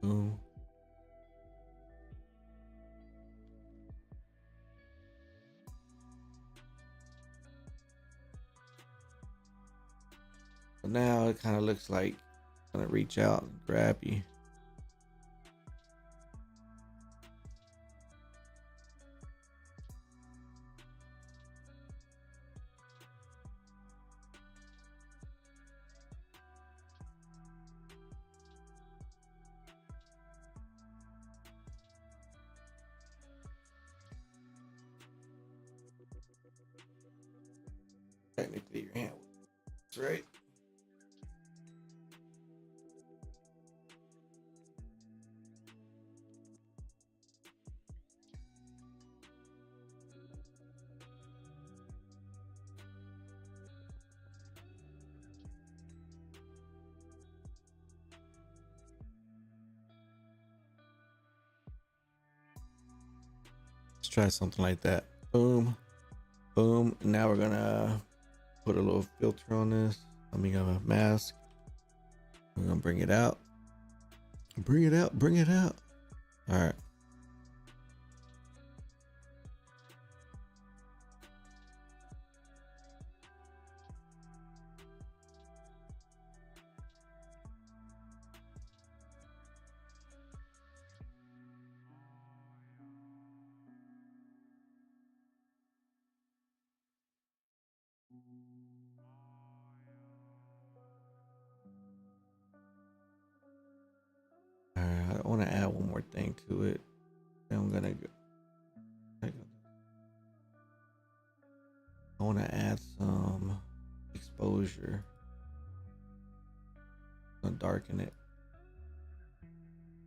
Boom. So now it kind of looks like it's gonna reach out and grab you. Technically, your hand works, right? Let's try something like that. Boom, boom. Now we're gonna put a little filter on this. I mean, a mask. We're gonna bring it out. Bring it out. Bring it out. All right. All right. I want to add one more thing to it. And I'm gonna go. I want to add some exposure. I'm gonna darken it.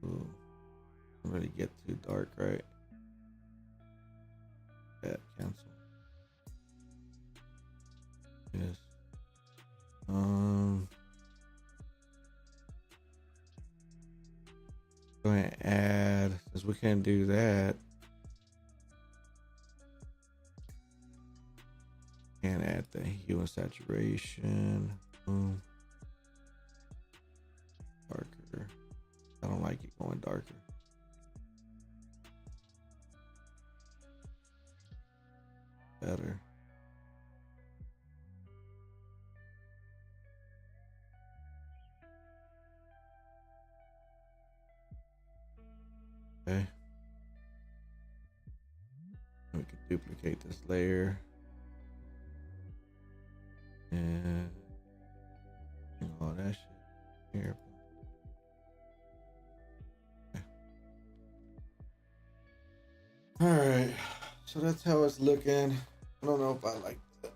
Ooh, don't really get too dark, right? That cancel. Yes. Go ahead and add, since we can't do that. Can't add the hue and saturation. Boom. Darker. I don't like it going darker. Better. Okay. We can duplicate this layer. And all that shit here. Okay. All right, so that's how it's looking. I don't know if I like that.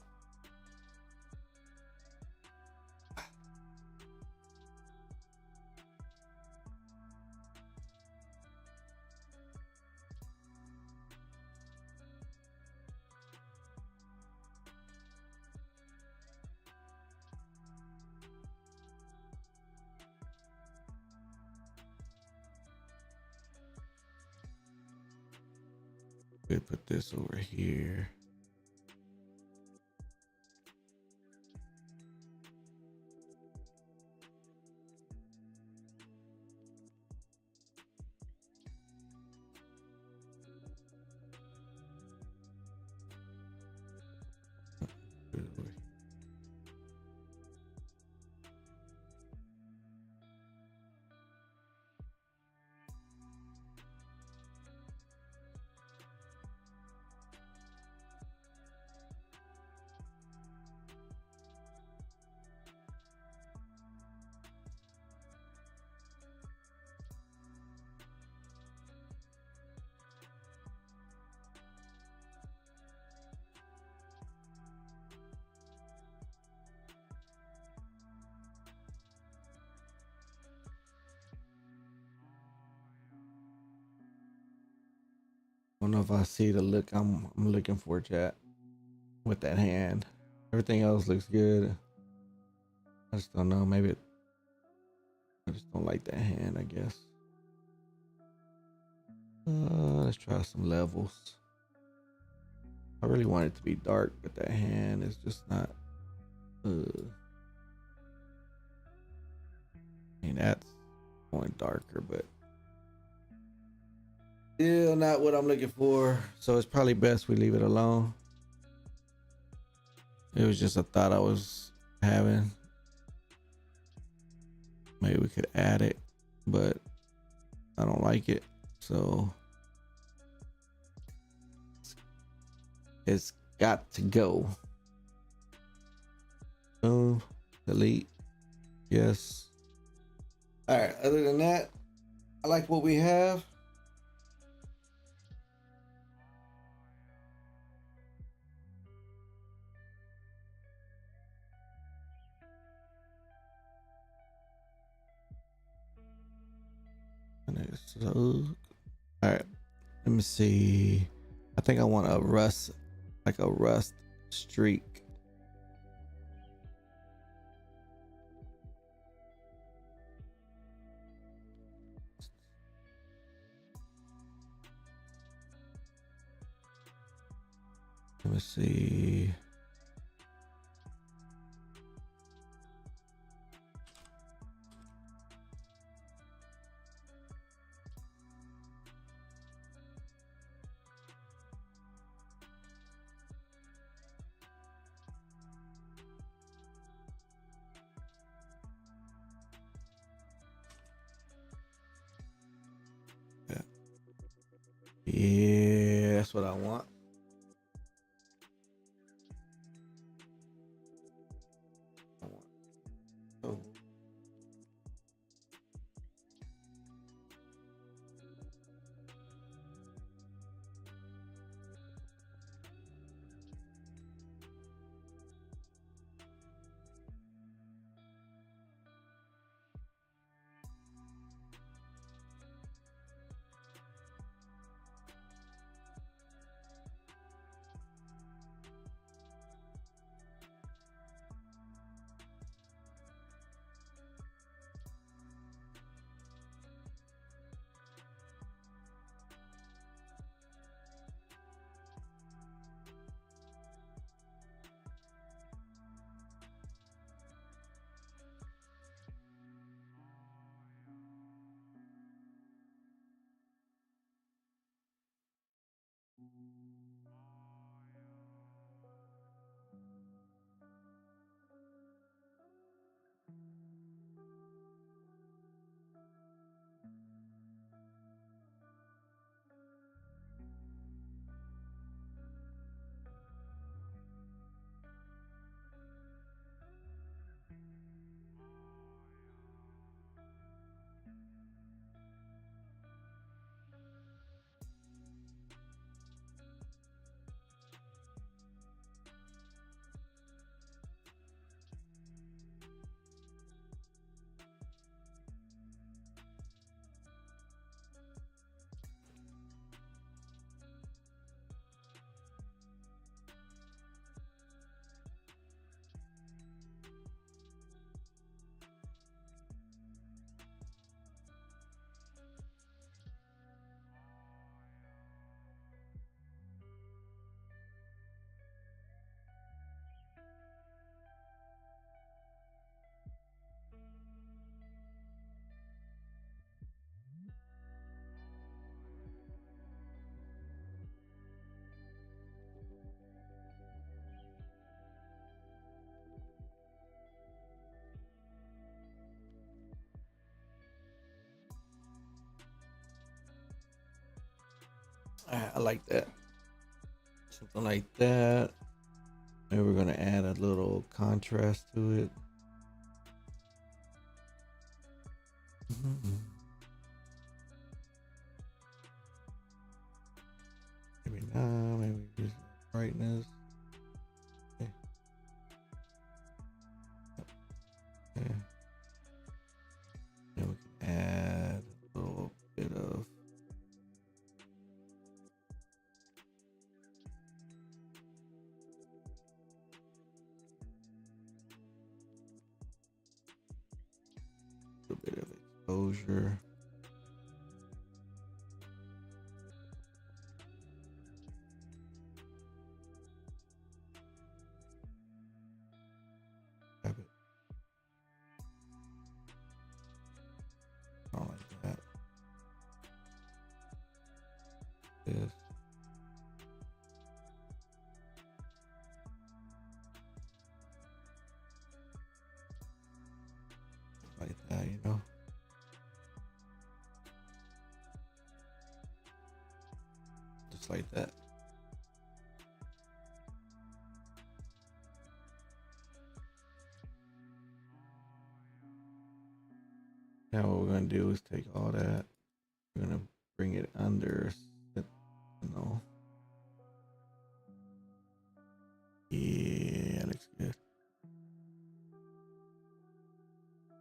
We put this over here. don't know if I see the look I'm looking for, chat, with that hand. Everything else looks good. I just don't know. Maybe I just don't like that hand, I guess. Let's try some levels. I really want it to be dark, but that hand is just not. I mean, that's going darker, but still not what I'm looking for. So it's probably best we leave it alone. It was just a thought I was having. Maybe we could add it, but I don't like it. So it's got to go. Oh, delete. Yes. All right. Other than that, I like what we have. So, all right. Let me see. I think I want a rust, like a rust streak. Let me see. Yeah. Yeah, that's what I want. Oh. I like that. Something like that. Maybe we're gonna add a little contrast to it. Maybe not. Maybe use brightness. Okay. Okay. Then we can add a little bit of exposure. Grab it. I don't like that. This. Like that, you know. Just like that. Now what we're gonna do is take all that. We're gonna bring it under. No. Yeah, looks good.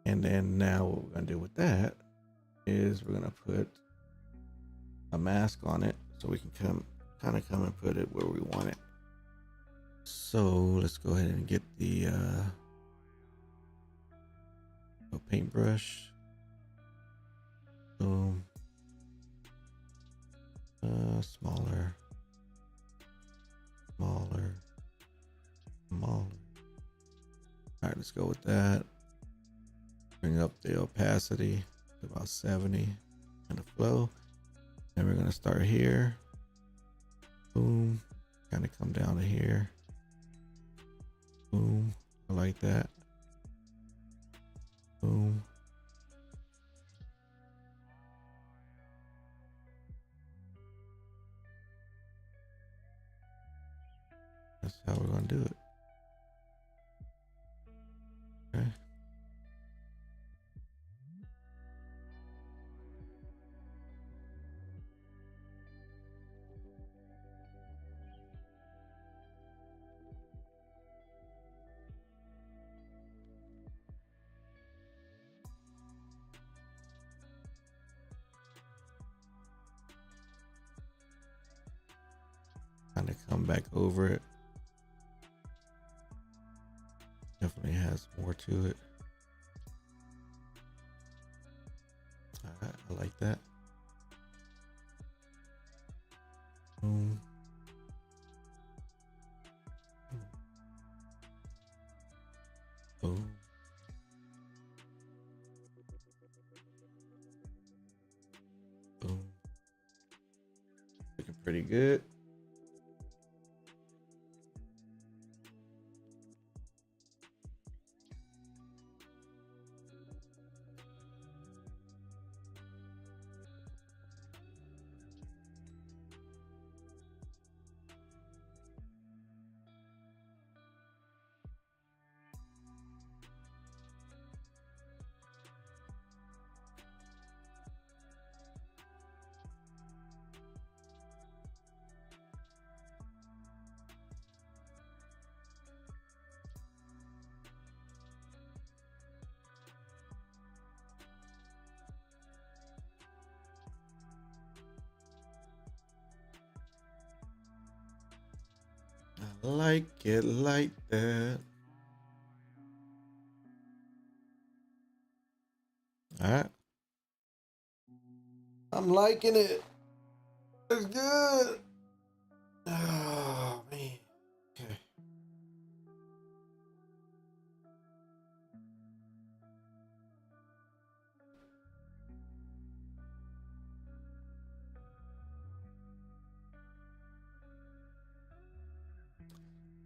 And then now what we're gonna do with that is we're gonna put a mask on it so we can come and put it where we want it. So let's go ahead and get the paintbrush. Boom. Smaller. Smaller. All right, let's go with that. Bring up the opacity to about 70 and the flow. And we're gonna start here. Boom. Kind of come down to here. Boom. I like that. Boom. That's how we're gonna do it. Okay. Kind of come back over it. Definitely has more to it. Alright, I like that. Boom. Boom. Boom. Looking pretty good. I like it like that. All right. I'm liking it. It's good. Oh, man. Okay.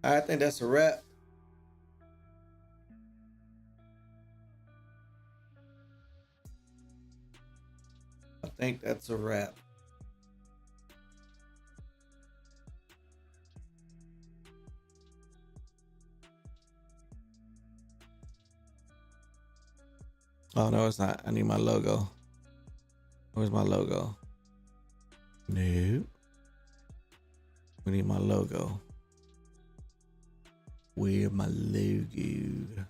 I think that's a wrap. I think that's a wrap. Oh, no, it's not. I need my logo. Where's my logo? No. We need my logo. Where my logo?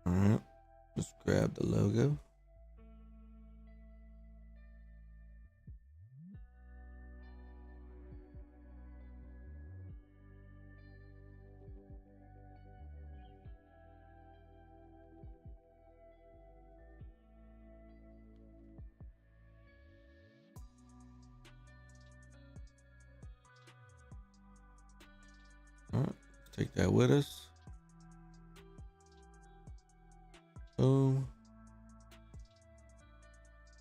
All right. Let's grab the logo. All right, take that with us. Boom.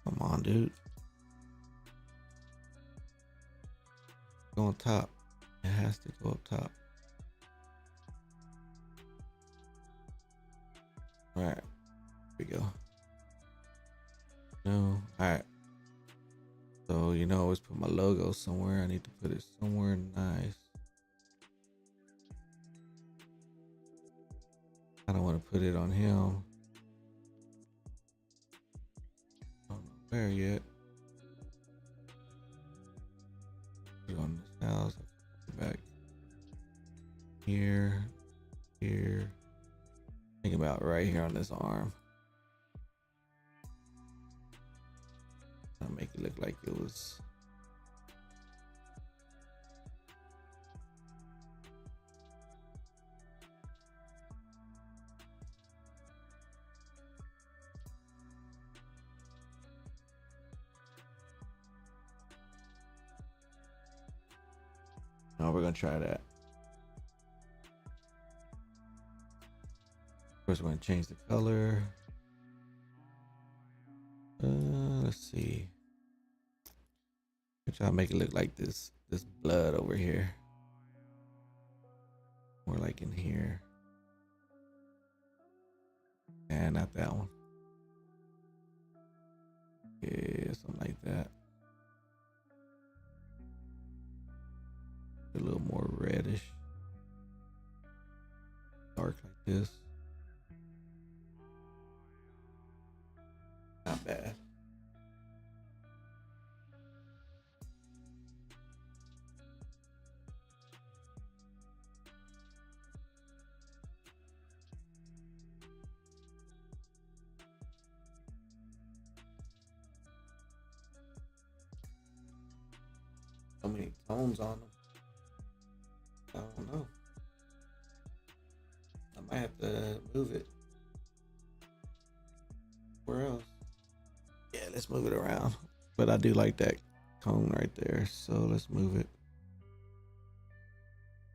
Come on, dude. Go on top. It has to go up top. All right, here we go. No, all right. So, you know, I always put my logo somewhere. I need to put it somewhere nice. I don't want to put it on him. I don't know where yet. Put it on this house. Back here, here. Think about right here on this arm. I'll make it look like it was. No, we're gonna try that. First, we're gonna change the color. Let's see. I'm trying to make it look like this blood over here. More like in here. And not that one. Yeah, something like that. A little more reddish. Dark like this. Not bad. So many tones on them. I don't know. I might have to move it. Where else? Yeah, let's move it around. But I do like that cone right there. So let's move it.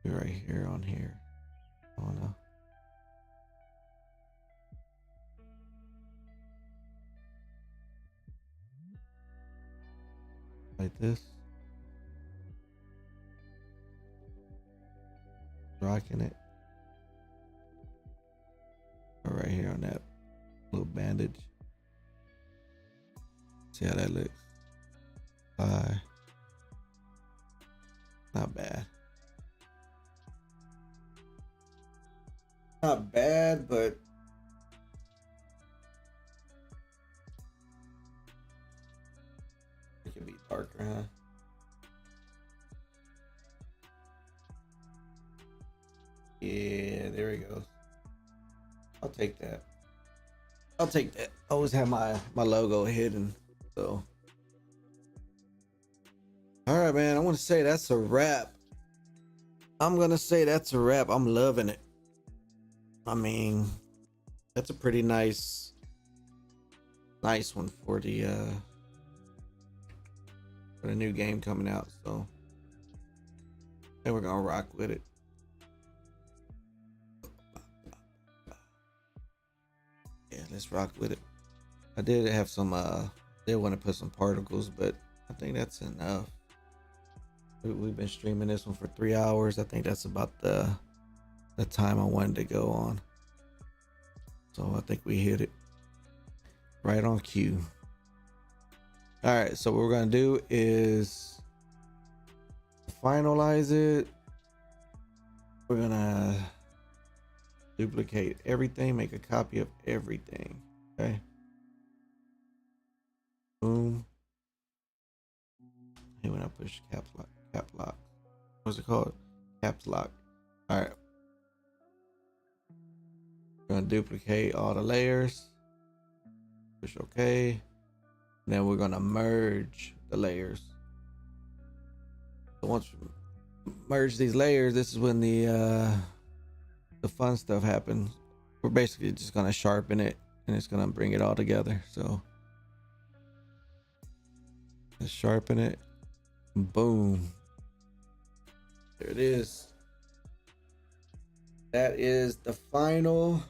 Right here on here. I don't know. Like this. Rocking it. Or right here on that little bandage. See how that looks. Not bad. Not bad, but it can be darker, huh? Yeah, there he goes. I'll take that. I'll take that. I always have my logo hidden, so. All right, man. I want to say that's a wrap. I'm gonna say that's a wrap. I'm loving it. I mean, that's a pretty nice one for the new game coming out. So, and we're gonna rock with it. Yeah, let's rock with it. I did have some did want to put some particles, but I think that's enough. We've been streaming this one for 3 hours. I think that's about the time I wanted to go on. So I think we hit it right on cue. All right, so what we're gonna do is finalize it. We're gonna duplicate everything, make a copy of everything. Okay. Boom. Hey, when I push cap lock. What's it called? Caps lock. All right. We're gonna duplicate all the layers. Push OK. Then we're gonna merge the layers. So once we merge these layers, this is when the fun stuff happens. We're basically just gonna sharpen it, and it's gonna bring it all together. So let's sharpen it. Boom. There it is. that is the final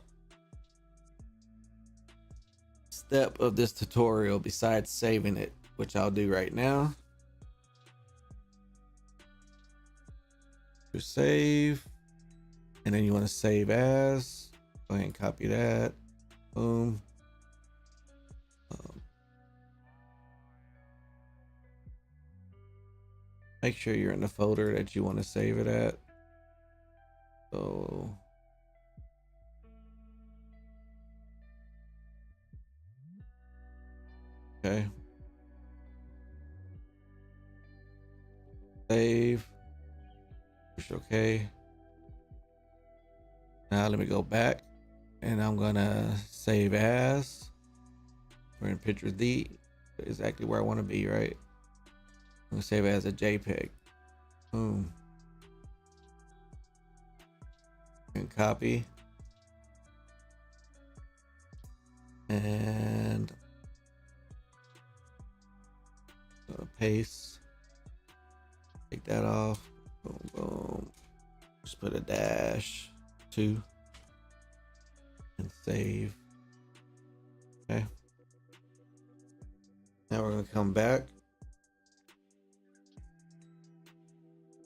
step of this tutorial besides saving it, which I'll do right now. To save, and then you want to save as. Go ahead and copy that. Boom. Make sure you're in the folder that you want to save it at. So okay. Save. Push OK. Now let me go back and I'm gonna save as. We're in picture D, exactly where I want to be, right? I'm gonna save it as a JPEG. Boom. And copy. And paste. Take that off. Boom, boom. Just put a -2 and save. Okay. Now we're gonna come back.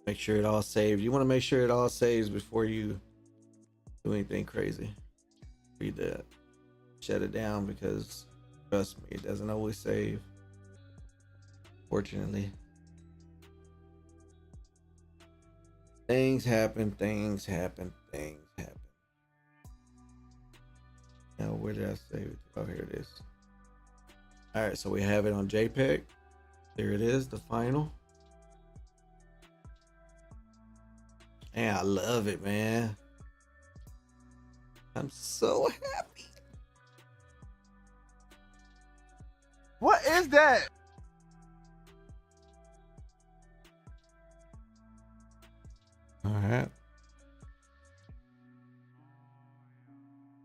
Make sure it all saves. You want to make sure it all saves before you do anything crazy. Read that. Shut it down, because trust me, it doesn't always save. Fortunately. Things happen, things happen, things happen. Now, where did I save it? Oh, here it is. All right, so we have it on JPEG. There it is, the final. And I love it, man. I'm so happy. What is that? All right.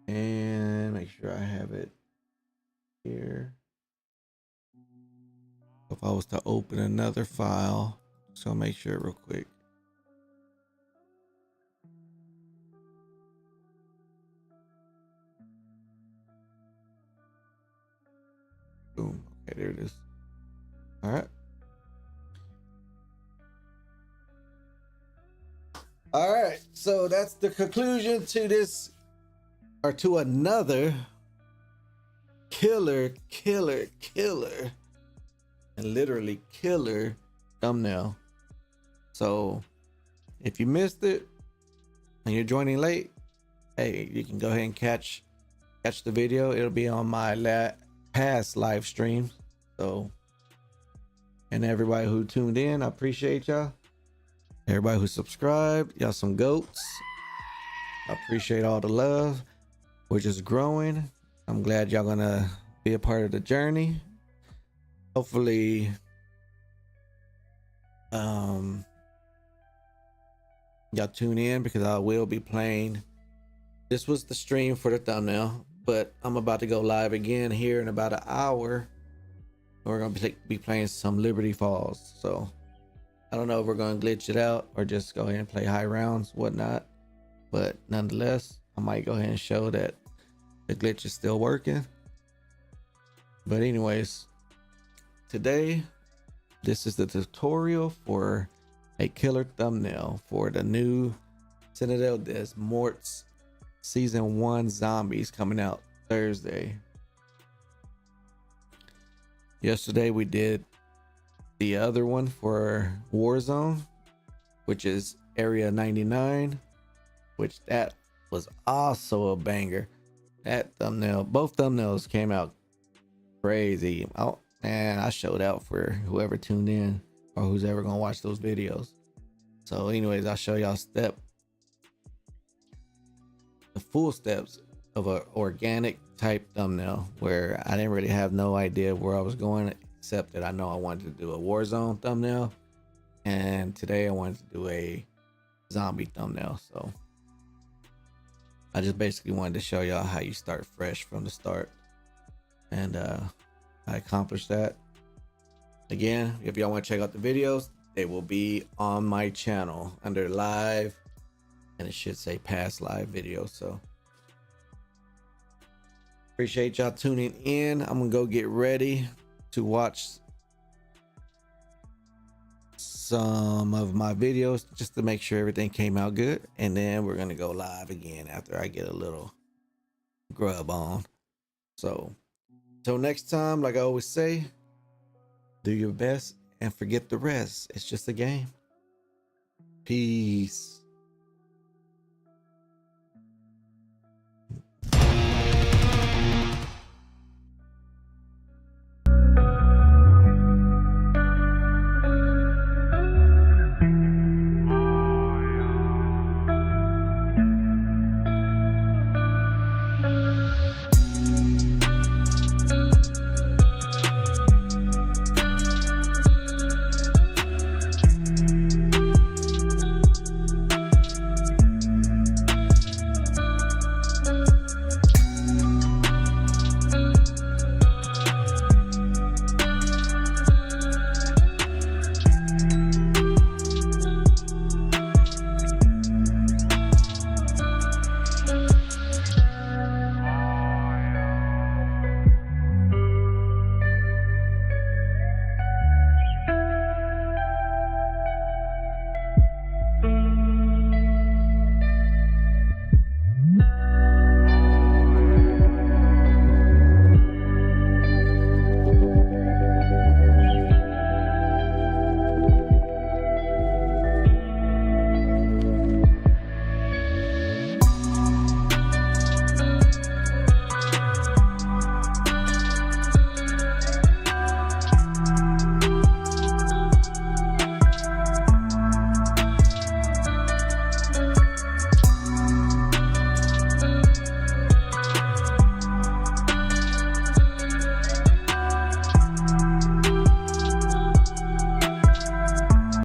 And make sure I have it here. If I was to open another file, so make sure real quick. Boom. Okay, there it is. All right. All right. So that's the conclusion to this, or to another killer, and literally killer thumbnail. So if you missed it and you're joining late, hey, you can go ahead and catch the video. It'll be on my past live streams. So, and everybody who tuned in, I appreciate y'all. Everybody who subscribed, y'all some goats. I appreciate all the love. We're just growing. I'm glad y'all gonna be a part of the journey. Hopefully, y'all tune in, because I will be playing. This was the stream for the thumbnail, but I'm about to go live again here in about an hour. We're gonna be playing some Liberty Falls. So I don't know if we're gonna glitch it out or just go ahead and play high rounds, whatnot. But nonetheless, I might go ahead and show that the glitch is still working. But anyways, today, this is the tutorial for a killer thumbnail for the new Citadel des Morts Season 1 Zombies coming out Thursday. Yesterday we did the other one for Warzone, which is Area 99, which that was also a banger. That thumbnail, both thumbnails came out crazy. Oh man, I showed out for whoever tuned in or who's ever gonna watch those videos. So anyways, I'll show y'all the full steps of an organic type thumbnail, where I didn't really have no idea where I was going, except that I know I wanted to do a Warzone thumbnail, and today I wanted to do a zombie thumbnail. So I just basically wanted to show y'all how you start fresh from the start, and I accomplished that. Again, if y'all want to check out the videos, they will be on my channel under live and it should say past live video. So appreciate y'all tuning in. I'm gonna go get ready to watch some of my videos just to make sure everything came out good, and then we're gonna go live again after I get a little grub on. So until next time, like I always say, do your best and forget the rest. It's just a game. Peace.